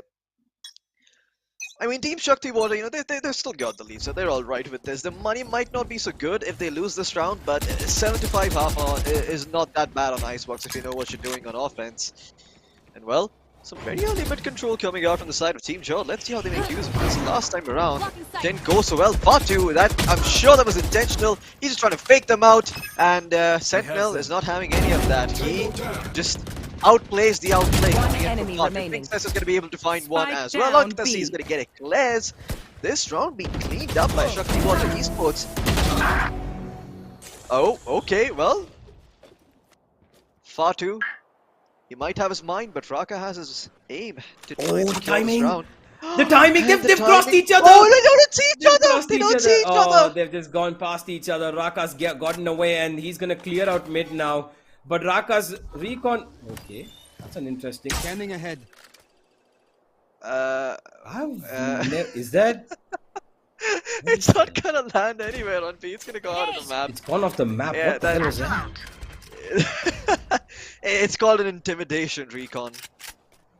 S9: I mean, Team Shakti Water, you know, they've still got the lead, so they're all right with this. The money might not be so good if they lose this round, but 7-5 half on is not that bad on Icebox if you know what you're doing on offense. And well, some very early mid control coming out from the side of Team Jot. Let's see how they make use of this. Last time around, didn't go so well. Fatu, that I'm sure that was intentional. He's just trying to fake them out, and Sentinel is not having any of that. He just outplays the outplay. Binks is going to be able to find one as well. Octasi is going to get Eclairs. This round being cleaned up by Shakti Water Esports. Oh, okay, well, Fatu. He might have his mind, but Raka has his aim to try and kill this round.
S10: The timing! They've crossed each other!
S9: Oh, they don't see each other! They don't see each other!
S10: They've just gone past each other. Raka's gotten away, and he's gonna clear out mid now. But Raka's recon... Okay, that's an interesting...
S12: Scanning ahead.
S10: Is that...
S9: It's not gonna land anywhere on B. It's gonna go out of the map.
S10: It's gone off the map.
S9: Yeah,
S10: what the hell is that?
S9: It's called an intimidation recon.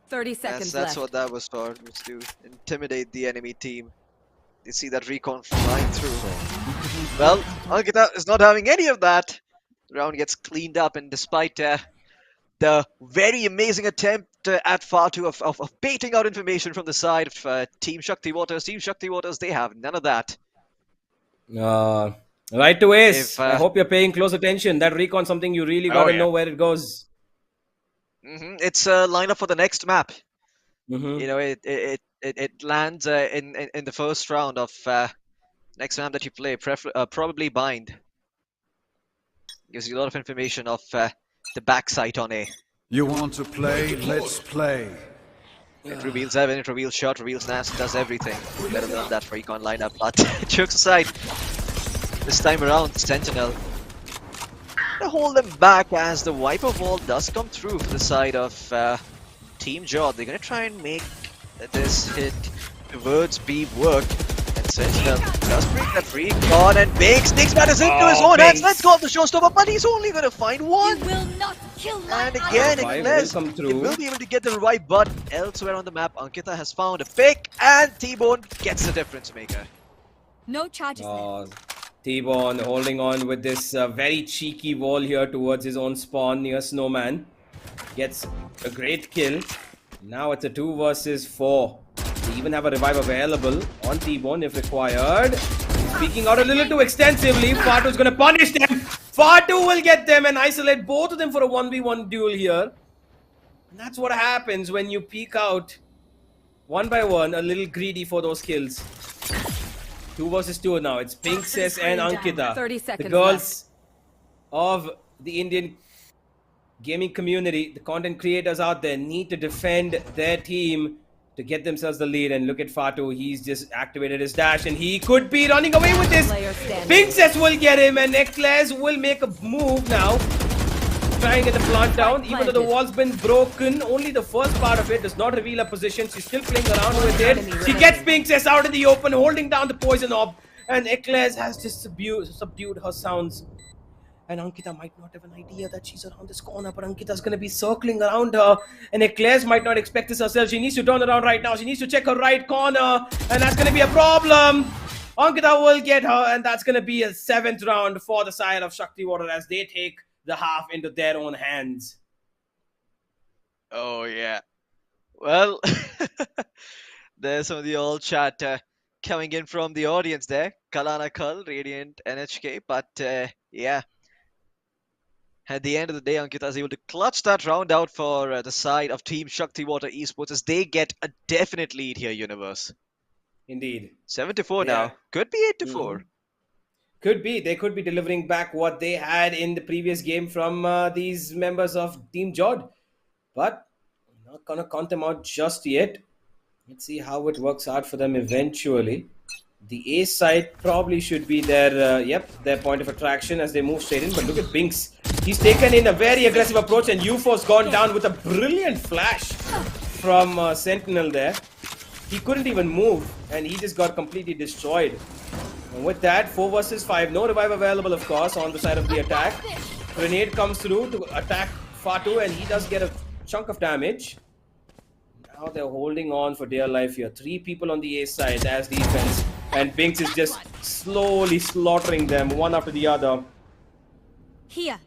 S13: 30 seconds
S9: That's
S13: left.
S9: what that was for, was to intimidate the enemy team. You see that recon flying through. Well, Ankita is not having any of that. The round gets cleaned up, and despite the very amazing attempt at Fatu of baiting out information from the side of Team Shakti Waters, they have none of that.
S10: Right to Ace. I hope you're paying close attention. That recon something you really gotta know where it goes.
S9: It's a lineup for the next map. You know, it lands in the first round of next map that you play. Probably Bind. Gives you a lot of information of the backside on A.
S12: You want to play? Let's play.
S9: It reveals Evan, it reveals Shot, reveals Nas, does everything. Better than that for Econ lineup, but jokes aside. This time around, Sentinel gonna hold them back as the Viper Wall does come through for the side of Team Jot. They're gonna try and make this hit towards B work. And Sentinel does break that recon, and Binks takes matters into his own hands. Let's go off the showstopper, but he's only gonna find one.
S11: You will not kill my
S9: And again, Eclairs will be able to get the revive, but elsewhere on the map, Ankita has found a pick, and T-Bone gets the difference maker.
S11: No charges left.
S10: T-Bone holding on with this very cheeky wall here towards his own spawn near Snowman. Gets a great kill. Now it's a 2 versus 4. They even have a revive available on T-Bone if required. Speaking out a little too extensively, Fatu's gonna punish them. Fatu will get them and isolate both of them for a 1v1 duel here. And that's what happens when you peek out one by one, a little greedy for those kills. 2 versus 2 now. It's Princess and Ankita.
S13: 30 seconds
S10: the girls of the Indian gaming community, the content creators out there need to defend their team to get themselves the lead. And look at Fatu. He's just activated his dash and he could be running away with this. Princess will get him and Eclairs will make a move now. trying to get the plant down. Even though the wall's been broken, only the first part of it does not reveal a position. She's still playing around with it. She gets Binks out in the open, holding down the poison orb. And Eclairs has just subdued her sounds. And Ankita might not have an idea that she's around this corner, but Ankita's going to be circling around her. And Eclairs might not expect this herself. She needs to turn around right now. She needs to check her right corner. And that's going to be a problem. Ankita will get her, and that's going to be a 7th round for the side of Shakti Water as they take the half into their own hands.
S9: Oh, yeah. Well, there's some of the old chat coming in from the audience there. Kalana Kal, Radiant, NHK. But, yeah. At the end of the day, Ankita is able to clutch that round out for the side of Team Shakti Water Esports as they get a definite lead here, Universe.
S10: Indeed.
S9: 7-4 now. Could be 8-4.
S10: Could be. They could be delivering back what they had in the previous game from these members of Team Jod. But I'm not going to count them out just yet. Let's see how it works out for them eventually. The A side probably should be their, their point of attraction as they move straight in. But look at Binks. He's taken in a very aggressive approach and UFO's gone down with a brilliant flash from Sentinel there. He couldn't even move and he just got completely destroyed. And with that, 4 versus 5. No revive available, of course, on the side of the attack. Grenade comes through to attack Fatu and he does get a chunk of damage. Now they're holding on for dear life here. 3 people on the A side as defense. And Binks is just slowly slaughtering them one after the other.
S11: Here.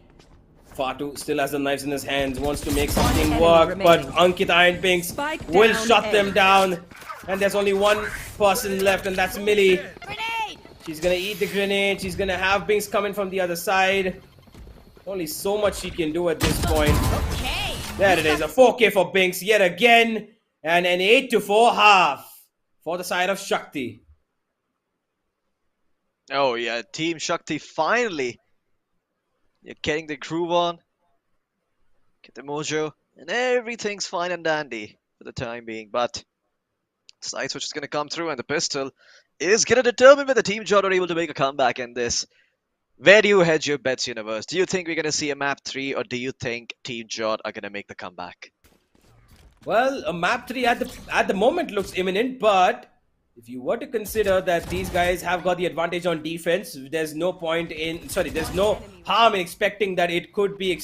S10: Fatu still has the knives in his hands, wants to make something work, but Ankita and Binks will shut them down. And there's only one person left, and that's Millie. She's gonna eat the grenade. She's gonna have Binks coming from the other side. Only so much she can do at this point. There it is, a 4K for Binks yet again. And an 8-4 half for the side of Shakti.
S9: Oh yeah, Team Shakti finally getting the groove on. Get the mojo. And everything's fine and dandy for the time being. But Side Switch is going to come through and the pistol is going to determine whether Team Jod are able to make a comeback in this. Where do you hedge your bets, Universe? Do you think we're going to see a map 3 or do you think Team Jod are going to make the comeback?
S10: Well, a map 3 at the moment looks imminent, but if you were to consider that these guys have got the advantage on defense, there's no harm in expecting that it could be,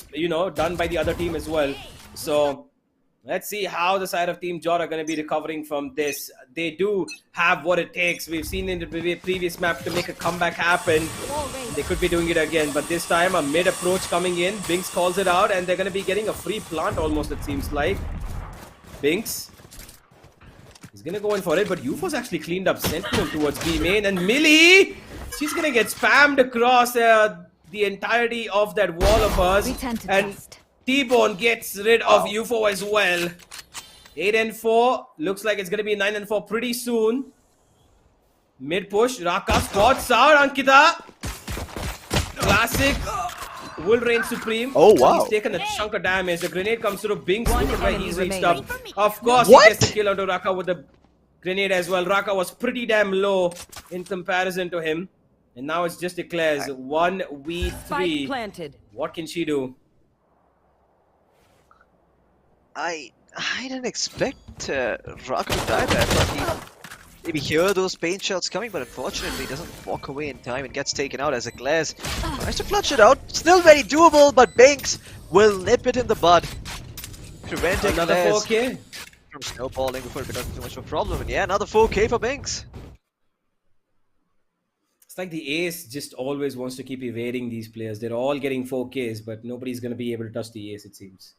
S10: done by the other team as well. So let's see how the side of Team Jod are going to be recovering from this. They do have what it takes. We've seen in the previous map to make a comeback happen. They could be doing it again, but this time a mid approach coming in. Binks calls it out and they're going to be getting a free plant almost, it seems like. Binks. He's gonna go in for it, but UFO's actually cleaned up Sentinel towards B main. And Millie! She's gonna get spammed across the entirety of that wall of hers. And T-Bone gets rid of UFO as well. 8-4. Looks like it's gonna be 9-4 pretty soon. Mid push. Raka spots out Ankita. Classic. Will reign supreme.
S9: Oh wow.
S10: He's taken a chunk of damage. The grenade comes through Binks. Look at where he's reached up. Of course, he gets the kill onto Raka with the grenade as well. Raka was pretty damn low in comparison to him. And now it's just Eclairs. 1v3.
S13: Planted.
S10: What can she do?
S9: I didn't expect Raka to die there. I thought maybe hear those paint shots coming, but unfortunately doesn't walk away in time and gets taken out as Eclairs tries to clutch it out. Still very doable, but Binks will nip it in the bud, preventing
S10: Another
S9: Eclairs
S10: 4K
S9: from snowballing before it becomes too much of a problem. And yeah, another 4K for Binks.
S10: It's like the ace just always wants to keep evading these players. They're all getting 4Ks, but nobody's going to be able to touch the ace, it seems.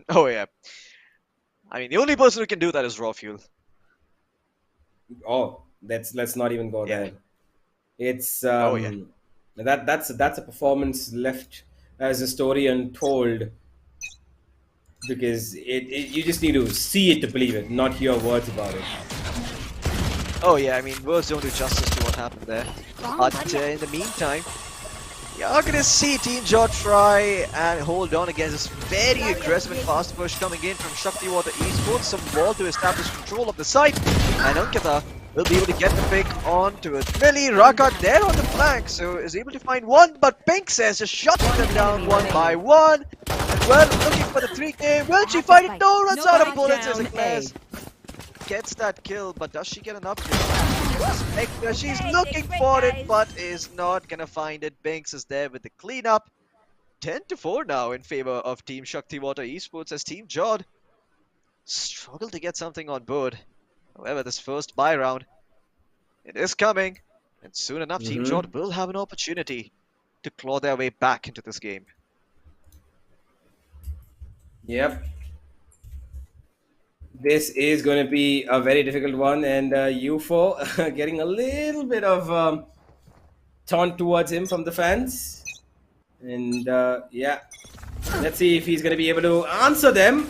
S9: Oh yeah. I mean, the only person who can do that is Raw Fuel.
S10: Oh, let's not even go there. It's that's a performance left as a story untold, because you just need to see it to believe it, not hear words about it.
S9: Oh yeah, I mean, words don't do justice to what happened there. But in the meantime, you're gonna see Team Jod try and hold on against this very aggressive and fast push coming in from Shakti Water Esports. Some ball to establish control of the site. And Ankita will be able to get the pick onto it. Millie, Raka there on the flank, so is able to find one, but Pink says just shutting them down one by one. And well, looking for the 3K. Will she find it? No, runs out of bullets as Eclairs gets that kill, but does she get an upgrade? Spectre, she's looking for it, but is not gonna find it. Binks is there with the cleanup. 10-4 now in favor of Team Shakti Water Esports as Team Jod struggle to get something on board. However, this first buy round, it is coming, and soon enough, Team Jod will have an opportunity to claw their way back into this game.
S10: Yep. This is going to be a very difficult one, and UFO getting a little bit of taunt towards him from the fans. And yeah, let's see if he's going to be able to answer them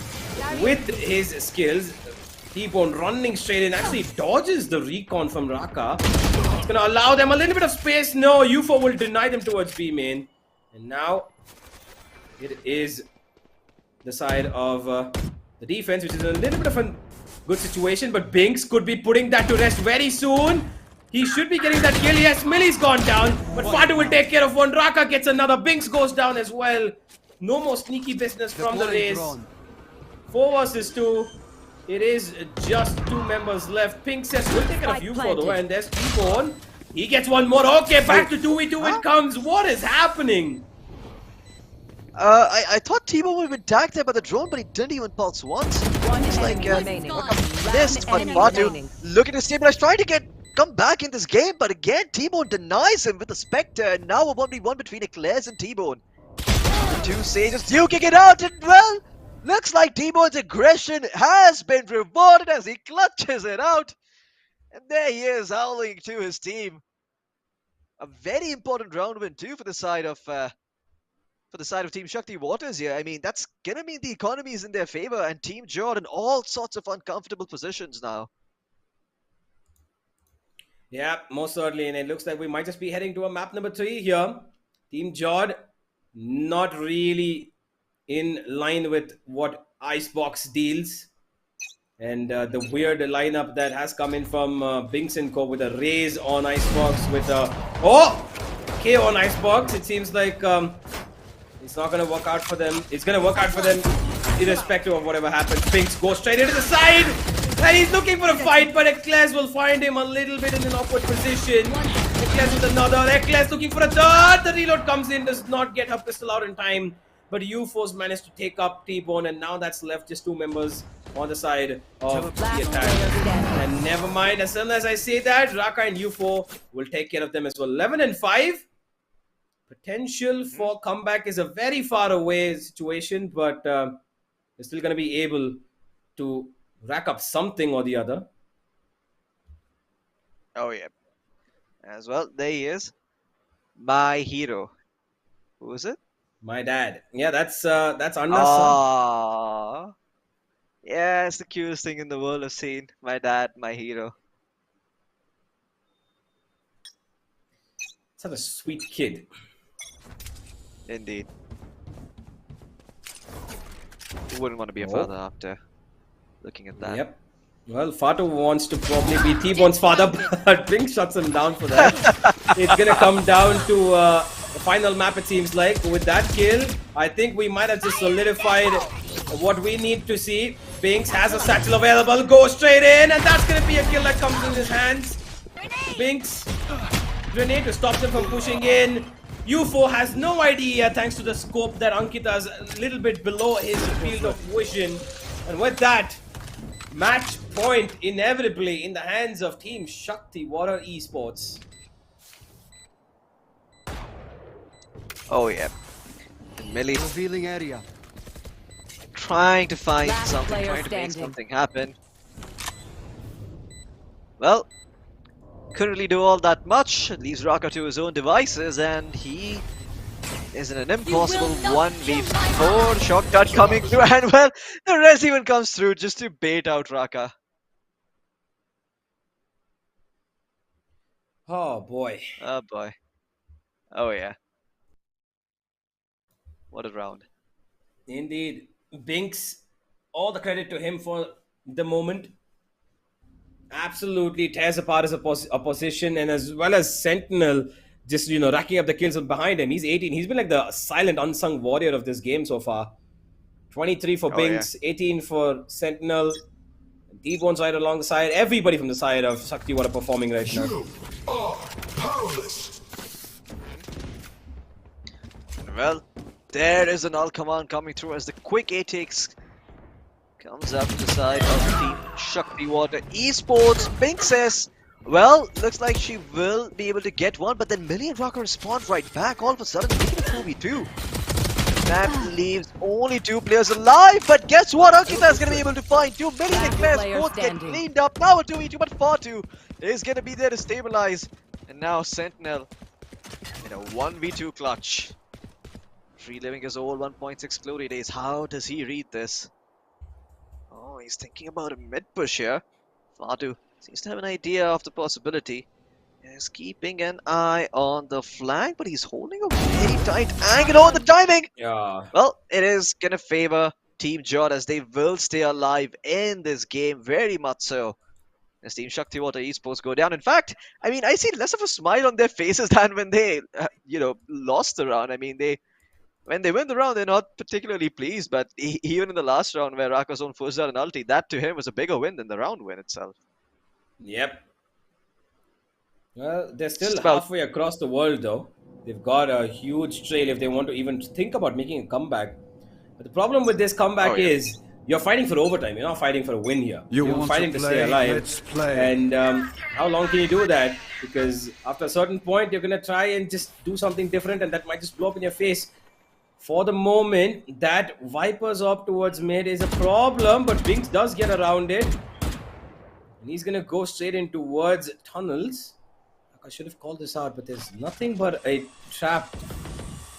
S10: with his skills. T-Bone running straight in, actually dodges the recon from Raka. It's going to allow them a little bit of space. No, UFO will deny them towards B main. And now it is the side of the defense, which is a little bit of a good situation, but Binks could be putting that to rest very soon. He should be getting that kill. Yes, Millie's gone down, but Fatu will take care of one. Raka gets another. Binks goes down as well. No more sneaky business from the race. 4 versus 2. It is just 2 members left. Pink says we'll take care of you for though, and there's T-Bone. He gets one more. Okay, back to 2v2 it comes. What is happening?
S9: I thought T-Bone would have been tagged there by the drone, but he didn't even pulse once. It's like missed, but Fatu looking to stabilize, trying to come back in this game, but again T-Bone denies him with the Spectre, and now a 1v1 between Eclairs and T-Bone. The 2 Sages duking it out, and well, looks like T-Bone's aggression has been rewarded as he clutches it out. And there he is, howling to his team. A very important round win too for the side of Team Shakti Waters here. I mean, that's gonna mean the economy is in their favor, and Team Jod in all sorts of uncomfortable positions now.
S10: Yeah, most certainly, and it looks like we might just be heading to a map number 3 here. Team Jod not really in line with what Icebox deals. And the weird lineup that has come in from Binks & Co. with a raise on Icebox, with a K on Icebox. It seems like it's not going to work out for them. It's going to work out for them irrespective of whatever happens. Binks goes straight into the side, and he's looking for a fight, but Eclairs will find him a little bit in an awkward position. Eclairs with another. Eclairs looking for a third. The reload comes in, does not get her pistol out in time. But UFO's managed to take up T-Bone, and now that's left just 2 members on the side of the attack. And never mind, as soon as I say that, Raka and UFO will take care of them as well. 11 and 5. Potential for comeback is a very far away situation, but they're still going to be able to rack up something or the other.
S9: Oh yeah. As well, there he is. My hero. Who is it?
S10: My dad. Yeah, that's Anna's son.
S9: Aww. Yeah, it's the cutest thing in the world I've seen. My dad, my hero.
S10: Such a sweet kid.
S9: Indeed. Who wouldn't want to be a father after looking at that?
S10: Yep. Well, Fatu wants to probably be T-Bone's father, but Blink shuts him down for that. It's gonna come down to the final map, it seems like. With that kill, I think we might have just solidified what we need to see. Binks has a satchel available, goes straight in, and that's gonna be a kill that comes in his hands. Binks, grenade to stop them from pushing in. UFO has no idea, thanks to the scope that Ankita's a little bit below his field of vision. And with that, match point inevitably in the hands of Team Shakti Water Esports.
S9: Oh yeah. And Millie revealing area. Trying to find something, trying to make something happen. Well, couldn't really do all that much. Leaves Raka to his own devices, and he is in an impossible 1v4. Shotgun coming through, and well, the res even comes through just to bait out Raka.
S10: Oh boy.
S9: Oh boy. Oh yeah. What a round.
S10: Indeed. Binks, all the credit to him for the moment. absolutely tears apart his opposition, and as well as Sentinel just racking up the kills behind him. He's 18. He's been like the silent unsung warrior of this game so far. 23 for
S9: Oh, yeah.
S10: Binks, 18 for Sentinel. Deep one side along the side. Everybody from the side of Shakti Water performing right now.
S12: You are powerless.
S9: Well, there is an all command coming through as the quick A takes comes up to the side of Team Shakti Water Esports. Pink says, well, looks like she will be able to get one, but then Millie and Rocker respond right back. All of a sudden, making it 2v2. That leaves only 2 players alive, but guess what? Ankita is going to be able to find 2. Millie and Claire both get cleaned up. Now a 2v2, but Fatu is going to be there to stabilize. And now Sentinel in a 1v2 clutch. Reliving his old 1.6 glory days. How does he read this? Oh, he's thinking about a mid push here. Fatu seems to have an idea of the possibility. He's keeping an eye on the flank, but he's holding a very tight angle on the timing.
S10: Yeah.
S9: Well, it is going to favor Team Jod as they will stay alive in this game, very much so. As Team Shakti Water Esports go down. In fact, I mean, I see less of a smile on their faces than when they, lost the round. I mean, when they win the round, they're not particularly pleased, but even in the last round where Raka's own first down and ulti, that to him was a bigger win than the round win itself.
S10: Yep. Well, they're still halfway across the world, though. They've got a huge trail if they want to even think about making a comeback. But the problem with this comeback is you're fighting for overtime. You're not fighting for a win here. You're fighting to stay alive.
S12: Let's play.
S10: And how long can you do that? Because after a certain point, you're going to try and just do something different, and that might just blow up in your face. For the moment, that Viper's op towards mid is a problem, but Binks does get around it. And he's going to go straight in towards tunnels. I should have called this out, but there's nothing but a trap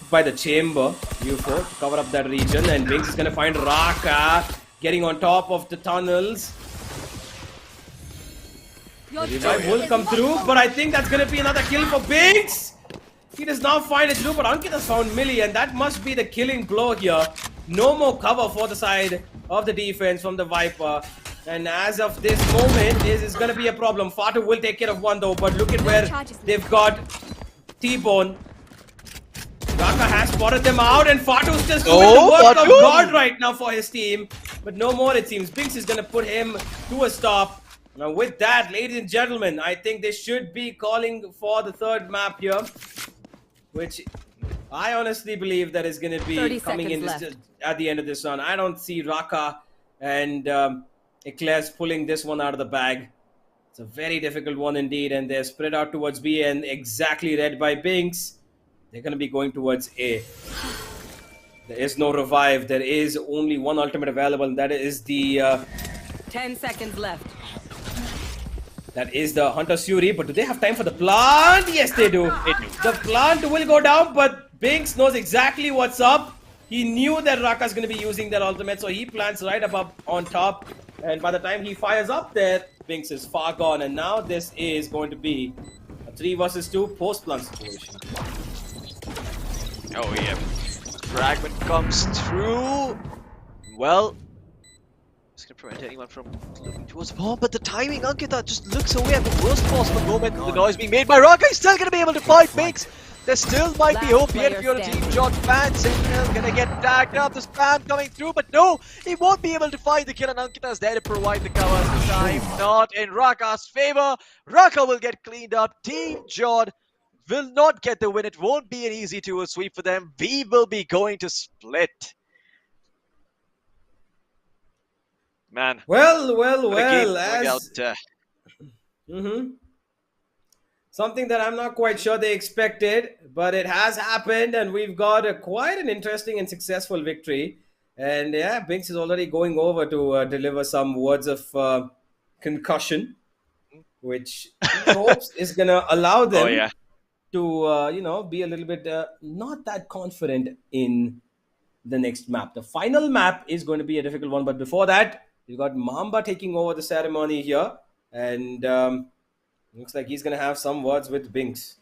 S10: by the chamber. UFO to cover up that region, and Binks is going to find Raka getting on top of the tunnels. The revive will come through, but I think that's going to be another kill for Binks. He does not find it through, but Ankit has found Millie, and that must be the killing blow here. No more cover for the side of the defense from the Viper. And as of this moment, this is going to be a problem. Fatu will take care of one though, but look at where they've got T-Bone. Raka has spotted them out, and Fatu's just doing the work of God right now for his team. But no more, it seems. Binks is going to put him to a stop. Now with that, ladies and gentlemen, I think they should be calling for the third map here, which I honestly believe that is going to be coming in at the end of this round. I don't see Raka and Eclairs pulling this one out of the bag. It's a very difficult one indeed, and they're spread out towards B and exactly read by Binks. They're going to be going towards A. There is no revive. There is only one ultimate available, and that is the...
S13: 10 seconds left.
S10: That is the Hunter Fury, but do they have time for the plant? Yes, they do. The plant will go down, but Binks knows exactly what's up. He knew that Raka's going to be using that ultimate, so he plants right up on top. And by the time he fires up there, Binks is far gone. And now this is going to be a 3 versus 2 post-plant situation.
S9: Oh, yeah. Fragment comes through. Well, it's going to prevent anyone from looking towards the bomb, but the timing, Ankita just looks away at the worst possible moment. The noise being made by Raka. He's still going to be able to fight Binks. There still might be hope here if you're a Team Jod fan. Sentinel going to get tagged up. The spam coming through, but no, he won't be able to find the kill, and Ankita's there to provide the cover this time. Not in Raka's favor. Raka will get cleaned up. Team Jod will not get the win. It won't be an easy 2-0 sweep for them. We will be going to split. Man.
S10: Well, as... Something that I'm not quite sure they expected, but it has happened, and we've got quite an interesting and successful victory. And yeah, Binks is already going over to deliver some words of concussion, which he hopes is going to allow them to, be a little bit not that confident in the next map. The final map is going to be a difficult one, but before that, we've got Mamba taking over the ceremony here, and looks like he's going to have some words with Binks.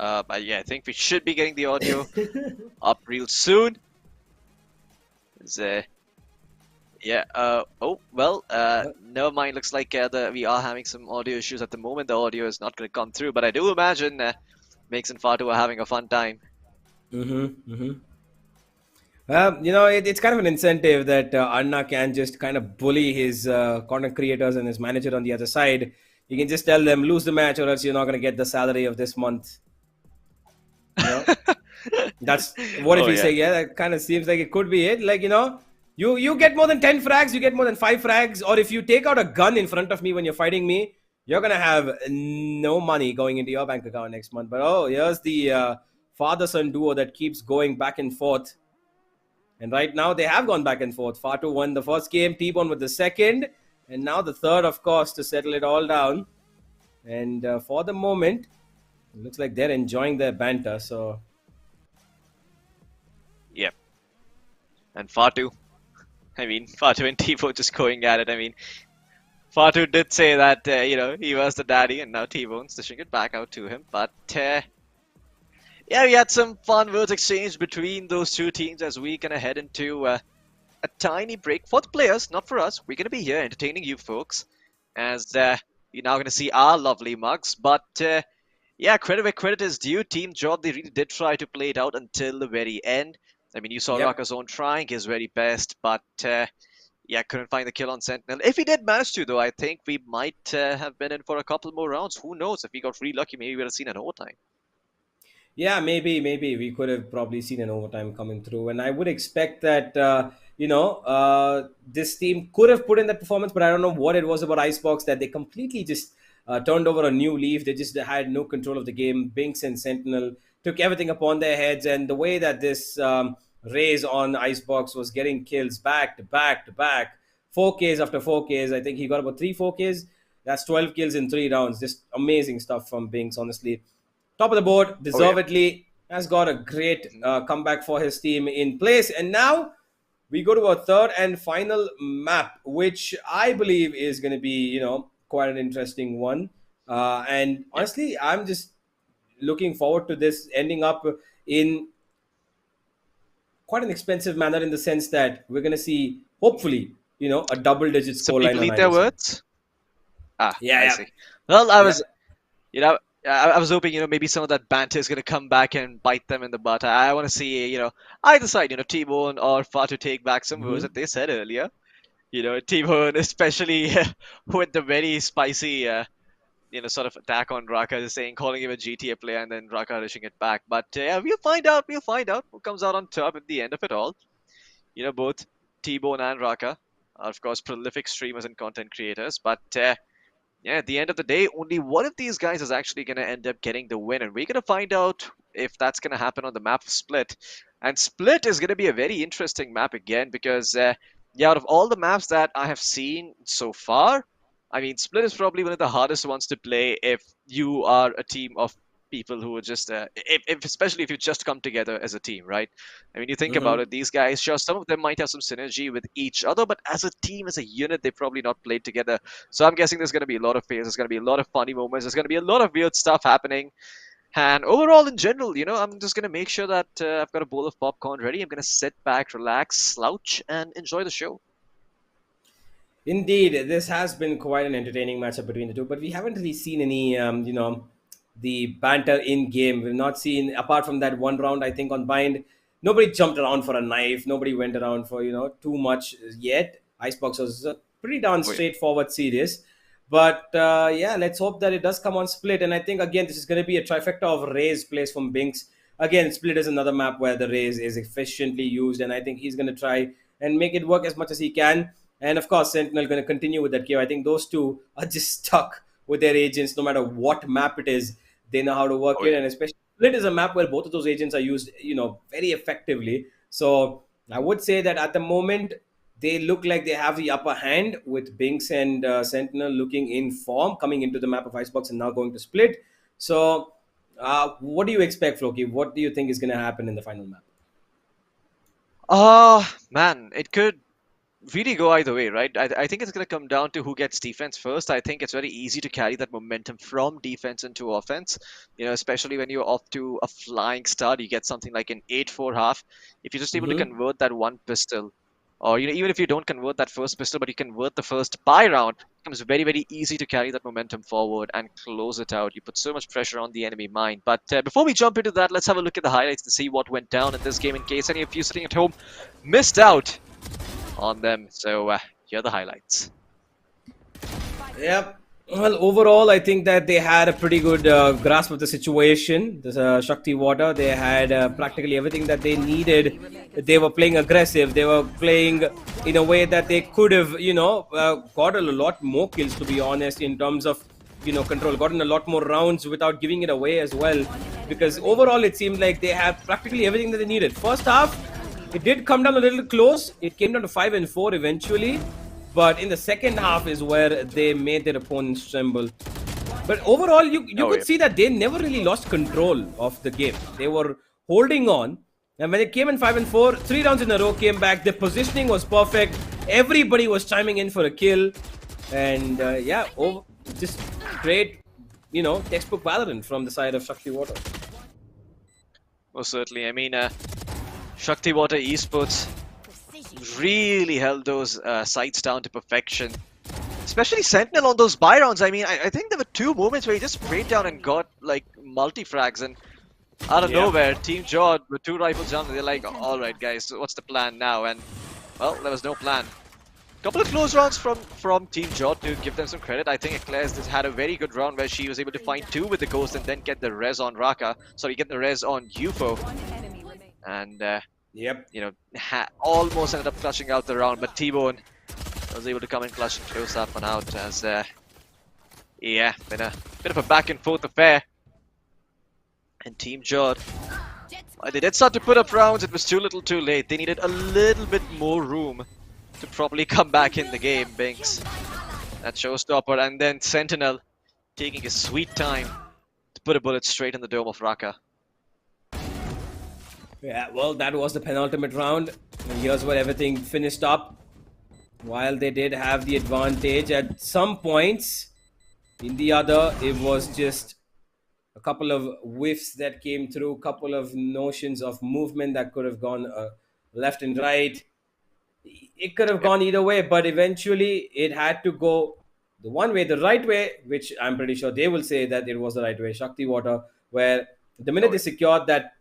S9: But yeah, I think we should be getting the audio up real soon. Yeah. Oh well. Never mind. Looks like we are having some audio issues at the moment. The audio is not going to come through, but I do imagine Mix and Fatu are having a fun time.
S10: It's kind of an incentive that Anna can just kind of bully his content creators and his manager on the other side. You can just tell them, lose the match or else you're not going to get the salary of this month. That's what if
S9: Oh,
S10: you
S9: yeah.
S10: say, yeah, that kind of seems like it could be it. Like, you get more than 10 frags, you get more than 5 frags, or if you take out a gun in front of me when you're fighting me, you're going to have no money going into your bank account next month. But here's the father-son duo that keeps going back and forth. And right now they have gone back and forth. Fatu won the first game, T-Bone with the second, and now the third, of course, to settle it all down. And for the moment, it looks like they're enjoying their banter. So,
S9: Yep. And Fatu. I mean, Fatu and T-Bone just going at it. I mean, Fatu did say that, he was the daddy, and now T-Bone's dishing it back out to him. But, yeah, we had some fun words exchanged between those two teams as we kind of head into a tiny break for the players, not for us. We're going to be here entertaining you folks as you're now going to see our lovely mugs. But, yeah, credit where credit is due. Team Jod, they really did try to play it out until the very end. I mean, you saw
S10: Yep.
S9: Rakazone trying his very best, but yeah, couldn't find the kill on Sentinel. If he did manage to, though, I think we might have been in for a couple more rounds. Who knows? If we got really lucky, maybe we would have seen an overtime.
S10: yeah, maybe we could have probably seen an overtime coming through. And I would expect that, this team could have put in that performance, but I don't know what it was about Icebox that they completely just turned over a new leaf. They just had no control of the game. Binks and Sentinel took everything upon their heads. And the way that this raise on Icebox was getting kills back to back to back, 4Ks after 4Ks. I think he got about 4Ks. That's 12 kills in 3 rounds. Just amazing stuff from Binks, honestly. Top of the board, deservedly, has got a great comeback for his team in place. And now we go to our third and final map, which I believe is going to be, quite an interesting one. And honestly, I'm just looking forward to this ending up in quite an expensive manner in the sense that we're going to see, hopefully, a double-digit scoreline on
S9: People eat
S10: either
S9: their
S10: side.
S9: words? I
S10: Yeah.
S9: see. Well, I was, I was hoping, maybe some of that banter is going to come back and bite them in the butt. I want to see, either side, T-Bone or Fatu take back some words that they said earlier. T-Bone, especially with the very spicy, sort of attack on Raka, just calling him a GTA player and then Raka rushing it back. But yeah, we'll find out who comes out on top at the end of it all. Both T-Bone and Raka are, of course, prolific streamers and content creators. But yeah, at the end of the day, only one of these guys is actually going to end up getting the win. And we're going to find out if that's going to happen on the map of Split. And Split is going to be a very interesting map again because, out of all the maps that I have seen so far, I mean, Split is probably one of the hardest ones to play if you are a team of people who are just, especially if you just come together as a team, right? I mean, you think about it, these guys, sure, some of them might have some synergy with each other, but as a team, as a unit, they've probably not played together. So I'm guessing there's going to be a lot of fails, there's going to be a lot of funny moments, there's going to be a lot of weird stuff happening. And overall, in general, I'm just going to make sure that I've got a bowl of popcorn ready. I'm going to sit back, relax, slouch, and enjoy the show.
S10: Indeed, this has been quite an entertaining matchup between the two, but we haven't really seen any, the banter in game. We've not seen, apart from that one round, I think on Bind, nobody jumped around for a knife. Nobody went around for, too much yet. Icebox was pretty darn straightforward series. But yeah, let's hope that it does come on Split. And I think, again, this is going to be a trifecta of Raze plays from Binks. Again, Split is another map where the Raze is efficiently used, and I think he's going to try and make it work as much as he can. And of course, Sentinel going to continue with that kill. I think those two are just stuck with their agents no matter what map it is. They know how to work it. And especially Split is a map where both of those agents are used, very effectively. So I would say that at the moment, they look like they have the upper hand with Binks and Sentinel looking in form, coming into the map of Icebox and now going to Split. So what do you expect, Floki? What do you think is going to happen in the final map?
S9: Man, it could really go either way, right? I think it's going to come down to who gets defense first. I think it's very easy to carry that momentum from defense into offense, especially when you're off to a flying start. You get something like an 8-4 half. If you're just able to
S10: Mm-hmm.
S9: convert that one pistol, or even if you don't convert that first pistol, but you convert the first buy round, it becomes very, very easy to carry that momentum forward and close it out. You put so much pressure on the enemy mind. But before we jump into that, let's have a look at the highlights to see what went down in this game in case any of you sitting at home missed out on them. So here are the highlights.
S10: Yep. Well, overall, I think that they had a pretty good grasp of the situation. This Shakti Water, they had practically everything that they needed. They were playing aggressive. They were playing in a way that they could have, got a lot more kills, to be honest, in terms of, control. Gotten a lot more rounds without giving it away as well. Because overall, it seemed like they have practically everything that they needed. First half, it did come down a little close. It came down to 5 and 4 eventually. But in the second half is where they made their opponents tremble. But overall, you could see that they never really lost control of the game. They were holding on. And when it came in 5 and 4, 3 rounds in a row came back. The positioning was perfect. Everybody was chiming in for a kill. And just great, textbook Valorant from the side of Shakti Water.
S9: Most certainly. I mean, Shakti Water Esports really held those sights down to perfection. Especially Sentinel on those buy rounds. I mean, I think there were 2 moments where he just sprayed down and got like multi-frags, and out of nowhere, Team Jod with 2 rifle jumps, they're like, alright guys, so what's the plan now? And well, there was no plan. Couple of close rounds from Team Jod, to give them some credit. I think Eclairs had a very good round where she was able to find 2 with the Ghost and then get the res on Raka. Sorry, get the res on UFO. And almost ended up clutching out the round, but T-Bone was able to come and clutch and close that one out as, been a bit of a back and forth affair. And Team Jod, they did start to put up rounds, it was too little too late. They needed a little bit more room to properly come back in the game. Binks, that showstopper, and then Sentinel taking his sweet time to put a bullet straight in the dome of Raka.
S10: Yeah, well, that was the penultimate round. And here's where everything finished up. While they did have the advantage at some points, in the other, it was just a couple of whiffs that came through, couple of notions of movement that could have gone left and right. It could have gone either way, but eventually it had to go the one way, the right way, which I'm pretty sure they will say that it was the right way. Shakti Water, where the minute they secured that,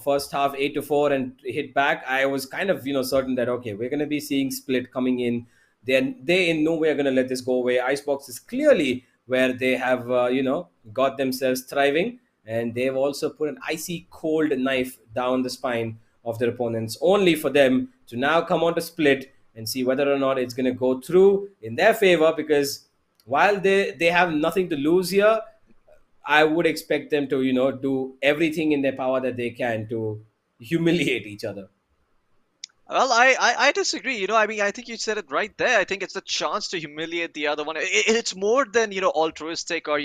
S10: first half 8 to 4 and hit back, I was kind of, certain that, okay, we're going to be seeing split coming in. They in no way are going to let this go away. Icebox is clearly where they have, got themselves thriving, and they've also put an icy cold knife down the spine of their opponents, only for them to now come on to split and see whether or not it's going to go through in their favor. Because while they have nothing to lose here, I would expect them to, do everything in their power that they can to humiliate each other.
S9: Well, I disagree. I mean, I think you said it right there. I think it's a chance to humiliate the other one. It's more than, altruistic or,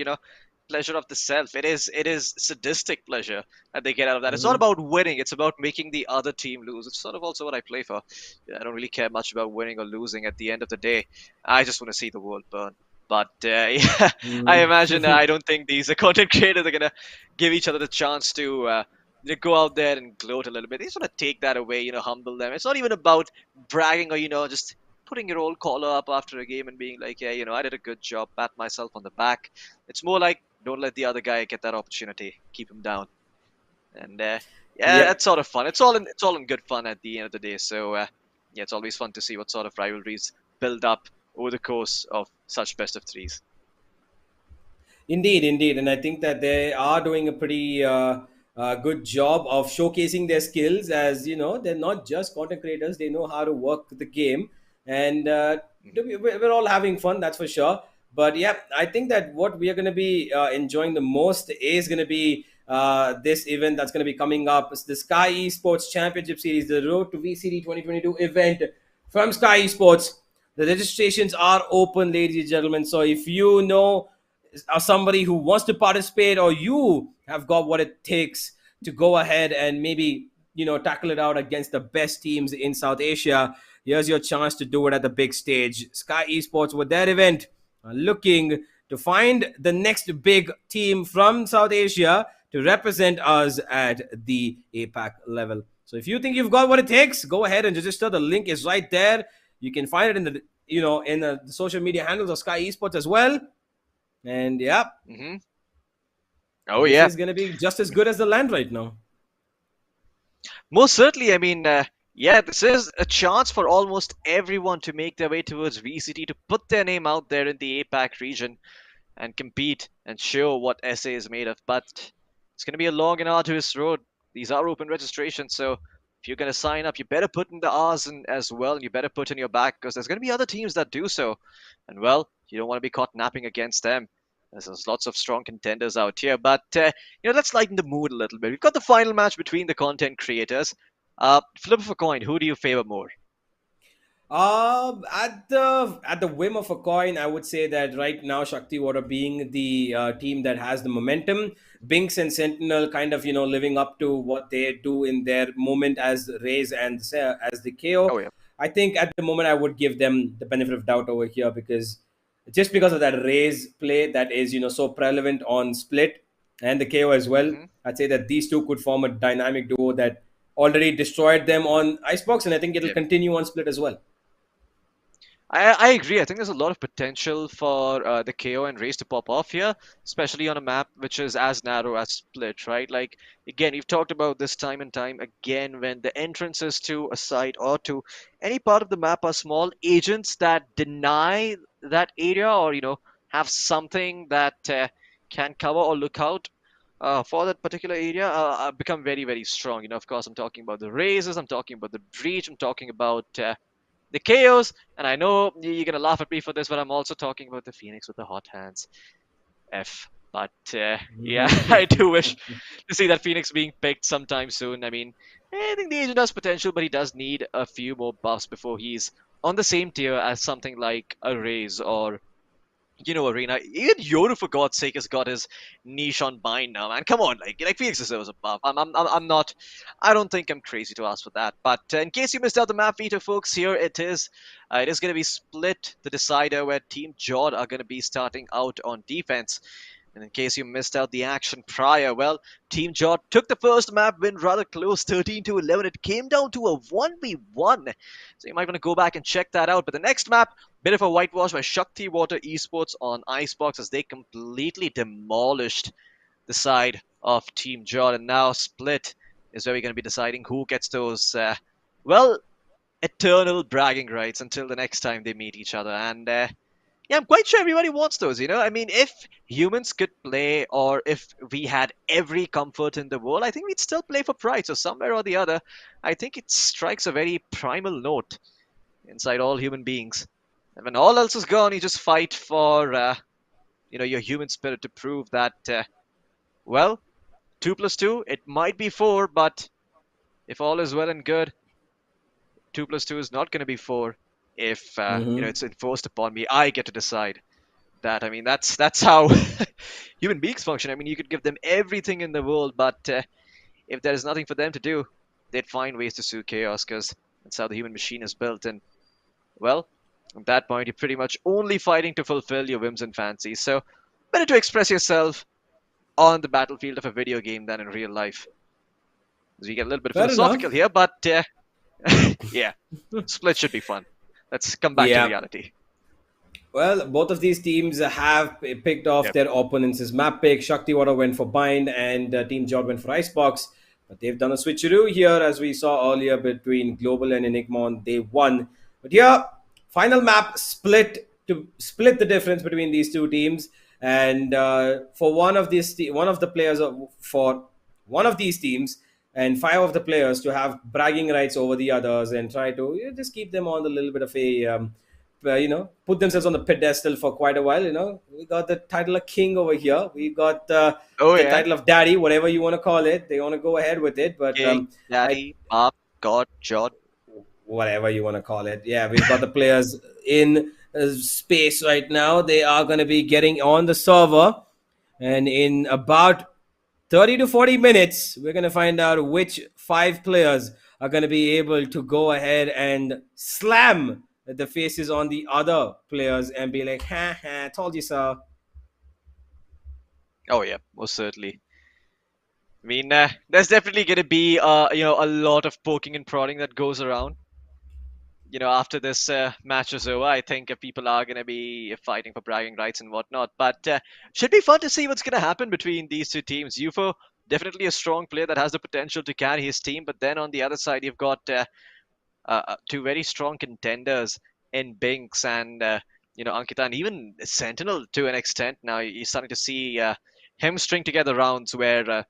S9: pleasure of the self. It is sadistic pleasure that they get out of that. It's not about winning. It's about making the other team lose. It's sort of also what I play for. I don't really care much about winning or losing at the end of the day. I just want to see the world burn. But I imagine I don't think these content creators are going to give each other the chance to go out there and gloat a little bit. They just want to take that away, humble them. It's not even about bragging or, just putting your old collar up after a game and being like, yeah, I did a good job, pat myself on the back. It's more like, don't let the other guy get that opportunity. Keep him down. And that's sort of fun. It's all in good fun at the end of the day. So it's always fun to see what sort of rivalries build up over the course of such best of threes.
S10: Indeed. And I think that they are doing a pretty good job of showcasing their skills. As they're not just content creators, they know how to work the game. And we're all having fun, that's for sure. But yeah, I think that what we are going to be enjoying the most is going to be this event that's going to be coming up. It's the Skyesports Championship Series, the Road to VCD 2022 event from Skyesports. The registrations are open, ladies and gentlemen. So if you know somebody who wants to participate, or you have got what it takes to go ahead and maybe tackle it out against the best teams in South Asia, here's your chance to do it at the big stage. Sky Esports, with their event, are looking to find the next big team from South Asia to represent us at the APAC level. So if you think you've got what it takes, go ahead and register. The link is right there. You can find it in the the social media handles of Sky Esports as well. And yeah,
S9: Oh
S10: this
S9: yeah,
S10: is going to be just as good as the land right now.
S9: most certainly. I mean, yeah, this is a chance for almost everyone to make their way towards VCT, to put their name out there in the APAC region and compete and show what SA is made of. But it's going to be a long and arduous road. These are open registrations, so if you're going to sign up, you better put in the hours in as well, and you better put in your back, because there's going to be other teams that do so. And well, you don't want to be caught napping against them. There's lots of strong contenders out here. But let's lighten the mood a little bit. We've got the final match between the content creators. Flip of a coin, who do you favor more?
S10: At the whim of a coin, I would say that right now Shakti Water being the team that has the momentum, Binks and Sentinel kind of living up to what they do in their moment as Raze and as the KO.
S9: Oh, yeah.
S10: I think at the moment I would give them the benefit of doubt over here, because just because of that Raze play that is so prevalent on Split and the KO as well, I'd say that these two could form a dynamic duo that already destroyed them on Icebox, and I think it'll continue on Split as well.
S9: I agree. I think there's a lot of potential for the KO and Race to pop off here, especially on a map which is as narrow as Split, right? Like, again, we've talked about this time and time again, when the entrances to a site or to any part of the map are small, agents that deny that area or, have something that can cover or look out for that particular area become very, very strong. Of course, I'm talking about the Razes, I'm talking about the Breach, I'm talking about the Chaos, and I know you're gonna laugh at me for this, but I'm also talking about the Phoenix with the hot hands. But yeah, I do wish to see that Phoenix being picked sometime soon. I mean, I think the agent has potential, but he does need a few more buffs before he's on the same tier as something like a Raze or Arena. Even Yoru, for God's sake, has got his niche on Bind now, man. Come on, like Phoenix deserves a buff. I'm not. I don't think I'm crazy to ask for that. But in case you missed out the map veto, folks, here it is. It is going to be Split, the decider, where Team Jod are going to be starting out on defense. And in case you missed out the action prior, well, Team Jod took the first map win rather close, 13-11. It came down to a 1v1. So you might want to go back and check that out. But the next map, bit of a whitewash by Shakti Water Esports on Icebox, as they completely demolished the side of Team Jod. And now Split is where we're going to be deciding who gets those, eternal bragging rights until the next time they meet each other. And yeah, I'm quite sure everybody wants those, I mean, if humans could play, or if we had every comfort in the world, I think we'd still play for pride. So somewhere or the other, I think it strikes a very primal note inside all human beings. And when all else is gone, you just fight for, your human spirit to prove that, 2 plus 2, it might be 4, but if all is well and good, 2 plus 2 is not going to be 4. If it's enforced upon me, I get to decide that. I mean, that's how human beings function. I mean, you could give them everything in the world, but if there is nothing for them to do, they'd find ways to sue chaos, because that's how the human machine is built. And well, at that point, you're pretty much only fighting to fulfill your whims and fancies. So better to express yourself on the battlefield of a video game than in real life. As we get a little bit philosophical here, but yeah, Split should be fun. Let's come back to reality.
S10: Well, both of these teams have picked off their opponents' map pick. Shakti Water went for Bind, and Team Jod went for Icebox. But they've done a switcheroo here, as we saw earlier, between Global and Enigma on day 1. But here, final map split the difference between these two teams. And for one of these teams, and 5 of the players to have bragging rights over the others and try to just keep them on a little bit of a, put themselves on the pedestal for quite a while. We got the title of king over here. We got the title of daddy, whatever you want to call it. They want to go ahead with it, but
S9: king, daddy, Bob, God, Jod,
S10: whatever you want to call it. Yeah, we've got the players in space right now. They are going to be getting on the server, and in about 30 to 40 minutes, we're going to find out which 5 players are going to be able to go ahead and slam the faces on the other players and be like, ha ha, told you so.
S9: Oh yeah, most certainly. I mean, there's definitely going to be a lot of poking and prodding that goes around. After this match is over, I think people are going to be fighting for bragging rights and whatnot. But should be fun to see what's going to happen between these two teams. UFO, definitely a strong player that has the potential to carry his team. But then on the other side, you've got two very strong contenders in Binks and Ankita, and even Sentinel to an extent. Now you're starting to see him string together rounds where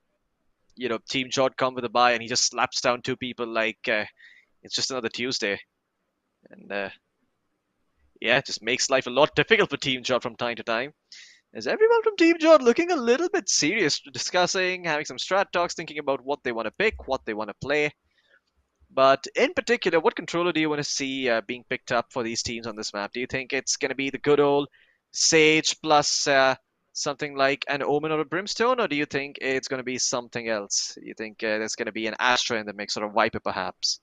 S9: Team Jod come with a buy and he just slaps down two people like it's just another Tuesday. And yeah, it just makes life a lot difficult for Team Jod from time to time. Is everyone from Team Jod looking a little bit serious, discussing, having some strat talks, thinking about what they want to pick, what they want to play? But in particular, what controller do you want to see being picked up for these teams on this map? Do you think it's going to be the good old Sage plus something like an Omen or a Brimstone, or do you think it's going to be something else? Do you think there's going to be an Astra in the mix, or a Viper perhaps?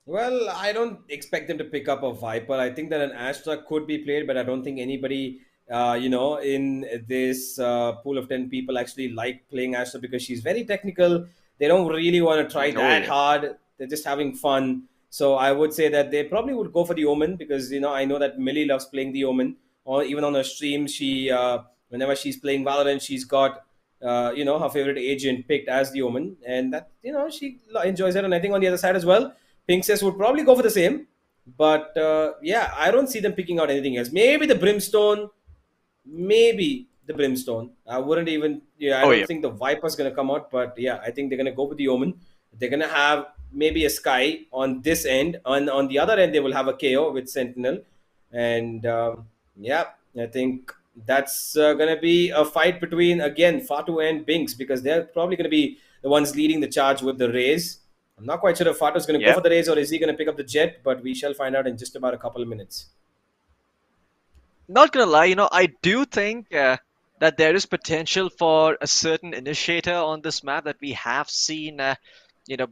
S10: Well, I don't expect them to pick up a Viper. I think that an Astra could be played, but I don't think anybody, in this pool of 10 people actually like playing Astra because she's very technical. They don't really want to try
S9: Oh,
S10: that
S9: yeah.
S10: hard. They're just having fun. So I would say that they probably would go for the Omen because, I know that Millie loves playing the Omen. Or even on her stream, whenever she's playing Valorant, she's got, her favorite agent picked as the Omen. And that, she enjoys it. And I think on the other side as well, Pinkses would probably go for the same, but yeah, I don't see them picking out anything else. Maybe the Brimstone, maybe the Brimstone. I wouldn't even. Yeah, I
S9: Oh,
S10: don't
S9: yeah.
S10: think the Viper's gonna come out, but yeah, I think they're gonna go with the Omen. They're gonna have maybe a Sky on this end, on the other end they will have a KO with Sentinel, and yeah, I think that's gonna be a fight between again Fatu and Binks because they're probably gonna be the ones leading the charge with the Rays. I'm not quite sure if Fato's going to go
S9: Yeah.
S10: for the race or is he going to pick up the jet, but we shall find out in just about a couple of minutes.
S9: Not gonna lie, I do think that there is potential for a certain initiator on this map that we have seen,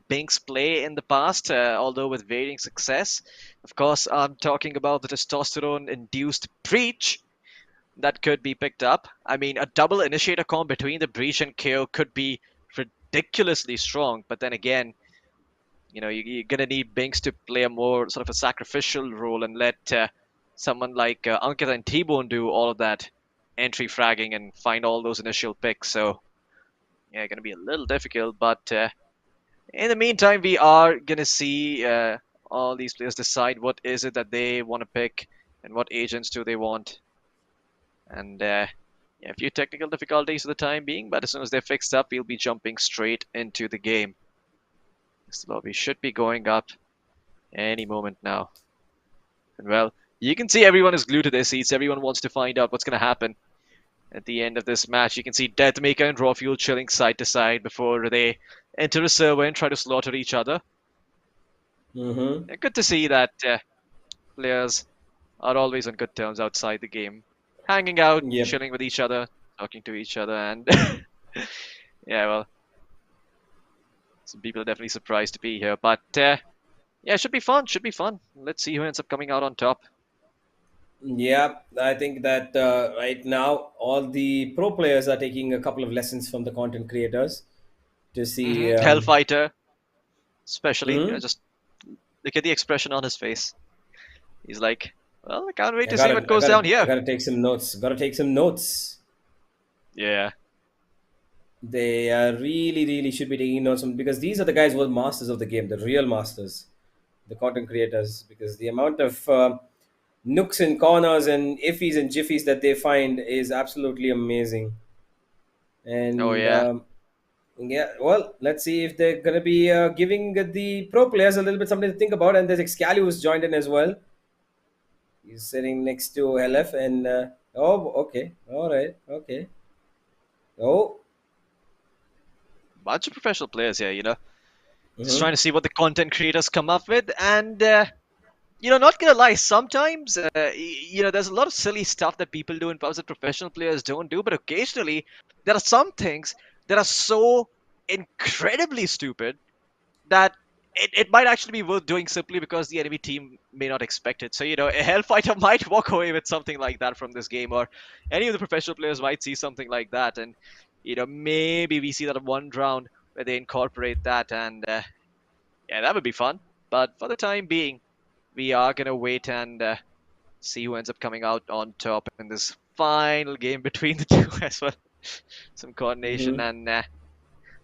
S9: Binks play in the past, although with varying success. Of course, I'm talking about the testosterone-induced breach that could be picked up. I mean, a double initiator comp between the breach and KO could be ridiculously strong, but then again, you're gonna need Binks to play a more sort of a sacrificial role and let someone like Ankita and T-Bone do all of that entry fragging and find all those initial picks. So yeah, gonna be a little difficult. But in the meantime, we are gonna see all these players decide what is it that they want to pick and what agents do they want. And yeah, a few technical difficulties for the time being, but as soon as they're fixed up, we'll be jumping straight into the game. This lobby should be going up any moment now. And well, you can see everyone is glued to their seats. Everyone wants to find out what's going to happen at the end of this match. You can see Deathmaker and Raw Fuel chilling side to side before they enter a server and try to slaughter each other.
S10: Mm-hmm.
S9: Good to see that players are always on good terms outside the game. Hanging out,
S10: Yep.
S9: chilling with each other, talking to each other, and yeah, well, some people are definitely surprised to be here. But yeah, it should be fun. Should be fun. Let's see who ends up coming out on top.
S10: Yeah, I think that right now all the pro players are taking a couple of lessons from the content creators to see.
S9: Hellfighter, especially.
S10: Mhm.
S9: Just look at the expression on his face. He's like, well, I can't wait
S10: I
S9: to see
S10: gotta,
S9: what
S10: I
S9: goes
S10: gotta,
S9: down
S10: I
S9: here.
S10: gotta take some notes. Gotta take some notes.
S9: Yeah.
S10: They really, really should be taking notes because these are the guys who are masters of the game, the real masters, the content creators. Because the amount of nooks and corners and iffies and jiffies that they find is absolutely amazing.
S9: Oh,
S10: And
S9: yeah.
S10: yeah, well, let's see if they're gonna be giving the pro players a little bit something to think about. And there's Excalibur who's joined in as well. He's sitting next to LF, and oh, okay, all right, okay. Oh,
S9: Bunch of professional players here, just
S10: mm-hmm.
S9: trying to see what the content creators come up with. And, not gonna lie, sometimes, there's a lot of silly stuff that people do in pubs that professional players don't do. But occasionally, there are some things that are so incredibly stupid that it might actually be worth doing simply because the enemy team may not expect it. So, you know, a Hellfighter might walk away with something like that from this game, or any of the professional players might see something like that. And, you know, maybe we see that one round where they incorporate that, and yeah, that would be fun. But for the time being, we are going to wait and see who ends up coming out on top in this final game between the two as well. Some coordination and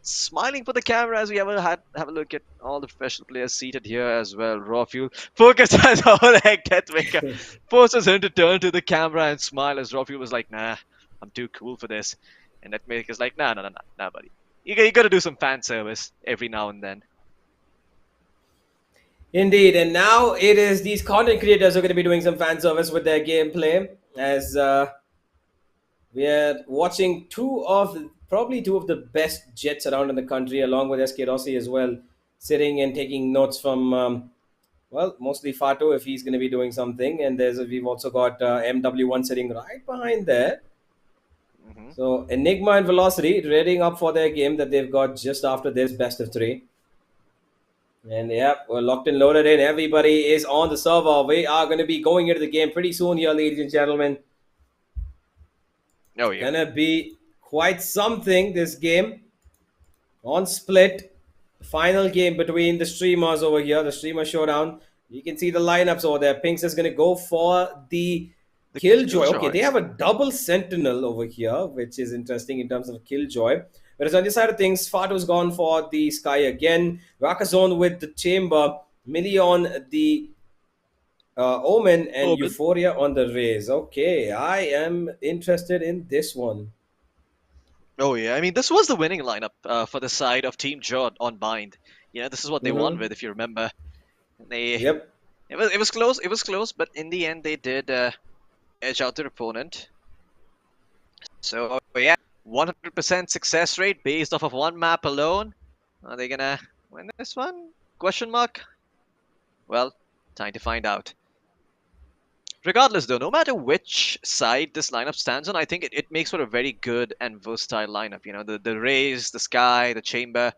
S9: smiling for the camera as we have a look at all the professional players seated here as well. Raw Fuel focus as a whole heck Deathmaker forces him to turn to the camera and smile as Raw Fuel was like, nah, I'm too cool for this. And Deathmaker's like, nah, buddy. You gotta do some fan service every now and then.
S10: Indeed, and now it is these content creators who are going to be doing some fan service with their gameplay as we are watching probably two of the best jets around in the country, along with SK Rossi as well, sitting and taking notes from, well, mostly Fato if he's going to be doing something. And we've also got MW1 sitting right behind there. So Enigma and Velocity readying up for their game that they've got just after this best of 3. And yeah, we're locked and loaded in. Everybody is on the server. We are going to be going into the game pretty soon here, ladies and gentlemen.
S9: Oh, yeah.
S10: Gonna be quite something, this game. On Split. Final game between the streamers over here, the streamer showdown. You can see the lineups over there. Pinks is going to go for the Killjoy. Okay, they have a double Sentinel over here, which is interesting in terms of Killjoy. Whereas on the side of things, Fato's gone for the Sky again. Rakazone with the Chamber. Millie on the Omen, and Euphoria on the Raze. Okay, I am interested in this one.
S9: Oh yeah, I mean this was the winning lineup for the side of Team Jod on Bind. You know, this is what they won with, if you remember. It was close. It was close, but in the end they did edge out their opponent. So yeah, 100% success rate based off of one map alone. Are they gonna win this one? Question mark. Well, time to find out. Regardless though, no matter which side this lineup stands on, I think it makes for a very good and versatile lineup. You know, the Raze, the Sky, the Chamber.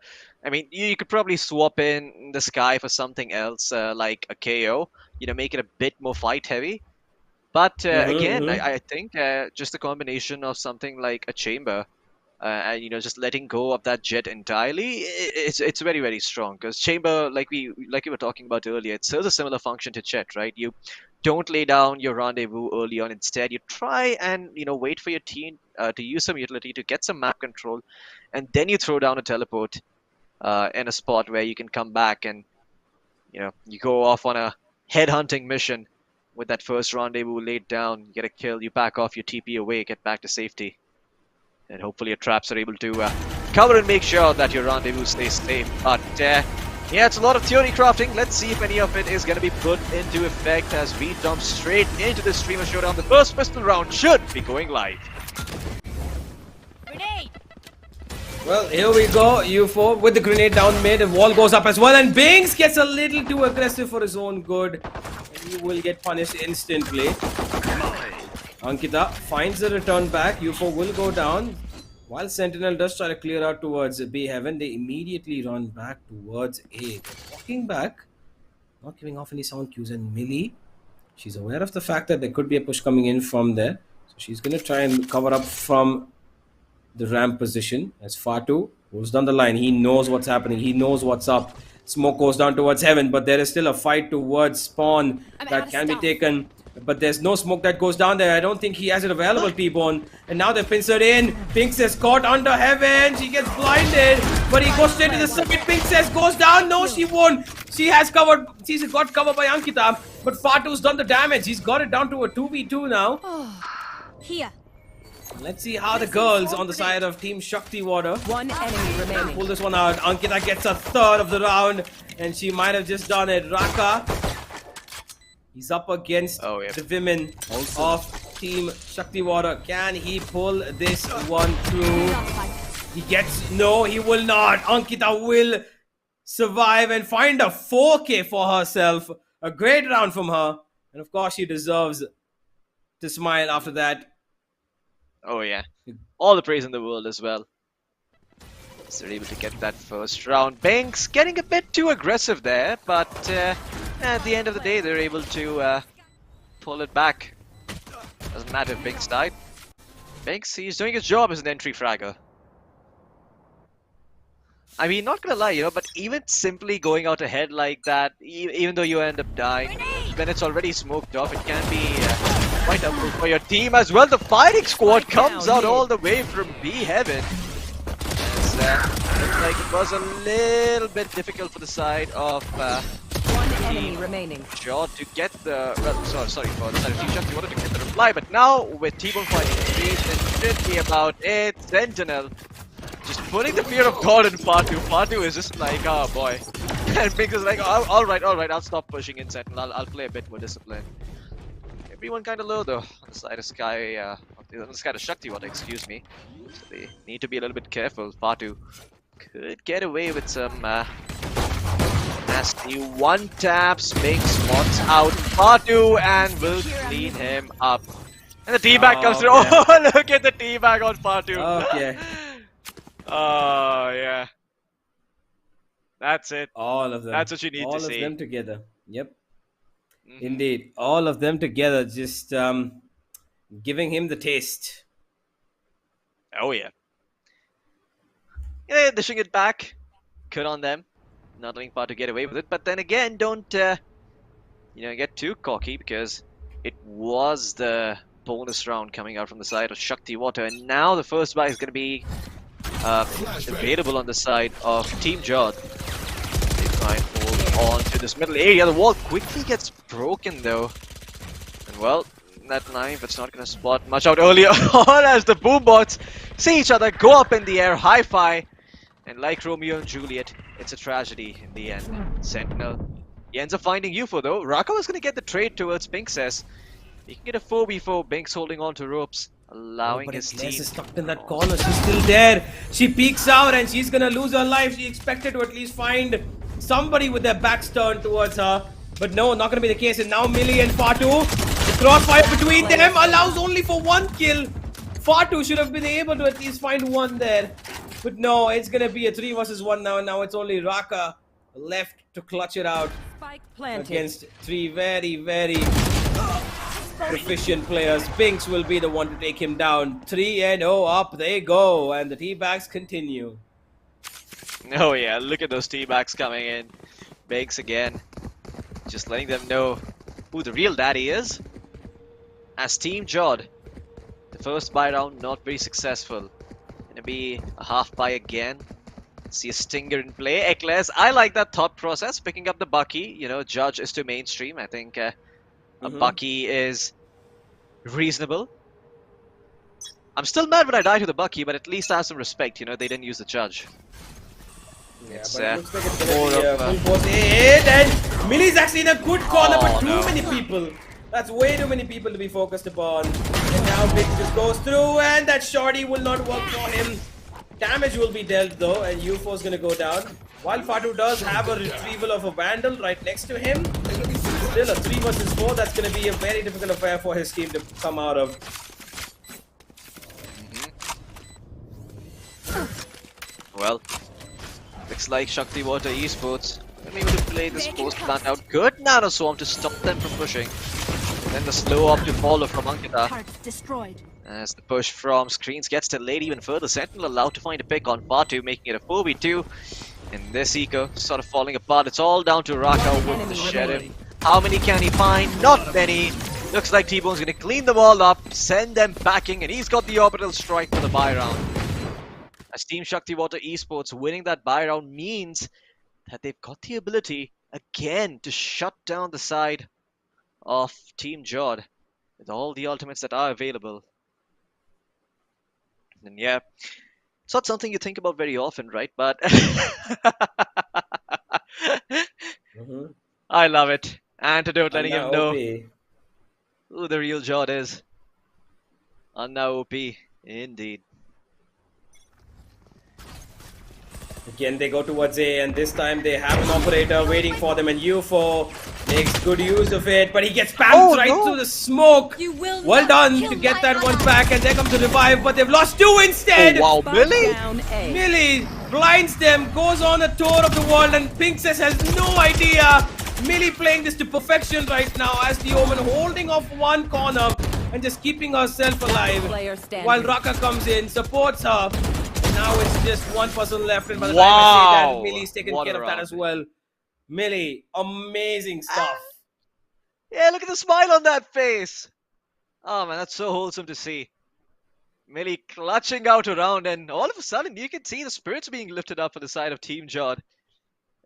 S9: I mean, you could probably swap in the Sky for something else, like a KO, you know, make it a bit more fight heavy. But again, I think just the combination of something like a Chamber and, you know, just letting go of that jet entirely, it's very, very strong. Because Chamber, like we were talking about earlier, it serves a similar function to Jet, right? You don't lay down your rendezvous early on. Instead, you try and, you know, wait for your team to use some utility to get some map control, and then you throw down a teleport in a spot where you can come back and, you know, you go off on a headhunting mission with that first rendezvous laid down. You get a kill, you back off, your TP away, get back to safety, and hopefully your traps are able to cover and make sure that your rendezvous stays safe. But yeah, it's a lot of theory crafting. Let's see if any of it is going to be put into effect as we jump straight into the streamer showdown. The first pistol round should be going live.
S11: Grenade.
S10: Well, here we go. U4 with the grenade down mid. The wall goes up as well. And Bings gets a little too aggressive for his own good. And he will get punished instantly. Ankita finds the return back. U4 will go down. While Sentinel does try to clear out towards B Heaven, they immediately run back towards A. Walking back, not giving off any sound cues. And Millie, she's aware of the fact that there could be a push coming in from there. So she's going to try and cover up from the ramp position as Fatu goes down the line. He knows what's happening. He knows what's up. Smoke goes down towards Heaven, but there is still a fight towards Spawn that can be taken. But there's no smoke that goes down there. I don't think he has it available, T-Bone. And now they're pincered in. Pink says caught under Heaven. She gets blinded. But he goes straight to the circuit. Pink says goes down. No, she won't. She has covered. She's got covered by Ankita. But Fatu's done the damage. He's got it down to a 2v2 now.
S11: Here.
S10: Let's see how the girls on the side of Team Shakti Water
S13: one enemy remaining.
S10: Pull this one out. Ankita gets a third of the round. And she might have just done it. Raka. He's up against the women of Team Shakti Water. Can he pull this one through? He gets... No, he will not. Ankita will survive and find a 4K for herself. A great round from her. And of course, she deserves to smile after that.
S9: Oh, yeah. All the praise in the world as well. So they're able to get that first round. Banks getting a bit too aggressive there, but at the end of the day, they're able to pull it back. Doesn't matter if Banks died. Banks, he's doing his job as an entry fragger. I mean, not gonna lie, but even simply going out ahead like that, even though you end up dying, when it's already smoked off, it can be quite helpful for your team as well. The fighting squad comes out all the way from B Heaven. Looks like it was a little bit difficult for the side of
S13: One enemy remaining.
S9: Jod to get the sorry for the side of Team Jod, he wanted to get the reply, but now with T-Bone fighting, it should be about it. Sentinel just putting the fear of God in Fatu. Fatu is just like, oh boy. And Biggs is like, oh, alright, I'll stop pushing in Sentinel. I'll play a bit more disciplined. Everyone kind of low though on the side of Sky, on the side of Shaktiwater, excuse me. So they need to be a little bit careful. Fatu could get away with some nasty one taps. Big spots out Fatu and will clean him up. And the teabag comes through.
S10: Okay.
S9: Oh, look at the teabag on Fatu.
S10: Okay.
S9: Oh, yeah. That's it.
S10: All of them.
S9: That's what you need to see.
S10: All of them together. Yep. Indeed. All of them together. Just giving him the taste.
S9: Oh, yeah. Yeah, dishing it back. Good on them. Not letting Fatu get away with it. But then again, don't, get too cocky because it was the bonus round coming out from the side of Shaktiwater. And now the first buy is going to be available on the side of Team Jod. They try and hold on to this middle area. The wall quickly gets broken though. And well, that knife, it's not going to spot much out earlier on as the boombots see each other go up in the air, hi-fi. And like Romeo and Juliet, it's a tragedy in the end. Sentinel, he ends up finding UFO though. Raka was going to get the trade towards Binks. He can get a 4v4, Binks holding on to ropes, allowing his team.
S10: Is stuck in that corner. She's still there. She peeks out and she's gonna lose her life. She expected to at least find somebody with their backs turned towards her. But no, not gonna be the case. And now Millie and Fatu. The crossfire between them allows only for one kill. Fatu should have been able to at least find one there. But no, it's gonna be a 3 versus 1 now. And now it's only Raka left to clutch it out against 3 very, very proficient players. Binks will be the one to take him down. 3-0, up they go, and the teabags continue.
S9: Oh yeah, look at those teabags coming in. Binks again, just letting them know who the real daddy is. As Team Jod, the first buy round not very successful. Gonna be a half buy again. See a stinger in play. Ekles, I like that thought process, picking up the Bucky. Judge is too mainstream. I think a Bucky is reasonable. I'm still mad when I die to the Bucky, but at least I have some respect. They didn't use the Judge.
S10: Yeah,
S9: It's,
S10: but it looks like it's
S9: more
S10: gonna be
S9: of
S10: a full force hit, and Millie's actually in a good corner, but too many people. That's way too many people to be focused upon. And now Big just goes through, and that shorty will not work for him. Damage will be dealt though, and UFO's gonna go down. While Fatu does have a retrieval of a Vandal right next to him, still a 3 versus 4, that's gonna be a very difficult affair for his team to come out of.
S9: Well, looks like Shaktiwater Esports are able to play this post plant out. Good Nano Swarm to stop them from pushing. And then the slow up to follow from Ankita.
S11: Destroyed.
S9: As the push from screens gets delayed even further, Sentinel allowed to find a pick on Fatu, making it a 4v2. And this eco sort of falling apart. It's all down to Raka with the Sheriff. How many can he find? Not many. Looks like T-Bone's gonna clean them all up, send them packing, and he's got the orbital strike for the buy round. As Team Shaktiwater Esports winning that buy round means that they've got the ability again to shut down the side of Team Jod with all the ultimates that are available. And yeah, it's not something you think about very often, right? But I love it. Antidote letting him know who the real Jod is. Anna OP, indeed.
S10: Again, they go towards A, and this time they have an operator waiting for them, and UFO makes good use of it, but he gets spammed through the smoke. Well done to get that one back, and there comes the revive, but they've lost 2 instead.
S9: Oh wow, Millie!
S10: Millie blinds them, goes on a tour of the world, and Princess has no idea. Millie playing this to perfection right now as the Omen holding off one corner and just keeping herself alive. While Raka comes in, supports her. Now it's just one person left, and by the time I say that, Millie's taking care of that as well. Millie, amazing stuff.
S9: Yeah, look at the smile on that face. Oh man, that's so wholesome to see. Millie clutching out around, and all of a sudden you can see the spirits being lifted up on the side of Team Jod.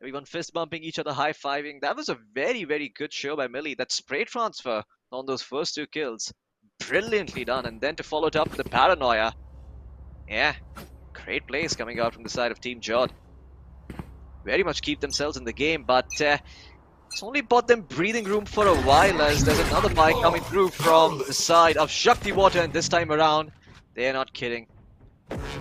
S9: Everyone fist bumping each other, high-fiving. That was a very, very good show by Millie. That spray transfer on those first 2 kills, brilliantly done. And then to follow it up with the paranoia. Yeah, great plays coming out from the side of Team Jod. Very much keep themselves in the game, but it's only bought them breathing room for a while as there's another buy coming through from the side of Shakti Water, and this time around, they're not kidding.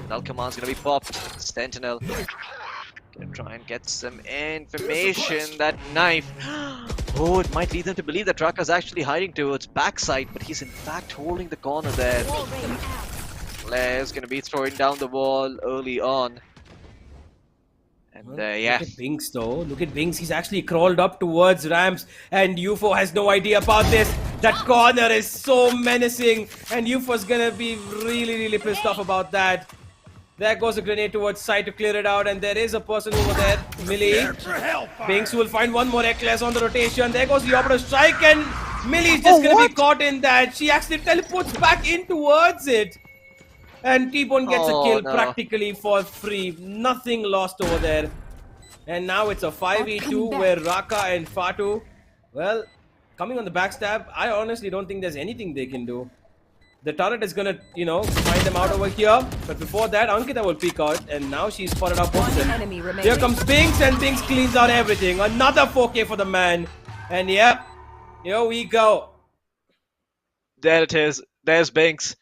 S9: Null Command's gonna be popped. Sentinel gonna try and get some information. That knife. Oh, it might lead them to believe that Raka's actually hiding towards backside, but he's in fact holding the corner there. Claire's gonna be throwing down the wall early on. And yeah.
S10: Look at Binks though. Look at Binks. He's actually crawled up towards ramps, and UFO has no idea about this. That corner is so menacing, and UFO's gonna be really, really pissed off about that. There goes a grenade towards side to clear it out, and there is a person over there. Millie. Binks will find one more Eclair on the rotation. There goes the operative strike, and Millie's just gonna be caught in that. She actually teleports back in towards it. And T-Bone gets a kill practically for free. Nothing lost over there. And now it's a 5v2 where Raka and Fatu, well, coming on the backstab, I honestly don't think there's anything they can do. The turret is gonna, you know, find them out over here. But before that, Ankita will peek out. And now she's spotted out both of them. Here comes Binks, and Binks cleans out everything. Another 4K for the man. And yep, here we go.
S9: There it is. There's Binks.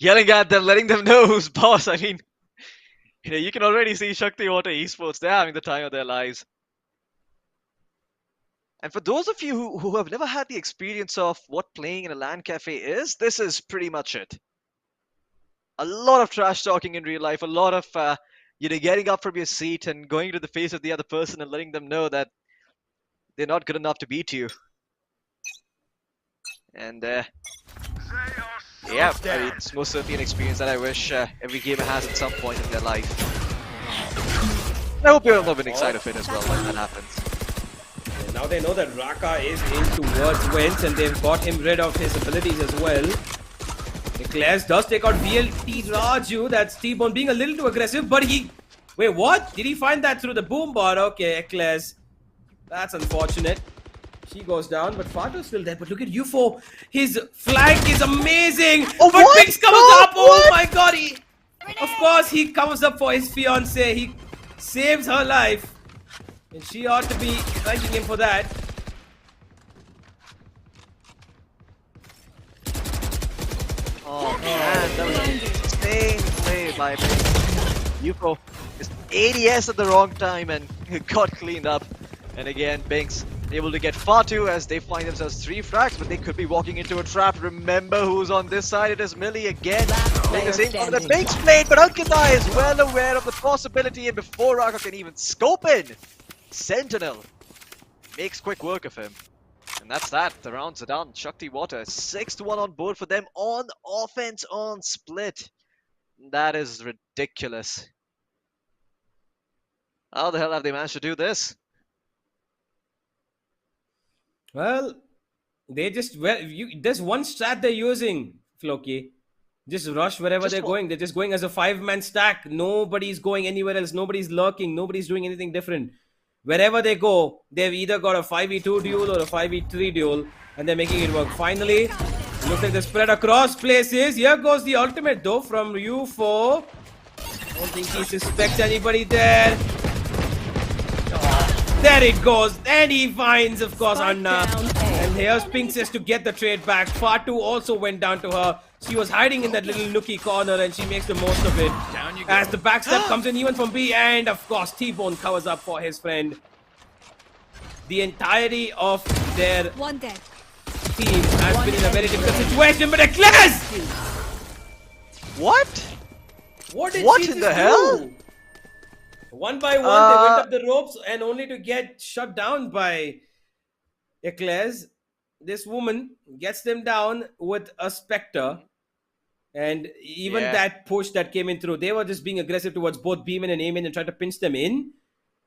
S9: Yelling at them, letting them know who's boss. I mean, you know, you can already see Shakti Water Esports. They're having the time of their lives. And for those of you who have never had the experience of what playing in a LAN cafe is, this is pretty much it. A lot of trash talking in real life, a lot of you know, getting up from your seat and going to the face of the other person and letting them know that they're not good enough to beat you. And yeah, I mean, it's most certainly an experience that I wish every gamer has at some point in their life. I hope you're on the winning side of it as well when that happens.
S10: And now they know that Raka is in towards Wentz, and they've got him rid of his abilities as well. Eclairs does take out VLT Raju. That's T-Bone being a little too aggressive, but he... Wait, what? Did he find that through the boom bar? Okay, Eclairs. That's unfortunate. She goes down, but Fatu's still there. But look at UFO. His flank is amazing. Oh, but Binks comes up. Oh my god. Of course, he comes up for his fiancée. He saves her life. And she ought to be thanking him for that.
S9: Oh man, that was an insane play by Binks. UFO is ADS at the wrong time and got cleaned up. And again, Binks able to get Fatu as they find themselves 3 frags, but they could be walking into a trap. Remember who's on this side. It is Millie again. The same on the Binks played, but Ankita is well aware of the possibility, and before Raka can even scope in, Sentinel makes quick work of him. And that's that. The rounds are done. Shakti Water 6-1 on board for them on offense on split. That is ridiculous. How the hell have they managed to do this?
S10: Well, they just... there's one strat they're using, Floki. Just rush wherever they're going. They're just going as a 5-man stack. Nobody's going anywhere else. Nobody's lurking. Nobody's doing anything different. Wherever they go, they've either got a 5v2 duel or a 5v3 duel, and they're making it work. Finally, looks like they're spread across places. Here goes the ultimate though from UFO. Don't think he suspects anybody there. There it goes. And he finds, of course, Anna. And here's Princess to get the trade back. Fatu also went down to her. She was hiding in that little nookie corner, and she makes the most of it. As the backstep comes in even from B, and of course, T-Bone covers up for his friend. The entirety of their team has been in a very difficult situation, but Eclairs!
S9: What?
S10: What did
S9: what
S10: she
S9: in
S10: just
S9: the hell?
S10: do? One by one, they went up the ropes and only to get shut down by Eclairs. This woman gets them down with a Spectre. And even that push that came in through, they were just being aggressive towards both Beeman and Amen and trying to pinch them in.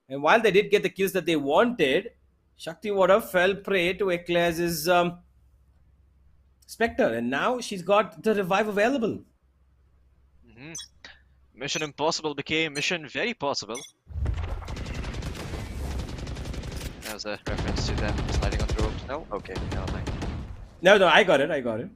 S10: And while they did get the kills that they wanted, Shakti Water fell prey to Eclairs' Spectre. And now she's got the revive available.
S9: Mission impossible became mission very possible. That was a reference to them sliding on the ropes. No? Okay, never mind.
S10: No, I got it. I got it.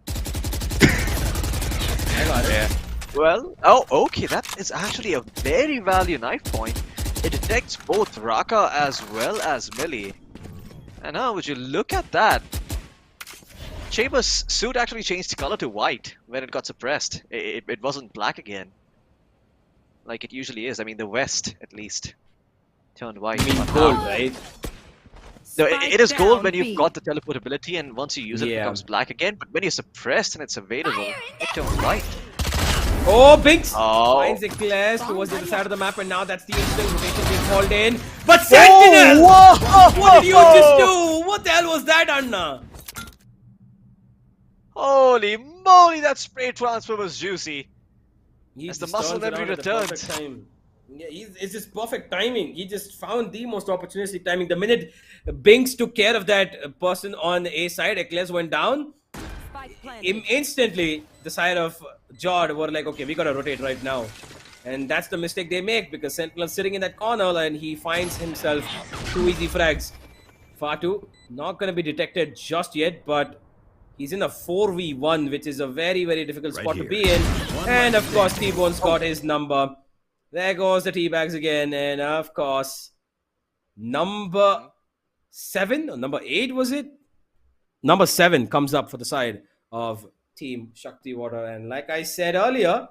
S9: Yeah. Well, oh, okay, that is actually a very value knife point. It detects both Raka as well as Millie. And now, would you look at that? Chamber's suit actually changed color to white when it got suppressed. It wasn't black again. Like it usually is. I mean, the West, at least, turned white.
S10: You mean gold, right?
S9: No, it is gold when you've got the teleportability, and once you use it, it becomes black again. But when you're suppressed and it's available, it turns white.
S10: Oh, Binks finds Eclairs towards the other side of the map, and now that's the instant rotation being called in. But Sentinel! What did you just do? What the hell was that, Anna?
S9: Holy moly, that spray transfer was juicy. As the muscle memory returns.
S10: Yeah, it's just perfect timing. He just found the most opportunistic timing. The minute Binks took care of that person on the A side, Eclairs went down. Instantly, the side of Jord were like, okay, we gotta rotate right now. And that's the mistake they make because Sentinel's sitting in that corner and he finds himself 2 easy frags. Fatu, not gonna be detected just yet, but he's in a 4v1, which is a very, very difficult spot to be in. And of course, T-Bone's got his number. There goes the teabags again. And of course, number 7 or number 8 was it? Number 7 comes up for the side of Team Shakti Water. And like I said earlier,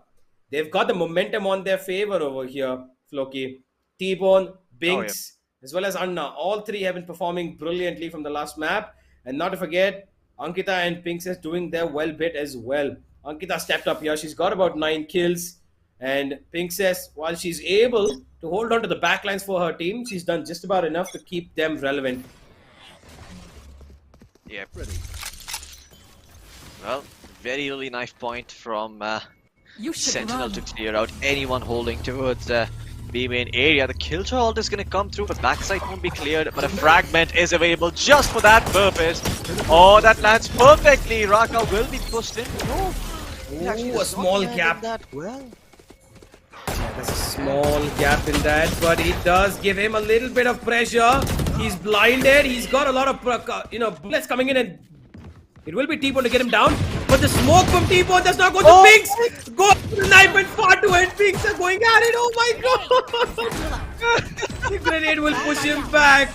S10: they've got the momentum on their favor over here, Floki. T-Bone, Binks, as well as Anna. All 3 have been performing brilliantly from the last map. And not to forget, Ankita and Pinksess doing their well bit as well. Ankita stepped up here. She's got about 9 kills. And Pinksess, while she's able to hold on to the backlines for her team, she's done just about enough to keep them relevant.
S9: Yeah. Well, very early knife point from Sentinel to clear out anyone holding towards B main area. The Killjoy ult is going to come through, but backside won't be cleared. But a fragment is available just for that purpose. Oh, that lands perfectly. Raka will be pushed in. Oh,
S10: ooh, a small gap.
S9: That well.
S10: Yeah, there's a small gap in that, but it does give him a little bit of pressure. He's blinded. He's got a lot of bullets coming in, and it will be T-Bone to get him down. But the smoke from T-Bone does not go to Binks. Go to the knife and Fatu and Binks are going at it. Oh my god! The grenade will push him back.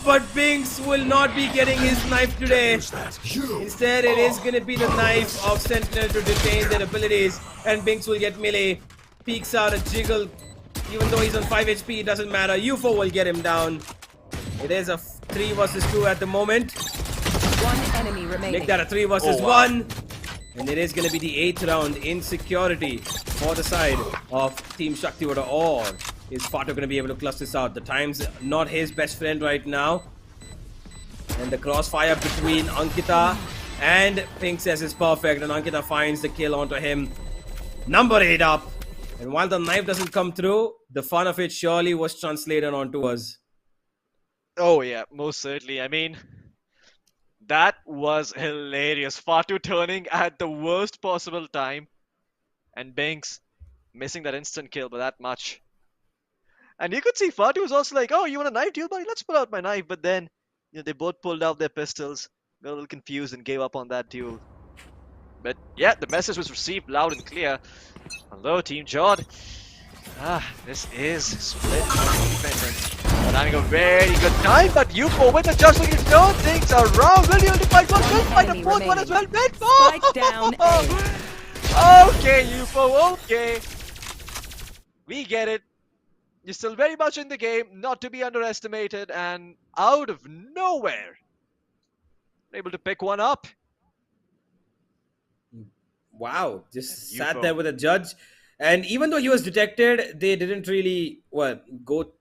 S10: But Binks will not be getting his knife today. Instead, it is going to be the knife of Sentinel to detain their abilities. And Binks will get melee. Peeks out a jiggle. Even though he's on 5 HP, it doesn't matter. UFO will get him down. It is a 3 versus 2 at the moment.
S13: One enemy remaining.
S10: Make that a 3 versus 1. And it is going to be the 8th round in security for the side of Team Shakti Water. Or is Fatu going to be able to clutch this out? The time's not his best friend right now. And the crossfire between Ankita and Pinksess is perfect. And Ankita finds the kill onto him. Number 8 up. And while the knife doesn't come through, the fun of it surely was translated onto us.
S9: Oh yeah, most certainly. I mean, that was hilarious. Fatu turning at the worst possible time. And Binks missing that instant kill by that much. And you could see Fatu was also like, oh, you want a knife, dude? Buddy, let's pull out my knife. But then, they both pulled out their pistols, got a little confused and gave up on that duel. But yeah, the message was received loud and clear. Hello, Team Jord. This is split defense. But having a very good time, but UFO with the just looking to turn things around. Will you able to fight one? Will fight a fourth one as well.
S13: Spike down.
S9: Okay, UFO, okay. We get it. You're still very much in the game, not to be underestimated, and out of nowhere, able to pick one up.
S10: Wow, just sat there with a judge. And even though he was detected, they didn't really, well, go,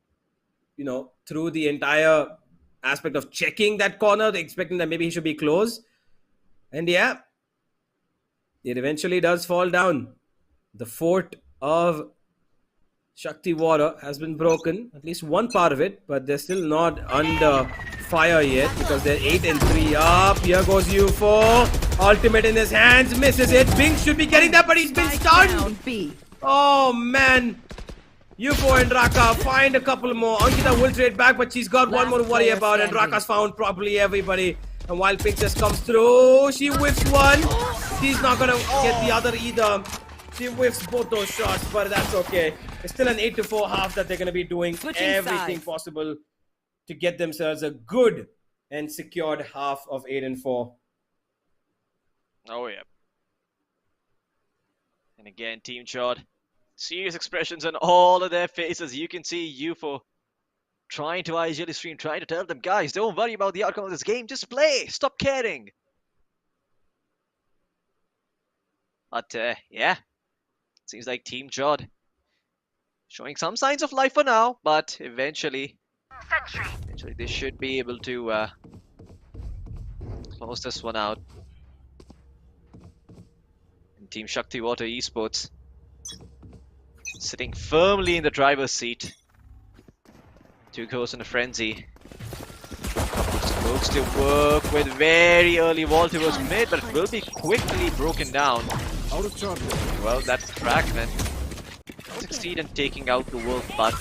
S10: through the entire aspect of checking that corner, expecting that maybe he should be close. And yeah, it eventually does fall down. The fort of Shakti Water has been broken, at least one part of it, but they're still not under fire yet because they're 8 and 3 up. Here goes UFO. Ultimate in his hands, misses it. Binks should be getting that, but he's been stunned. Oh man. UFO and Raka find a couple more. Ankita will trade back, but she's got one more to worry about, and Raka's found properly everybody. And while Princess comes through, she whiffs one. She's not gonna get the other either. She whiffs both those shots, but that's okay. It's still an 8-4 half that they're gonna be doing everything possible to get themselves a good and secured half of 8 and 4.
S9: Oh yeah. And again, Team Chod, serious expressions on all of their faces. You can see UFO trying to ideally stream, trying to tell them, guys, don't worry about the outcome of this game, just play, stop caring. But yeah, seems like Team Chod showing some signs of life for now, but eventually they should be able to close this one out. And Team Shakti Water Esports sitting firmly in the driver's seat. Two goes in a frenzy. Smokes to work with very early wall towards mid, but it will be quickly broken down. Well, that's Crackman. Succeed in taking out the wolf, but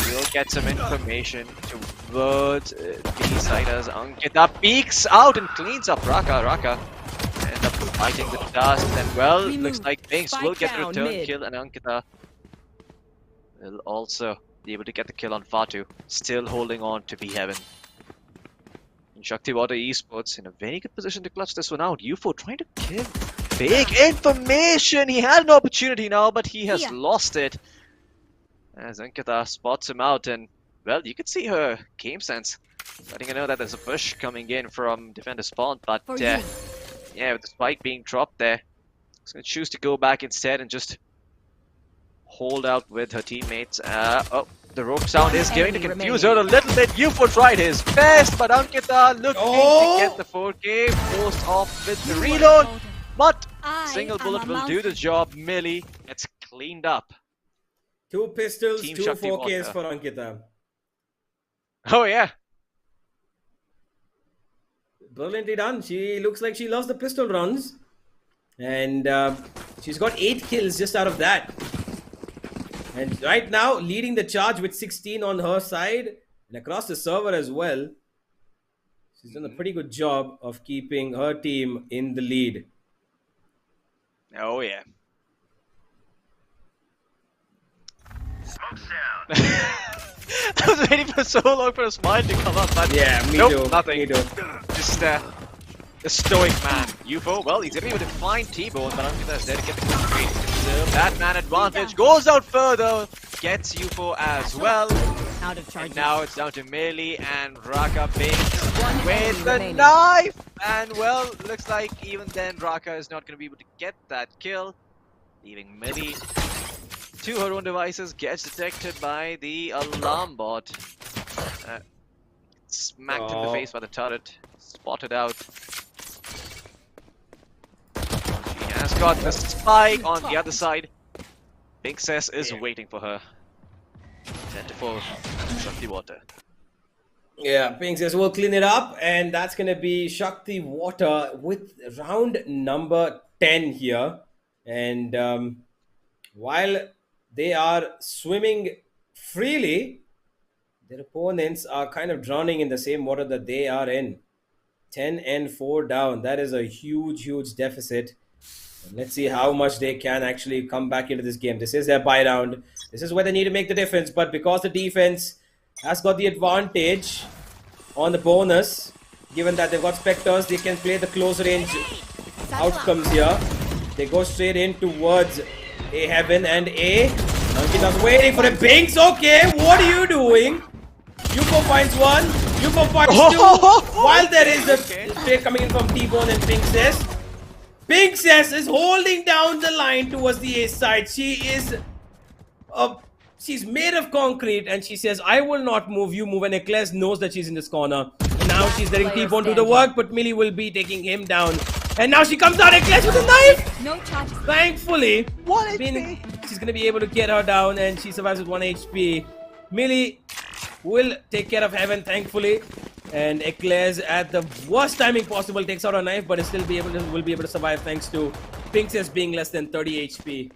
S9: we'll get some information towards the side as Ankita peeks out and cleans up Raka. Raka end up fighting the dust, and well, looks like Binks will get the return kill, and Ankita will also be able to get the kill on Fatu, still holding on to be heaven. And Shakti Water Esports in a very good position to clutch this one out. UFO trying to kill. Big information! He had an opportunity now, but he has lost it. As Ankita spots him out, and well, you can see her game sense, letting her know that there's a push coming in from defender spawn, but yeah, with the spike being dropped there, she's gonna choose to go back instead and just hold out with her teammates. Oh, the rope sound is going to confuse her a little bit. UFO tried his best, but Ankita looking to get the 4K, forced off with the reload. But single bullet will do the job. Millie gets cleaned up.
S10: 2 pistols,
S9: Team
S10: 2
S9: Shakti
S10: 4Ks
S9: Water.
S10: for Ankita.
S9: Oh yeah.
S10: Brilliantly done. She looks like she loves the pistol runs. And she's got 8 kills just out of that. And right now, leading the charge with 16 on her side. And across the server as well. She's done a pretty good job of keeping her team in the lead.
S9: Oh yeah. I was waiting for so long for a smile to come up, but
S10: yeah, me
S9: nope,
S10: too.
S9: nothing.
S10: Me too.
S9: Just a stoic man. UFO, well, he's able to find T-Bone, but Ankita is there to get the kill straight. So that man advantage goes out further, gets UFO as well.
S13: Out of charge.
S9: Now it's down to Melee and Raka Binks with the knife. And well, looks like even then Raka is not going to be able to get that kill, leaving Melee to her own devices. Gets detected by the alarm bot. Smacked in the face by the turret. Spotted out. She has got the spike on the other side. Binks is waiting for her. 10-4, Shakti Water.
S10: Yeah, Ping says we'll clean it up, and that's going to be Shakti Water with round number 10 here. And while they are swimming freely, their opponents are kind of drowning in the same water that they are in. 10-4 down. That is a huge, huge deficit. And let's see how much they can actually come back into this game. This is their bye round. This is where they need to make the difference. But because the defense has got the advantage on the bonus, given that they've got Spectres, they can play the close range outcomes here. They go straight in towards A Heaven and A. Ankita's waiting for a Binks. Okay, what are you doing? UFO finds one. UFO finds two. While there is a trade coming in from T-Bone and Princess. Princess is holding down the line towards the A side. She's made of concrete and she says, I will not move, you move. And Eclair knows that she's in this corner. And now she's letting T-Bone do the work, but Millie will be taking him down. And now she comes out, Eclair with a knife!
S11: No charges.
S10: Thankfully, she's going to be able to get her down and she survives with 1 HP. Millie will take care of Heaven, thankfully. And Eclair's at the worst timing possible takes out her knife, but will be able to survive thanks to Princess being less than 30 HP.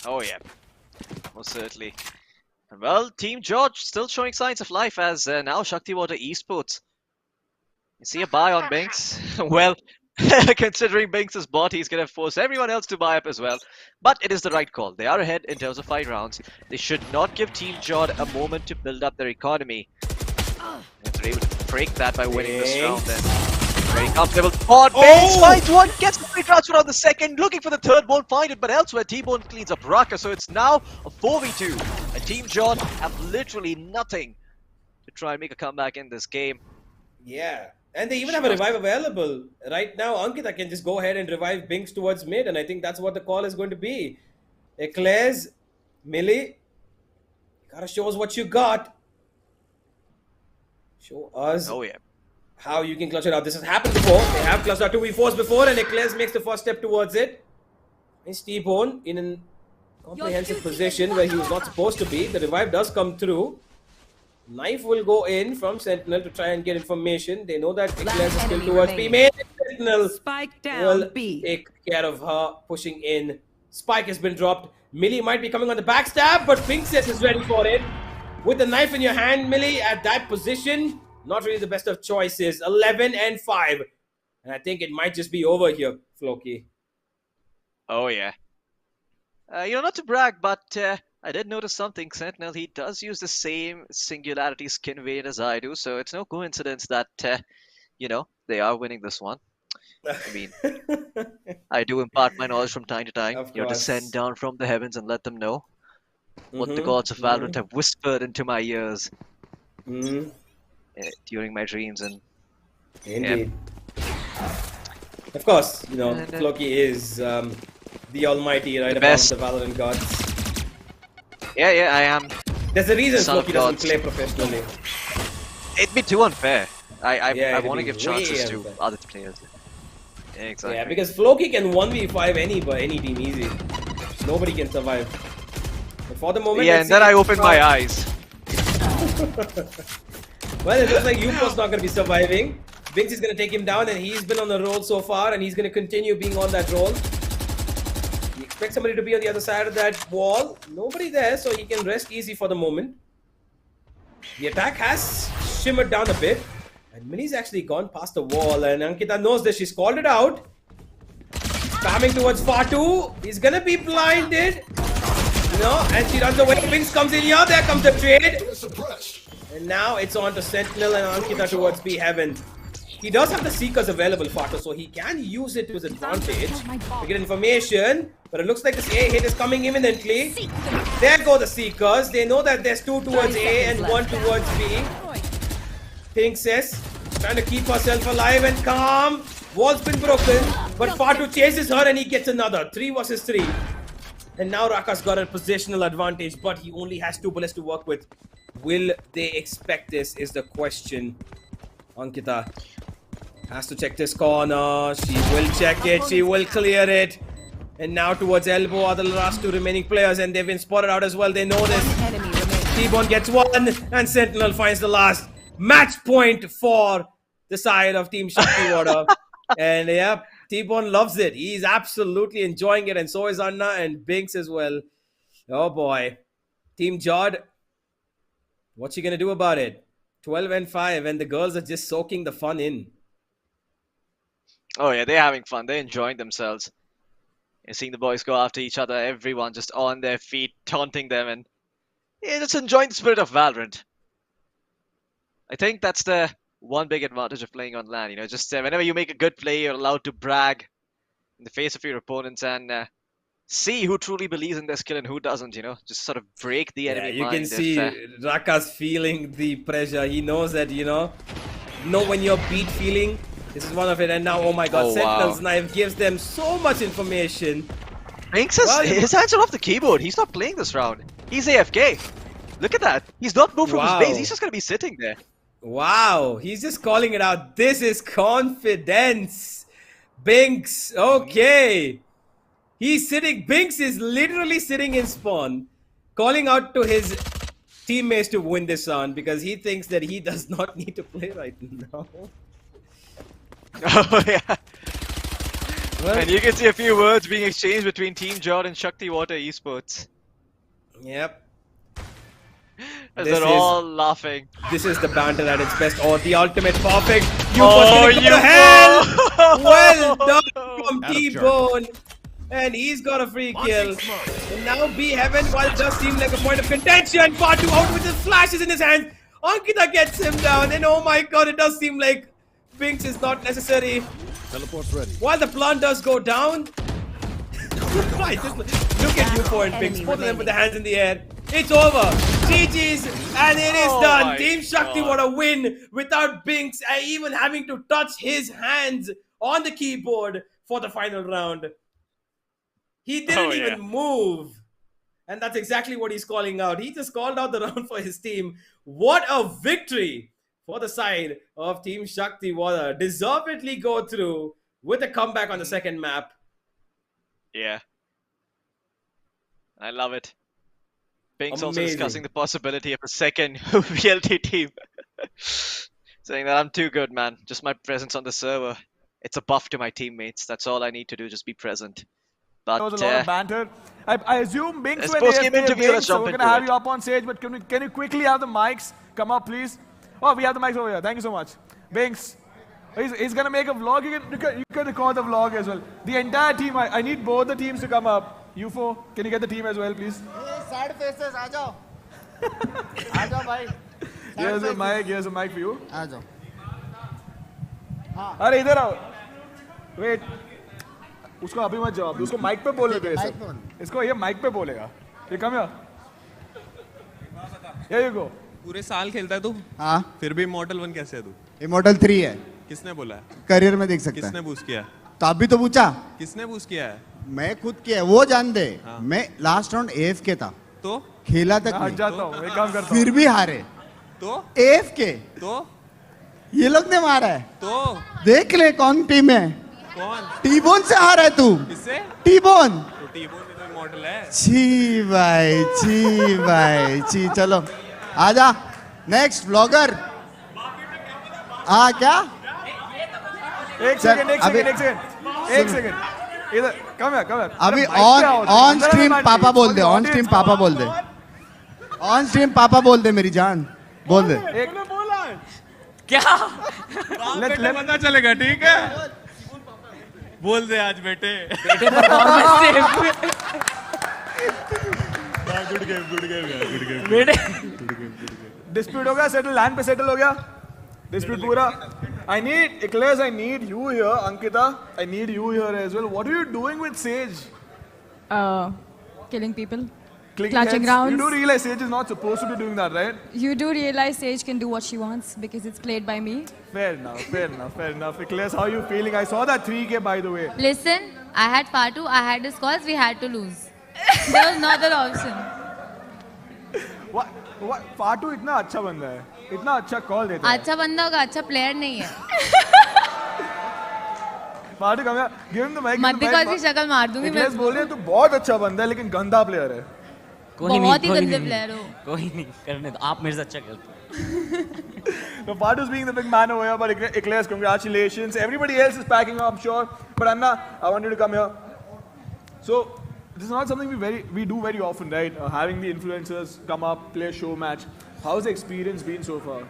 S9: Oh yeah, most certainly. Well, Team George still showing signs of life as now Shakti Water Esports. You see a buy on Binks? Well, considering Binks' bot, he's going to force everyone else to buy up as well. But it is the right call. They are ahead in terms of 5 rounds. They should not give Team George a moment to build up their economy. If they're able to break that by winning this round, then very comfortable. Binks finds one, gets the free transfer on the second, looking for the third, won't find it, but elsewhere T-Bone cleans up Raka, so it's now a 4v2. And Team George have literally nothing to try and make a comeback in this game.
S10: Yeah, and they even have a revive available. Right now, Ankita can just go ahead and revive Binks towards mid, and I think that's what the call is going to be. Eclairs, Millie, gotta show us what you got. Show us how you can clutch it out. This has happened before. They have clutched out 2v4s before, and Eclairs makes the first step towards it. It's T-Bone in an comprehensive position where he was not supposed to be. The revive does come through. Knife will go in from Sentinel to try and get information. They know that Eclairs is still towards B. Sentinel
S13: Spike down
S10: will
S13: B.
S10: take care of her, pushing in. Spike has been dropped. Millie might be coming on the backstab, but Princess is ready for it. With the knife in your hand, Millie, at that position, not really the best of choices. 11 and 5. And I think it might just be over here, Floki.
S9: Oh, yeah. Not to brag, but I did notice something. Sentinel, he does use the same Singularity skin variant as I do, so it's no coincidence that, they are winning this one. I mean, I do impart my knowledge from time to time, descend down from the heavens and let them know what the gods of Valorant have whispered into my ears during my dreams. And
S10: indeed. Of course, Floki is the almighty, right, above the Valorant gods.
S9: Yeah, I am.
S10: There's a reason Floki doesn't play professionally.
S9: It'd be too unfair. I want to give chances to other players. Yeah, exactly.
S10: Yeah, because Floki can 1v5 any team easy. Nobody can survive. But for the moment,
S9: and then I opened my eyes.
S10: Well, it looks like Yupo's not going to be surviving. Binks is going to take him down, and he's been on the roll so far, and he's going to continue being on that roll. You expect somebody to be on the other side of that wall. Nobody there, so he can rest easy for the moment. The attack has shimmered down a bit. And Millie's actually gone past the wall, and Ankita knows this. She's called it out. Coming towards Fatu. He's gonna be blinded. And she runs away. Binks comes in here. There comes the trade. And now it's on to Sentinel and Ankita towards B Heaven. He does have the Seekers available, Fatu, so he can use it to his advantage to get information. But it looks like this A hit is coming imminently. There go the Seekers. They know that there's 2 towards A and 1 towards B. Princess trying to keep herself alive and calm. Wall's been broken, but Fatu chases her and he gets another. 3 versus 3. And now Raka's got a positional advantage, but he only has 2 bullets to work with. Will they expect this is the question. Ankita has to check this corner. She will check it. She will clear it. And now towards elbow are the last 2 remaining players, and they've been spotted out as well. They know this. T-Bone gets 1 and Sentinel finds the last. Match point for the side of Team Shakti Water. And yeah, T-Bone loves it. He's absolutely enjoying it, and so is Anna and Binks as well. Oh boy. Team Jod, what's she gonna do about it? 12 and 5, and the girls are just soaking the fun in.
S9: Oh yeah, they're having fun. They're enjoying themselves. You're seeing the boys go after each other, everyone just on their feet, taunting them, and just enjoying the spirit of Valorant. I think that's the one big advantage of playing on LAN. Just whenever you make a good play, you're allowed to brag in the face of your opponents and see who truly believes in their skill and who doesn't. Just sort of break the enemy
S10: you
S9: mind.
S10: You can see Raka's feeling the pressure. He knows that, know when you're beat feeling This is one of it, and now, oh my god,
S9: Oh,
S10: Sentinel's
S9: wow.
S10: knife gives them so much information.
S9: Binks has, his hands are off the keyboard. He's not playing this round. He's AFK. Look at that. He's not moved from his base. He's just going to be sitting there.
S10: Wow, he's just calling it out. This is confidence. Binks, okay. He's sitting, Binks is literally sitting in spawn, calling out to his teammates to win this round because he thinks that he does not need to play right now.
S9: Oh, yeah. And you can see a few words being exchanged between Team Jod and Shakti Water Esports.
S10: Yep.
S9: As they're all laughing.
S10: This is the banter at its best. Oh, the ultimate perfect.
S9: Oh,
S10: You
S9: you
S10: hell! Well done from T-Bone. And he's got a free kill. And now B Heaven, while it does seem like a point of contention, Fatu out with his flashes in his hands. Ankita gets him down. And oh my god, it does seem like Binks is not necessary.
S12: Teleport's ready.
S10: While the plant does go down. Right, just look at U4 and Binks. Both of them with the hands in the air. It's over. GG's, and it is done. Team Shakti want a win without Binks even having to touch his hands on the keyboard for the final round. He didn't even move. And that's exactly what he's calling out. He just called out the round for his team. What a victory for the side of Team Shakti Water. Deservedly go through with a comeback on the second map.
S9: Yeah. I love it. Binks also discussing the possibility of a second VLT team. Saying that I'm too good, man. Just my presence on the server. It's a buff to my teammates. That's all I need to do, just be present. But
S1: there was a lot of banter. I assume Binks
S9: it's
S1: went
S9: post-game
S1: AFK,
S9: interview, let's
S1: so
S9: jump
S1: we're
S9: into
S1: going to have
S9: it.
S1: you up on stage, but can you quickly have the mics come up, please? Oh, we have the mics over here. Thank you so much. Binks, he's going to make a vlog. You can record the vlog as well. The entire team, I need both the teams to come up. UFO, can you get the team as well, please?
S8: Hey, sad faces, aa jao. Aa jao, bhai.
S1: Here's a mic for you.
S8: aa jao.
S1: अरे इधर आओ. Wait. उसको अभी मत जवाब दो. उसको mic पे बोले दे सब. इसको ये माइक पे बोलेगा. ये come here. Here you go.
S3: पूरे साल खेलता है तू?
S8: हाँ.
S3: फिर भी Immortal 1 कैसे है तू?
S8: Immortal 3 है.
S3: किसने बोला है?
S8: करियर में देख सकता है.
S3: किसने बूस्ट किया?
S8: तो आप भी तो पूछा.
S3: किसने बूस्ट किया है?
S8: मैं खुद किया. वो जान दे. मैं लास्ट राउंड AFK था.
S3: तो?
S8: खेला तक
S1: नहीं. हट जाता हूँ. एक काम करता हूँ.
S8: फिर भी हारे.
S3: तो?
S8: AFK.
S3: तो?
S8: ये लोग ने मारा है.
S3: तो?
S8: देख ले कौन टीम है.
S3: कौन?
S8: टी-बोन से हारा है तू.
S3: किससे?
S8: टी-बोन.
S3: तो टी-बोन भी तो Immortal है.
S8: छी भाई छी. चलो आजा. Next vlogger. क्या?
S1: एक सेकंड. इधर कम है.
S8: अभी ऑन स्ट्रीम पापा बोल दे. ऑन स्ट्रीम पापा बोल दे. ऑन स्ट्रीम पापा बोल दे मेरी जान. बोल दे.
S1: एक ने बोला
S2: क्या?
S3: बेटे पता चलेगा, ठीक है? बोल दे आज बेटे.
S1: डिस्प्यूट हो गया. सेटल लैंड पे सेटल हो गया. डिस्प्यूट पूरा. I need Eclairs, I need you here, Ankita. I need you here as well. What are you doing with Sage?
S6: Killing people.
S1: Clicking
S6: Clutching
S1: heads?
S6: rounds.
S1: You do realize Sage is not supposed to be doing that, right?
S6: You do realize Sage can do what she wants because it's played by me.
S1: Fair enough. Eclairs, how are you feeling? I saw that 3K by the way.
S15: Listen, I had Fatu, I had his calls, we had to lose. There was no other option.
S1: What? Fatu इतना अच्छा बंदा है. इतना अच्छा call देता है.
S15: अच्छा बंदा होगा, अच्छा प्लेयर नहीं है.
S1: Fatu come here. Give him the mic.
S15: मत दिखा उसकी शक्ल मार दूंगी मैं.
S1: Eclairs बोल रहे हैं तू बहुत अच्छा बंदा है लेकिन गंदा प्लेयर है.
S15: बहुत ही गंदे प्लेयर हो.
S2: कोई नहीं करने दो. आप मेरे से अच्छा खेलते हो.
S1: So Fatu's being the big man over here, but Eclairs, congratulations. Everybody else is packing up, I'm sure. But Anna, I want you to come here. So this is not something we do very often, right? Having the influencers come up, play a show match. How's the experience been so far?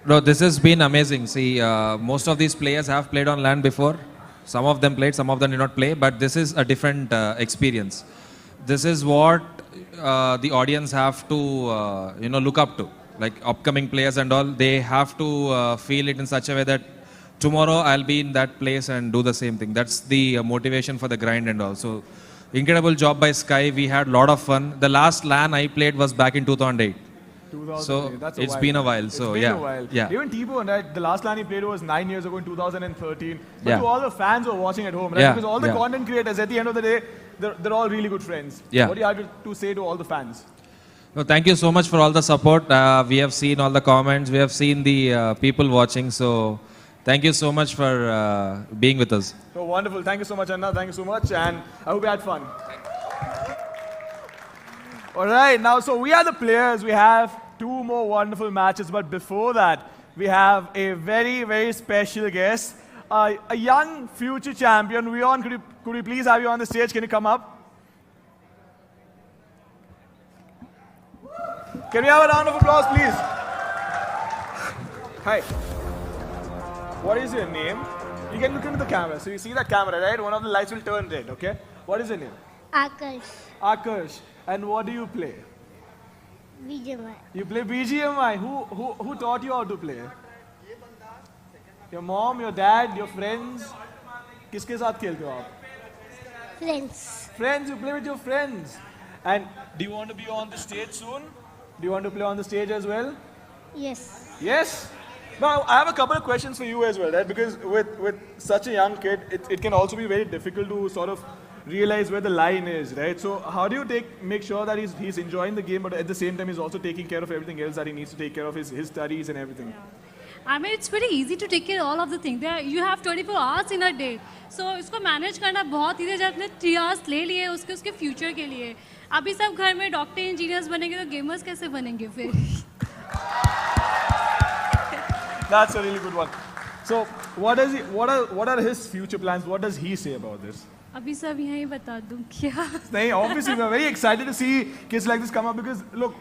S5: No, this has been amazing. See, most of these players have played on LAN before. Some of them played, some of them did not play. But this is a different experience. This is what the audience have to, look up to. Like upcoming players and all, they have to feel it in such a way that tomorrow I'll be in that place and do the same thing. That's the motivation for the grind and all. So, incredible job by Sky. We had a lot of fun. The last LAN I played was back in 2008.
S1: 2008. That's a
S5: it's
S1: while.
S5: been a while. So
S1: it's been
S5: yeah,
S1: a while.
S5: yeah.
S1: Even T-Bone, right? The last LAN he played was 9 years ago in 2013. But
S5: Yeah.
S1: to all the fans who are watching at home, right?
S5: Yeah,
S1: Because all the
S5: yeah.
S1: content creators, at the end of the day, they're all really good friends.
S5: Yeah.
S1: What do you have to say to all the fans?
S5: No, thank you so much for all the support. We have seen all the comments. We have seen the people watching. So thank you so much for being with us.
S1: So wonderful. Thank you so much, Anna. Thank you so much. And I hope you had fun. All right. Now, so we are the players. We have 2 more wonderful matches. But before that, we have a very, very special guest. A young future champion. Vion, could we please have you on the stage? Can you come up? Can we have a round of applause, please? Hi. What is your name? You can look into the camera. So you see that camera, right? One of the lights will turn red, okay? What is your name?
S16: Akash.
S1: Akash. And what do you play?
S16: BGMI.
S1: You play BGMI. Who taught you how to play? Your mom, your dad, your friends? किसके साथ खेलते हो आप?
S16: Friends.
S1: Friends, you play with your friends. And do you want to be on the stage soon? Do you want to play on the stage as well?
S16: Yes.
S1: Yes? Now, I have a couple of questions for you as well, right? Because with such a young kid, it can also be very difficult to sort of realize where the line is, right? So how do you make sure that he's enjoying the game, but at the same time he's also taking care of everything else that he needs to take care of, his studies and everything?
S17: I mean, it's pretty easy to take care of all of the things. You have 24 hours in a day. So इसको manage करना बहुत easy है. जब आपने 3 hours ले लिए उसके future के लिए. अभी सब घर में डॉक्टर इंजीनियर्स बनेंगे तो गेमर्स कैसे बनेंगे फिर?
S1: That's a really good one. So what are his future plans? What does he say about this?
S17: अभी सब यहीं बता दूं क्या?
S1: नहीं, obviously we are very excited to see kids like this come up because look,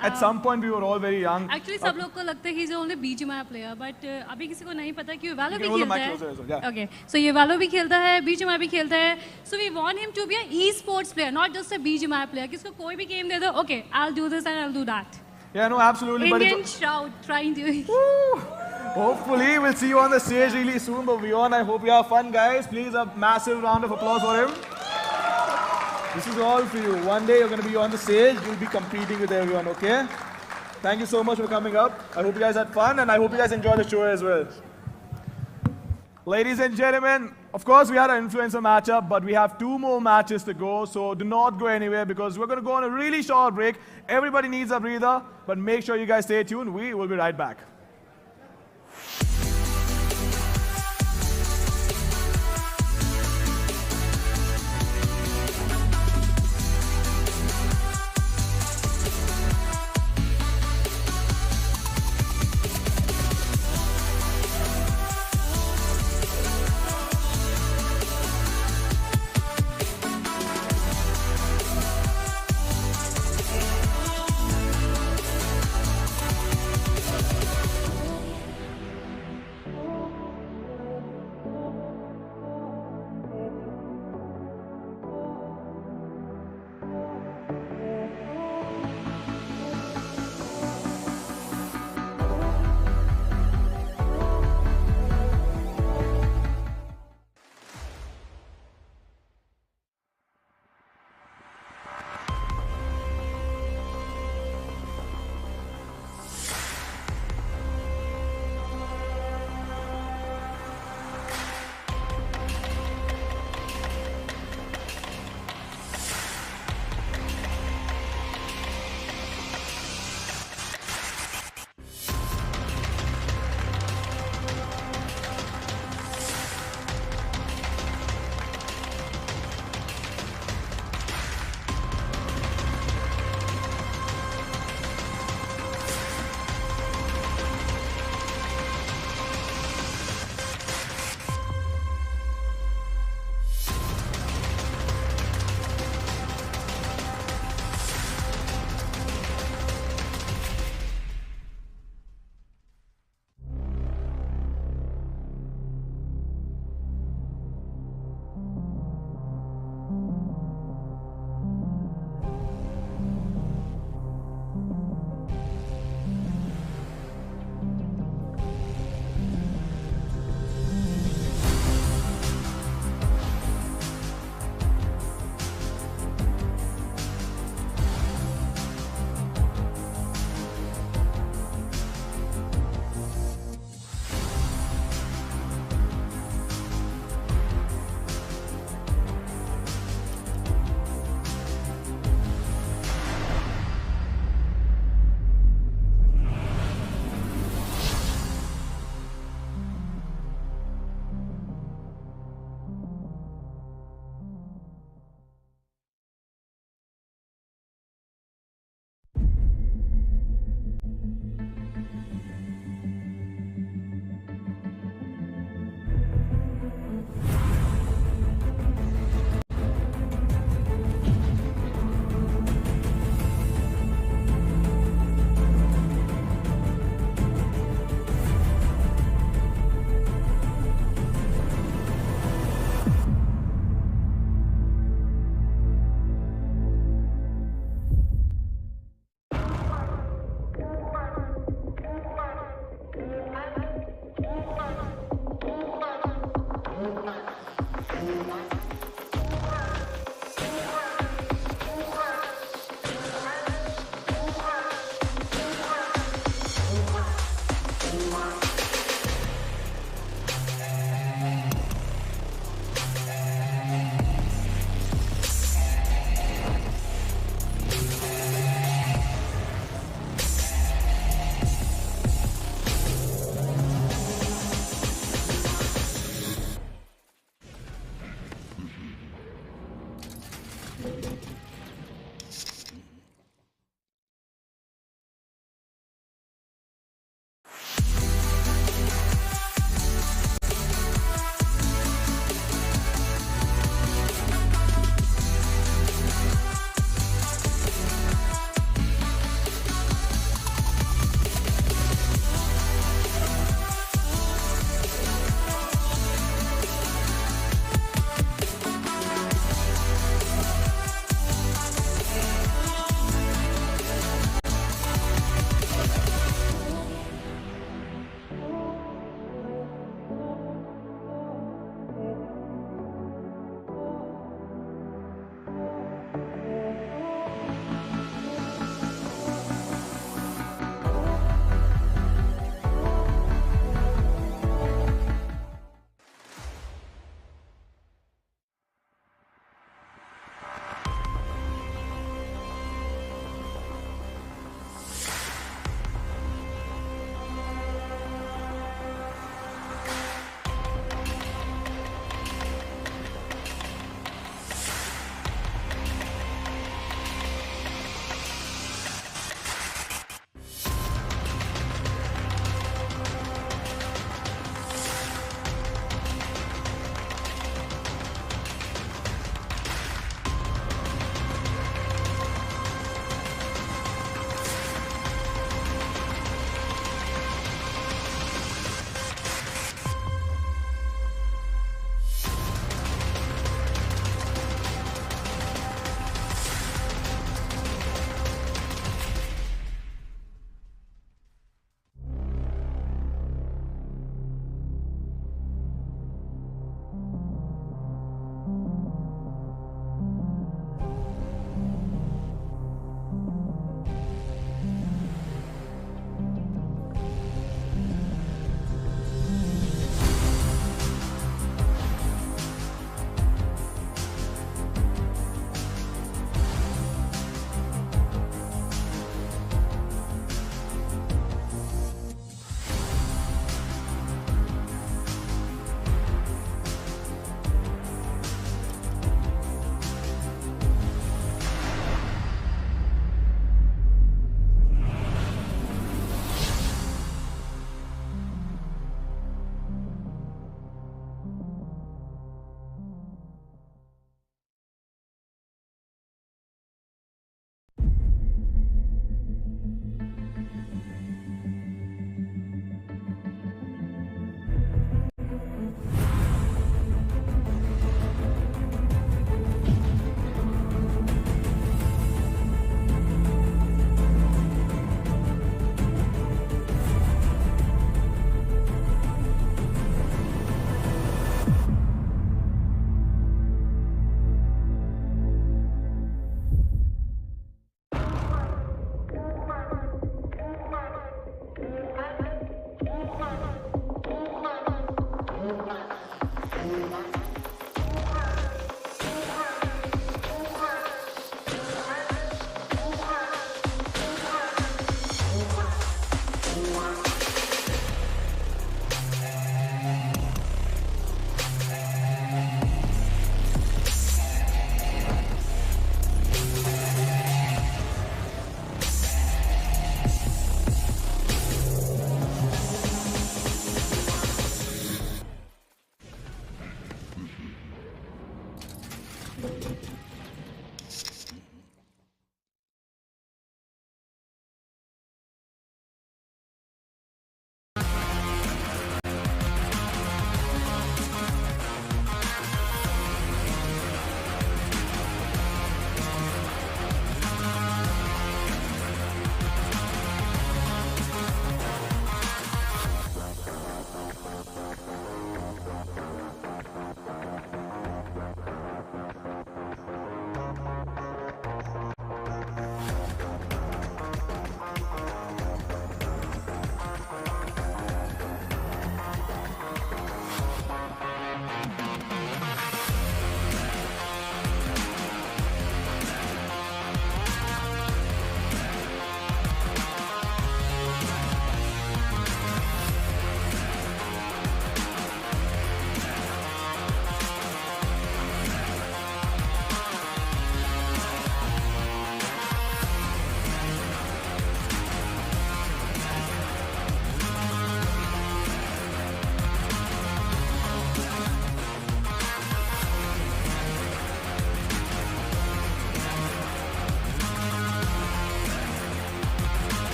S1: at some point we were all very young.
S17: Actually सब लोग को लगता है he's only BGMI player, but अभी किसी को नहीं पता कि Valo भी
S1: hold the
S17: खेलता
S1: mic
S17: है.
S1: closer as well, yeah.
S17: Okay, so ये Valo भी खेलता है, BGMI भी खेलता है. So we want him to be an esports player, not just a BGMI player. किसको कोई भी game दे दो, okay, I'll do this and I'll do that.
S1: Yeah, no, absolutely.
S17: Indian shout trying to.
S1: Hopefully, we'll see you on the stage really soon. But Vion, I hope you have fun, guys. Please, a massive round of applause for him. This is all for you. One day, you're going to be on the stage. You'll be competing with everyone, okay? Thank you so much for coming up. I hope you guys had fun, and I hope you guys enjoyed the show as well. Ladies and gentlemen, of course, we had an influencer matchup, but we have 2 more matches to go. So do not go anywhere because we're going to go on a really short break. Everybody needs a breather, but make sure you guys stay tuned. We will be right back.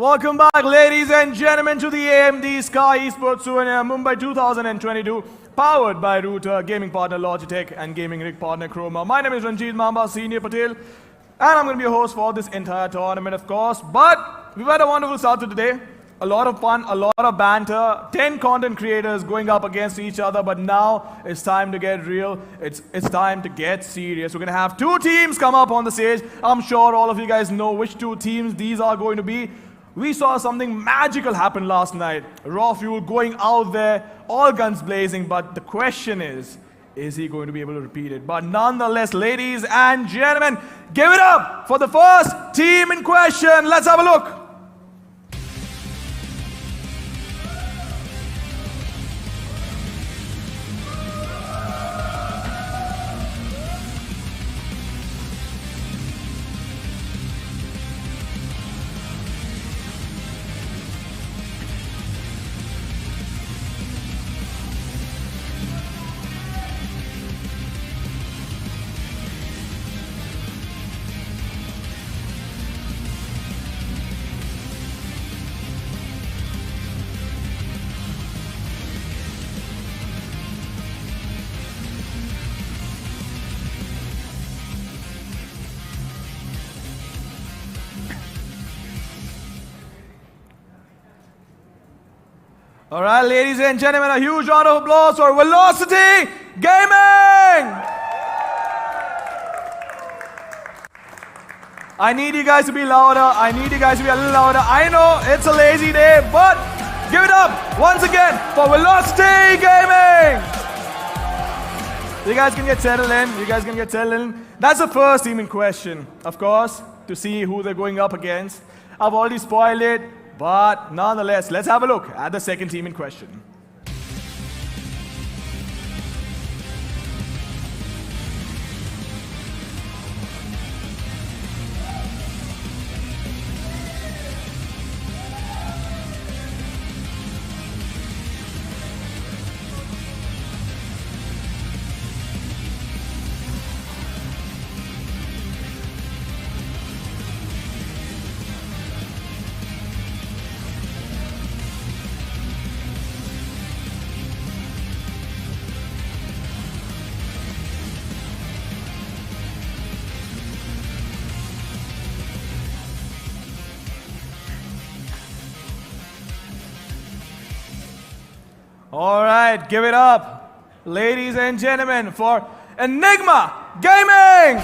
S1: Welcome back, ladies and gentlemen, to the AMD Skyesports Souvenir Mumbai 2022, powered by Router, gaming partner Logitech, and gaming rig partner Chroma. My name is Ranjit Mamba, Senior Patel, and I'm going to be a host for this entire tournament, of course. But we've had a wonderful start to today. A lot of fun, a lot of banter, 10 content creators going up against each other, but now it's time to get real. It's time to get serious. We're going to have two teams come up on the stage. I'm sure all of you guys know which two teams these are going to be. We saw something magical happen last night. Raw Fuel going out there, all guns blazing, but the question is he going to be able to repeat it? But nonetheless, ladies and gentlemen, give it up for the first team in question. Let's have a look. All right, ladies and gentlemen, a huge round of applause for Velocity Gaming! I need you guys to be louder. I need you guys to be a little louder. I know it's a lazy day, but give it up once again for Velocity Gaming! You guys can get settled in. You guys can get settled in. That's the first team in question, of course, to see who they're going up against. I've already spoiled it. But nonetheless, let's have a look at the second team in question. All right, give it up, ladies and gentlemen, for Enigma Gaming!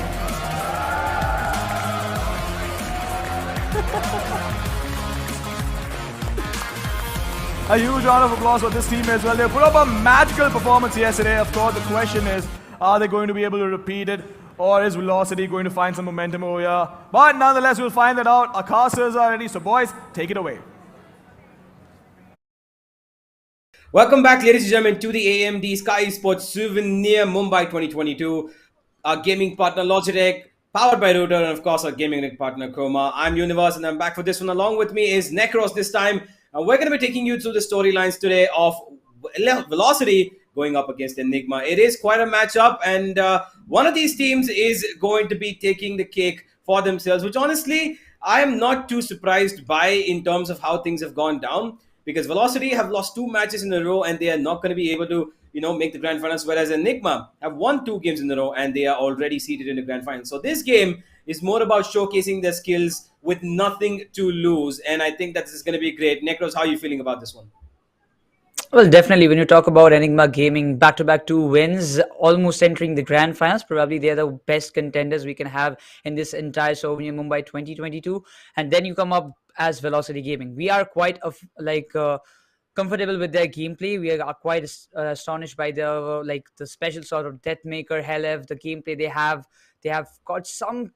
S1: A huge round of applause for this team as well. They put up a magical performance yesterday. Of course, the question is, are they going to be able to repeat it? Or is Velocity going to find some momentum over here? But nonetheless, we'll find that out. Our casters are ready, so boys, take it away.
S10: Welcome back, ladies and gentlemen, to the AMD Skyesports Souvenir Mumbai 2022. Our gaming partner Logitech, powered by Router, and of course our gaming rig partner Chroma. I'm Universe, and I'm back for this one. Along with me is Necros this time. And we're going to be taking you through the storylines today of Velocity going up against Enigma. It is quite a matchup, and one of these teams is going to be taking the cake for themselves, which honestly, I am not too surprised by in terms of how things have gone down. Because Velocity have lost 2 matches in a row and they are not going to be able to, make the grand finals. Whereas Enigma have won 2 games in a row and they are already seated in the grand finals. So this game is more about showcasing their skills with nothing to lose. And I think that this is going to be great. Necros, how are you feeling about this one?
S18: Well, definitely. When you talk about Enigma Gaming, back-to-back 2 wins, almost entering the grand finals, probably they're the best contenders we can have in this entire Souvenir Mumbai 2022. And then you come up as Velocity Gaming. We are quite comfortable with their gameplay. We are quite astonished by the special sort of Deathmaker, Helev, the gameplay they have. They have got some,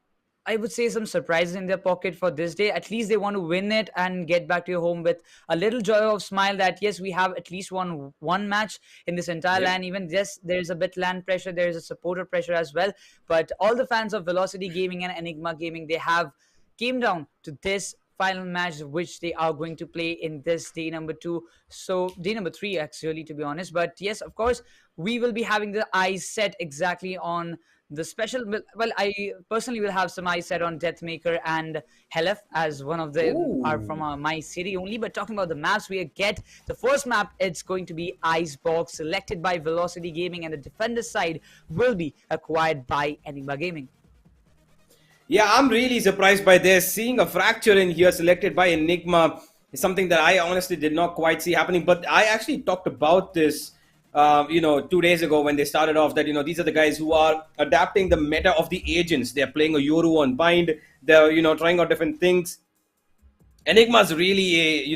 S18: I would say, some surprises in their pocket for this day. At least they want to win it and get back to your home with a little joy of smile that, yes, we have at least won one match in this entire LAN. Even yes, there's a bit LAN pressure. There's a supporter pressure as well. But all the fans of Velocity Gaming and Enigma Gaming, they have came down to this final match which they are going to play in this day number 2, so day number 3 actually, to be honest. But yes, of course, we will be having the eyes set exactly on The special, well, I personally will have some eyes set on Deathmaker and Helef, as one of them are from
S10: Ooh.
S18: my city only. But talking about the maps we get, the first map, it's going to be Icebox, selected by Velocity Gaming, and the defender side will be acquired by Enigma Gaming.
S10: Yeah, I'm really surprised by this. Seeing a fracture in here selected by Enigma is something that I honestly did not quite see happening. But I actually talked about this, 2 days ago when they started off, that, these are the guys who are adapting the meta of the agents. They're playing a Yoru on Bind. They're, trying out different things. Enigma's really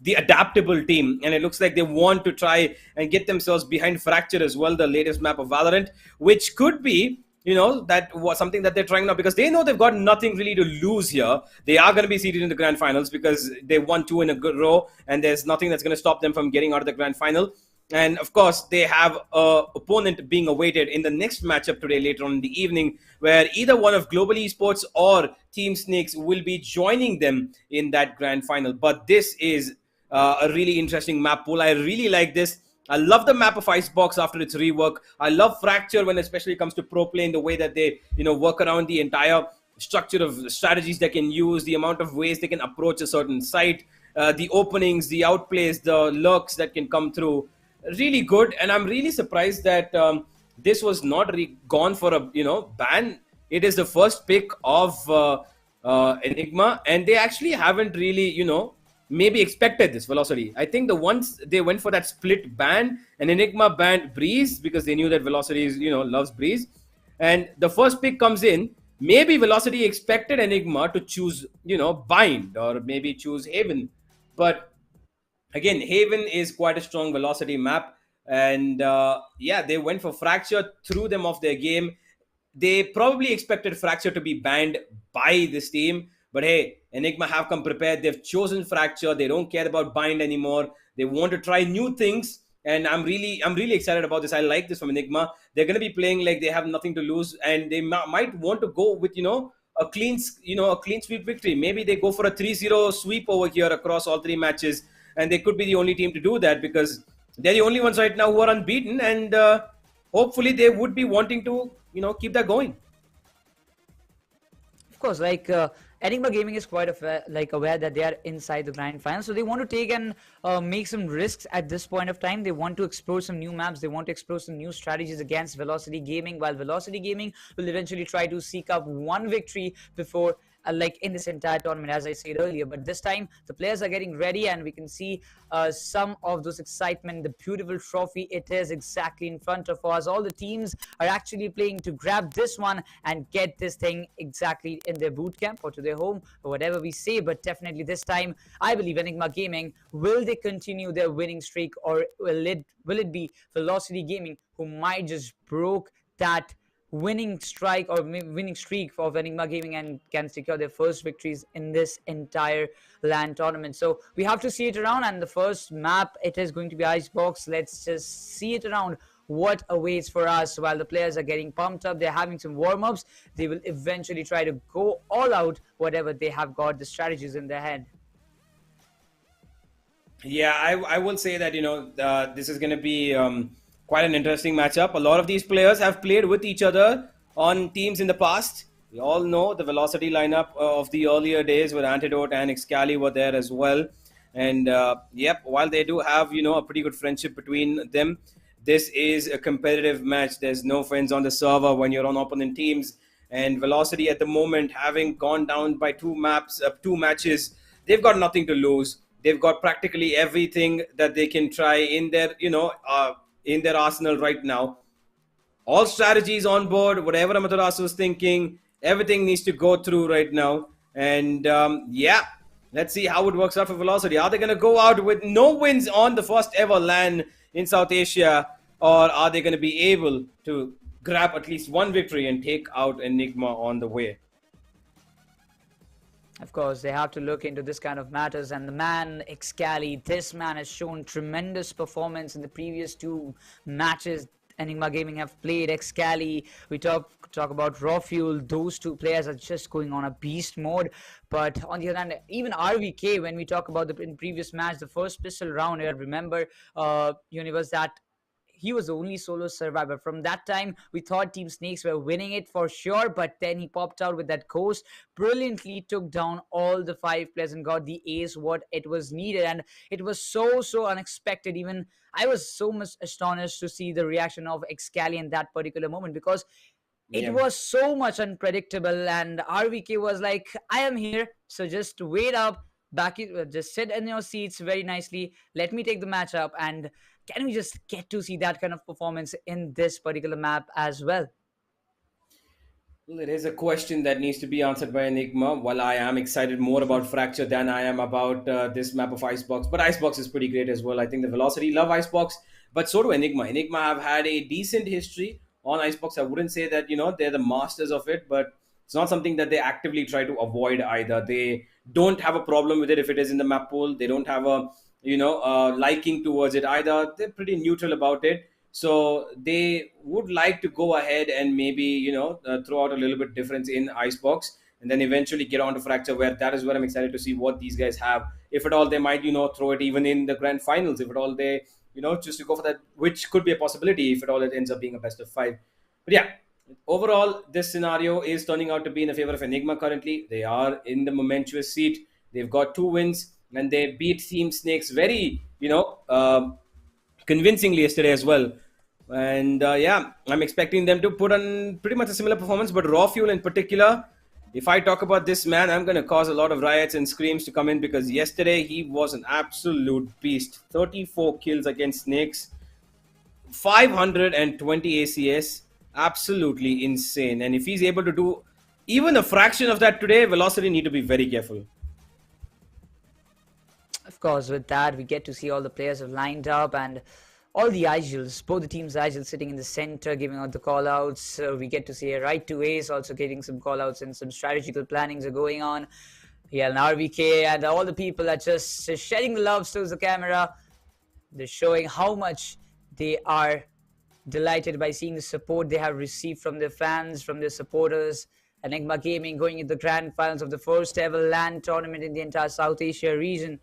S10: the adaptable team, and it looks like they want to try and get themselves behind Fracture as well, the latest map of Valorant, which could be, that was something that they're trying now, because they know they've got nothing really to lose here. They are going to be seeded in the grand finals because they won 2 in a good row, and there's nothing that's going to stop them from getting out of the grand final. And of course, they have an opponent being awaited in the next matchup today later on in the evening, where either one of Global Esports or Team Snakes will be joining them in that grand final. But this is a really interesting map pool. I really like this. I love the map of Icebox after its rework. I love Fracture when especially comes to pro play, in the way that they work around the entire structure of strategies they can use, the amount of ways they can approach a certain site, the openings, the outplays, the lurks that can come through. Really good. And I'm really surprised that this was not gone for a ban. It is the first pick of Enigma, and they actually haven't really maybe expected this Velocity. I think the ones they went for that split ban, and Enigma banned Breeze because they knew that Velocity is loves Breeze, and the first pick comes in. Maybe Velocity expected Enigma to choose Bind, or maybe choose Haven, but again, Haven is quite a strong Velocity map, and yeah, they went for Fracture, threw them off their game. They probably expected Fracture to be banned by this team, but hey, Enigma have come prepared. They've chosen Fracture. They don't care about Bind anymore. They want to try new things, and I'm really excited about this. I like this from Enigma. They're going to be playing like they have nothing to lose, and they might want to go with a clean sweep victory. Maybe they go for a 3-0 sweep over here across all 3 matches, and they could be the only team to do that because they're the only ones right now who are unbeaten, and hopefully they would be wanting to keep that going.
S18: Of course, like Enigma Gaming is quite aware that they are inside the grand final, so they want to take and make some risks at this point of time. They want to explore some new maps. They want to explore some new strategies against Velocity Gaming, while Velocity Gaming will eventually try to seek up one victory before like in this entire tournament, as I said earlier. But this time the players are getting ready, and we can see some of those excitement. The beautiful trophy, it is exactly in front of us. All the teams are actually playing to grab this one and get this thing exactly in their boot camp or to their home, or whatever we say. But definitely this time, I believe Enigma Gaming, will they continue their winning streak, or will it be Velocity Gaming who might just broke that winning streak of Enigma Gaming and can secure their first victories in this entire LAN tournament? So we have to see it around, and the first map, it is going to be Icebox. Let's just see it around, what awaits for us. While the players are getting pumped up, they're having some warm-ups, they will eventually try to go all out, whatever they have got the strategies in their head.
S10: Yeah, I will say that this is going to be quite an interesting matchup. A lot of these players have played with each other on teams in the past. We all know the Velocity lineup of the earlier days, where Antidote and Excali were there as well. And yep, while they do have a pretty good friendship between them, this is a competitive match. There's no friends on the server when you're on opponent teams. And Velocity at the moment, having gone down by 2 matches, they've got nothing to lose. They've got practically everything that they can try in their in their arsenal right now. All strategies on board. Whatever Amaterasu is thinking, everything needs to go through right now. And yeah, let's see how it works out for Velocity. Are they going to go out with no wins on the first ever LAN in South Asia, or are they going to be able to grab at least one victory and take out Enigma on the way?
S18: Of course, they have to look into this kind of matters. And the man, Excali, this man has shown tremendous performance in the previous 2 matches Enigma Gaming have played. Excali, we talk about Raw Fuel. Those 2 players are just going on a beast mode. But on the other hand, even RVK, when we talk about in previous match, the first pistol round here, remember, Universe, that he was the only solo survivor. From that time, we thought Team Snakes were winning it for sure, but then he popped out with that ghost, brilliantly took down all the 5 players and got the ace what it was needed. And it was so unexpected. Even I was so much astonished to see the reaction of Excali in that particular moment, because it was so much unpredictable, and RVK was like, I am here, so just wait up, just sit in your seats very nicely, let me take the match up. And can we just get to see that kind of performance in this particular map as well?
S10: Well, it is a question that needs to be answered by Enigma. While I am excited more about Fracture than I am about this map of Icebox, but Icebox is pretty great as well. I think the Velocity love Icebox, but so do Enigma. Enigma have had a decent history on Icebox. I wouldn't say that they're the masters of it, but it's not something that they actively try to avoid either. They don't have a problem with it if it is in the map pool. They don't have a liking towards it either. They're pretty neutral about it. So they would like to go ahead and maybe throw out a little bit difference in Icebox, and then eventually get on to Fracture, where that is where I'm excited to see what these guys have. If at all they might throw it even in the grand finals, if at all they just to go for that, which could be a possibility if at all it ends up being a best of 5. But yeah, overall this scenario is turning out to be in the favor of Enigma. Currently they are in the momentous seat. They've got 2 wins and they beat Team Snakes very convincingly yesterday as well. And yeah, I'm expecting them to put on pretty much a similar performance. But Raw Fuel in particular, if I talk about this man, I'm going to cause a lot of riots and screams to come in, because yesterday he was an absolute beast. 34 kills against Snakes, 520 ACS, absolutely insane. And if he's able to do even a fraction of that today, Velocity need to be very careful.
S18: Of course, with that, we get to see all the players have lined up, and all the Igils, both the teams' Igils sitting in the center, giving out the call-outs. We get to see a right to ace, also getting some call-outs, and some strategical plannings are going on. Yeah, and RVK and all the people are just shedding the love towards the camera. They're showing how much they are delighted by seeing the support they have received from their fans, from their supporters. Enigma Gaming going into the grand finals of the first ever LAN tournament in the entire South Asia region.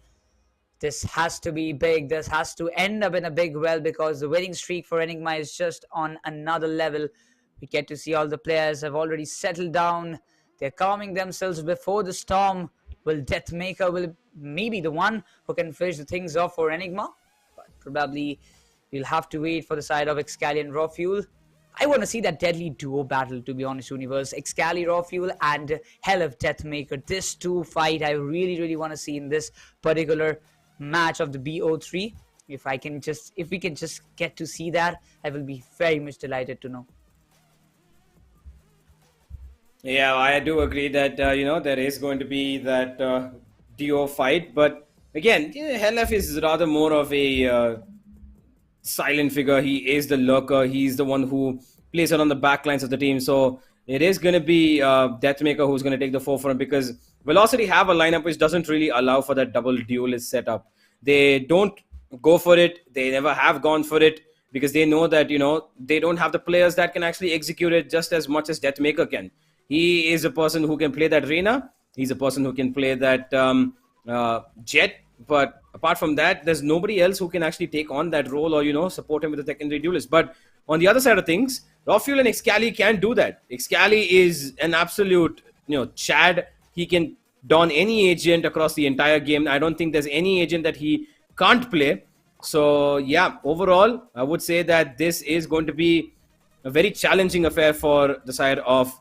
S18: This has to be big. This has to end up in a big well, because the winning streak for Enigma is just on another level. We get to see all the players have already settled down. They're calming themselves before the storm. Will Deathmaker will maybe the one who can finish the things off for Enigma? But probably we'll have to wait for the side of Excali and Raw Fuel. I want to see that deadly duo battle, to be honest, Universe. Excali, Raw Fuel, and Hell of Deathmaker. This 2 fight I really want to see in this particular match of the BO3. If we can just get to see that, I will be very much delighted to know.
S10: Yeah, I do agree that there is going to be that duo fight, but again, Helef is rather more of a silent figure. He is the lurker. He's the one who plays it on the back lines of the team. So it is going to be Deathmaker who's going to take the forefront, because Velocity have a lineup which doesn't really allow for that double duelist setup. They don't go for it. They never have gone for it, because they know that they don't have the players that can actually execute it just as much as Deathmaker can. He is a person who can play that Reyna. He's a person who can play that Jet. But apart from that, there's nobody else who can actually take on that role or support him with the secondary duelist. But on the other side of things, Raw Fuel and Excali can do that. Excali is an absolute Chad. He can don any agent across the entire game. I don't think there's any agent that he can't play. So yeah, overall, I would say that this is going to be a very challenging affair for the side of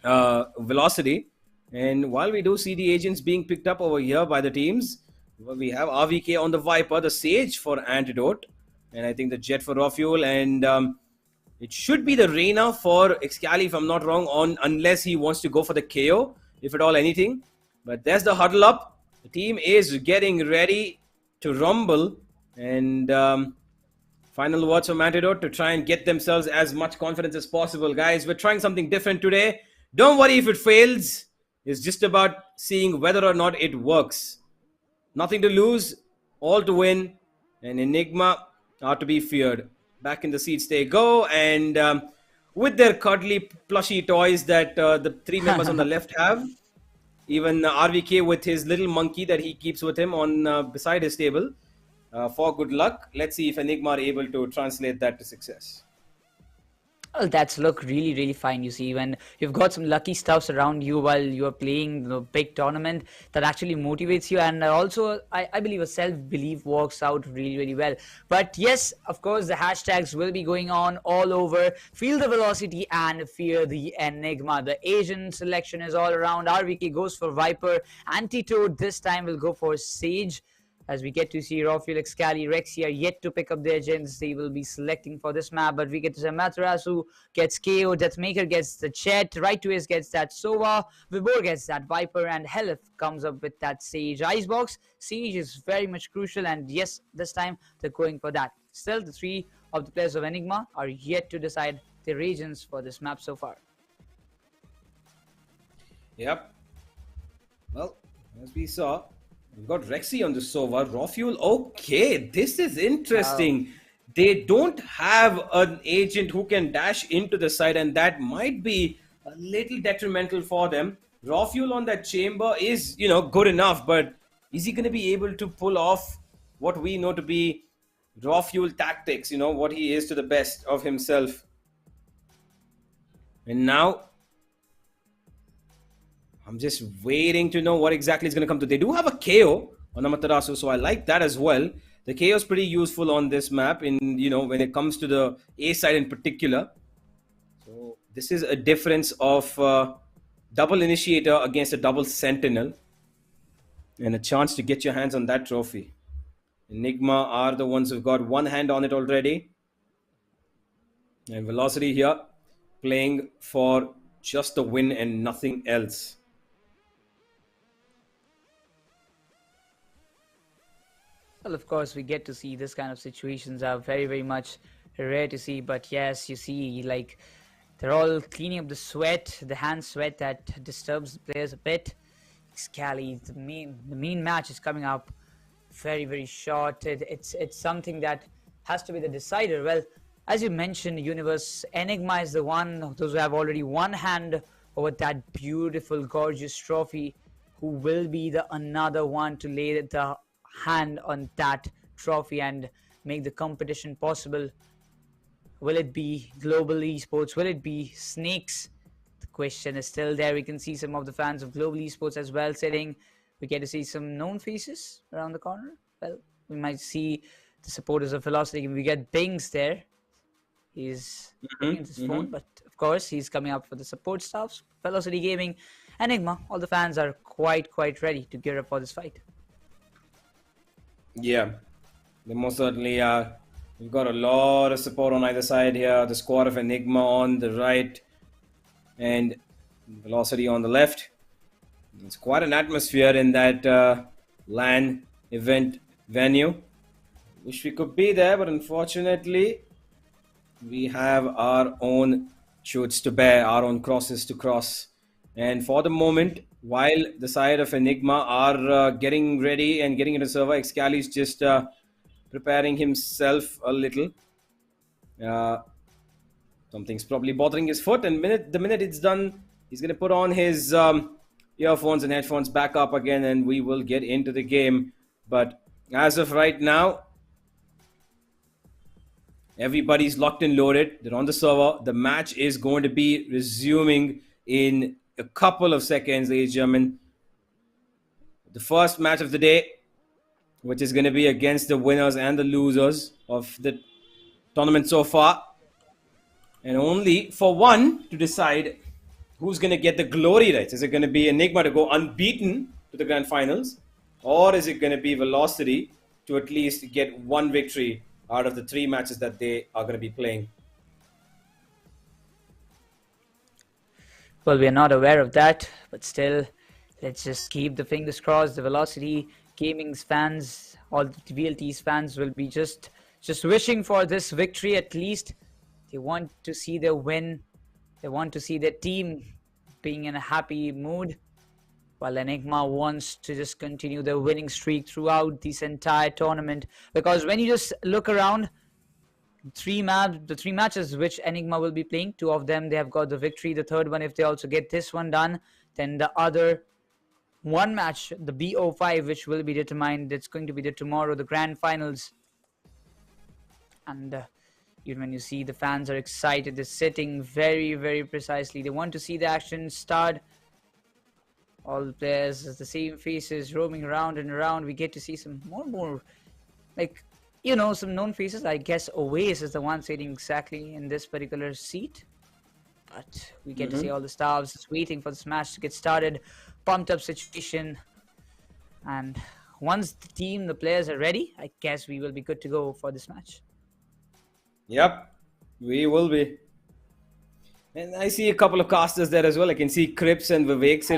S10: Velocity. And while we do see the agents being picked up over here by the teams, we have RVK on the Viper, the Sage for Antidote, and I think the Jet for Raw Fuel, and it should be the Reyna for Excali, if I'm not wrong, unless he wants to go for the KO, if at all anything. But there's the huddle up. The team is getting ready to rumble, and final words from Antidote to try and get themselves as much confidence as possible. Guys, we're trying something different today. Don't worry if it fails. It's just about seeing whether or not it works. Nothing to lose, all to win, and Enigma are to be feared. Back in the seats they go, and with their cuddly plushy toys that the 3 members on the left have, even RVK with his little monkey that he keeps with him on beside his table. for good luck. Let's see if Enigma are able to translate that to success.
S18: Well, that's look really, really fine. You see, when you've got some lucky stuffs around you while you're playing the big tournament, that actually motivates you. And also, I believe a self-belief works out really, really well. But yes, of course, the hashtags will be going on all over. Feel the velocity and fear the Enigma. The Asian selection is all around. RVK goes for Viper. Antidote this time will go for Sage. As we get to see Rafael, Excali, Rexy are yet to pick up their gens. They will be selecting for this map, but we get to see Matarasu gets KO, Deathmaker gets the Chet, Right to Ace gets that Sova, Vibor gets that Viper, and Helif comes up with that Sage Icebox. Sage is very much crucial, and yes, this time they're going for that. Still, the three of the players of Enigma are yet to decide their regions for this map so far.
S10: Yep. Well, as we saw, we've got Rexy on the Sova. Rafuel, okay, this is interesting. They don't have an agent who can dash into the side, and that might be a little detrimental for them. Rafuel on that chamber is, good enough, but is he going to be able to pull off what we know to be Rafuel tactics, what he is to the best of himself? And now I'm just waiting to know what exactly is going to come to. They do have a KO on Amaterasu, so I like that as well. The KO is pretty useful on this map in, when it comes to the A side in particular. So this is a difference of double initiator against a double sentinel. And a chance to get your hands on that trophy. Enigma are the ones who've got one hand on it already. And Velocity here playing for just the win and nothing else.
S18: Well, of course, we get to see this kind of situations are very, very much rare to see. But yes, you see, like, they're all cleaning up the sweat, the hand sweat that disturbs the players a bit. Scally, the main match is coming up very, very short. It's something that has to be the decider. Well, as you mentioned, Universe, Enigma is the one, those who have already one hand over that beautiful, gorgeous trophy, who will be the another one to lay the hand on that trophy and make the competition possible. Will it be Global Esports? Will it be Snakes? The question is still there. We can see some of the fans of Global Esports as well sitting. We get to see some known faces around the corner. Well, we might see the supporters of Velocity. We get Bings there. He's looking at his phone, but of course he's coming up for the support staffs. Velocity Gaming, Enigma, all the fans are quite ready to gear up for this fight.
S10: Yeah, they most certainly are. We've got a lot of support on either side here. The squad of Enigma on the right and Velocity on the left. It's quite an atmosphere in that LAN event venue. Wish we could be there, but unfortunately, we have our own shoots to bear, our own crosses to cross. And for the moment, while the side of Enigma are getting ready and getting into server, Excali is just preparing himself a little. Something's probably bothering his foot, and the minute it's done, he's going to put on his earphones and headphones back up again, and we will get into the game. But as of right now, everybody's locked and loaded. They're on the server. The match is going to be resuming in a couple of seconds, ladies and gentlemen. The first match of the day, which is going to be against the winners and the losers of the tournament so far. And only for one to decide who's going to get the glory rights. Is it going to be Enigma to go unbeaten to the grand finals? Or is it going to be Velocity to at least get one victory out of the 3 matches that they are going to be playing?
S18: Well, we are not aware of that, but still, let's just keep the fingers crossed. The Velocity Gaming's fans, all the VLT's fans will be just wishing for this victory at least. They want to see their win. They want to see their team being in a happy mood, while Enigma wants to just continue their winning streak throughout this entire tournament. Because when you just look around, the 3 matches which Enigma will be playing, 2 of them they have got the victory. The third one, if they also get this one done, then the other one match, the BO5, which will be determined. It's going to be there tomorrow, the grand finals. And even when you see the fans are excited, they're sitting very, very precisely. They want to see the action start. All the players, the same faces roaming around and around. We get to see some more, like, you know, some known faces. I guess Oasis is the one sitting exactly in this particular seat. But we get to see all the stars just waiting for this match to get started. Pumped up situation. And once the players are ready, I guess we will be good to go for this match.
S10: Yep, we will be. And I see a couple of casters there as well. I can see Crips and Vivek sitting.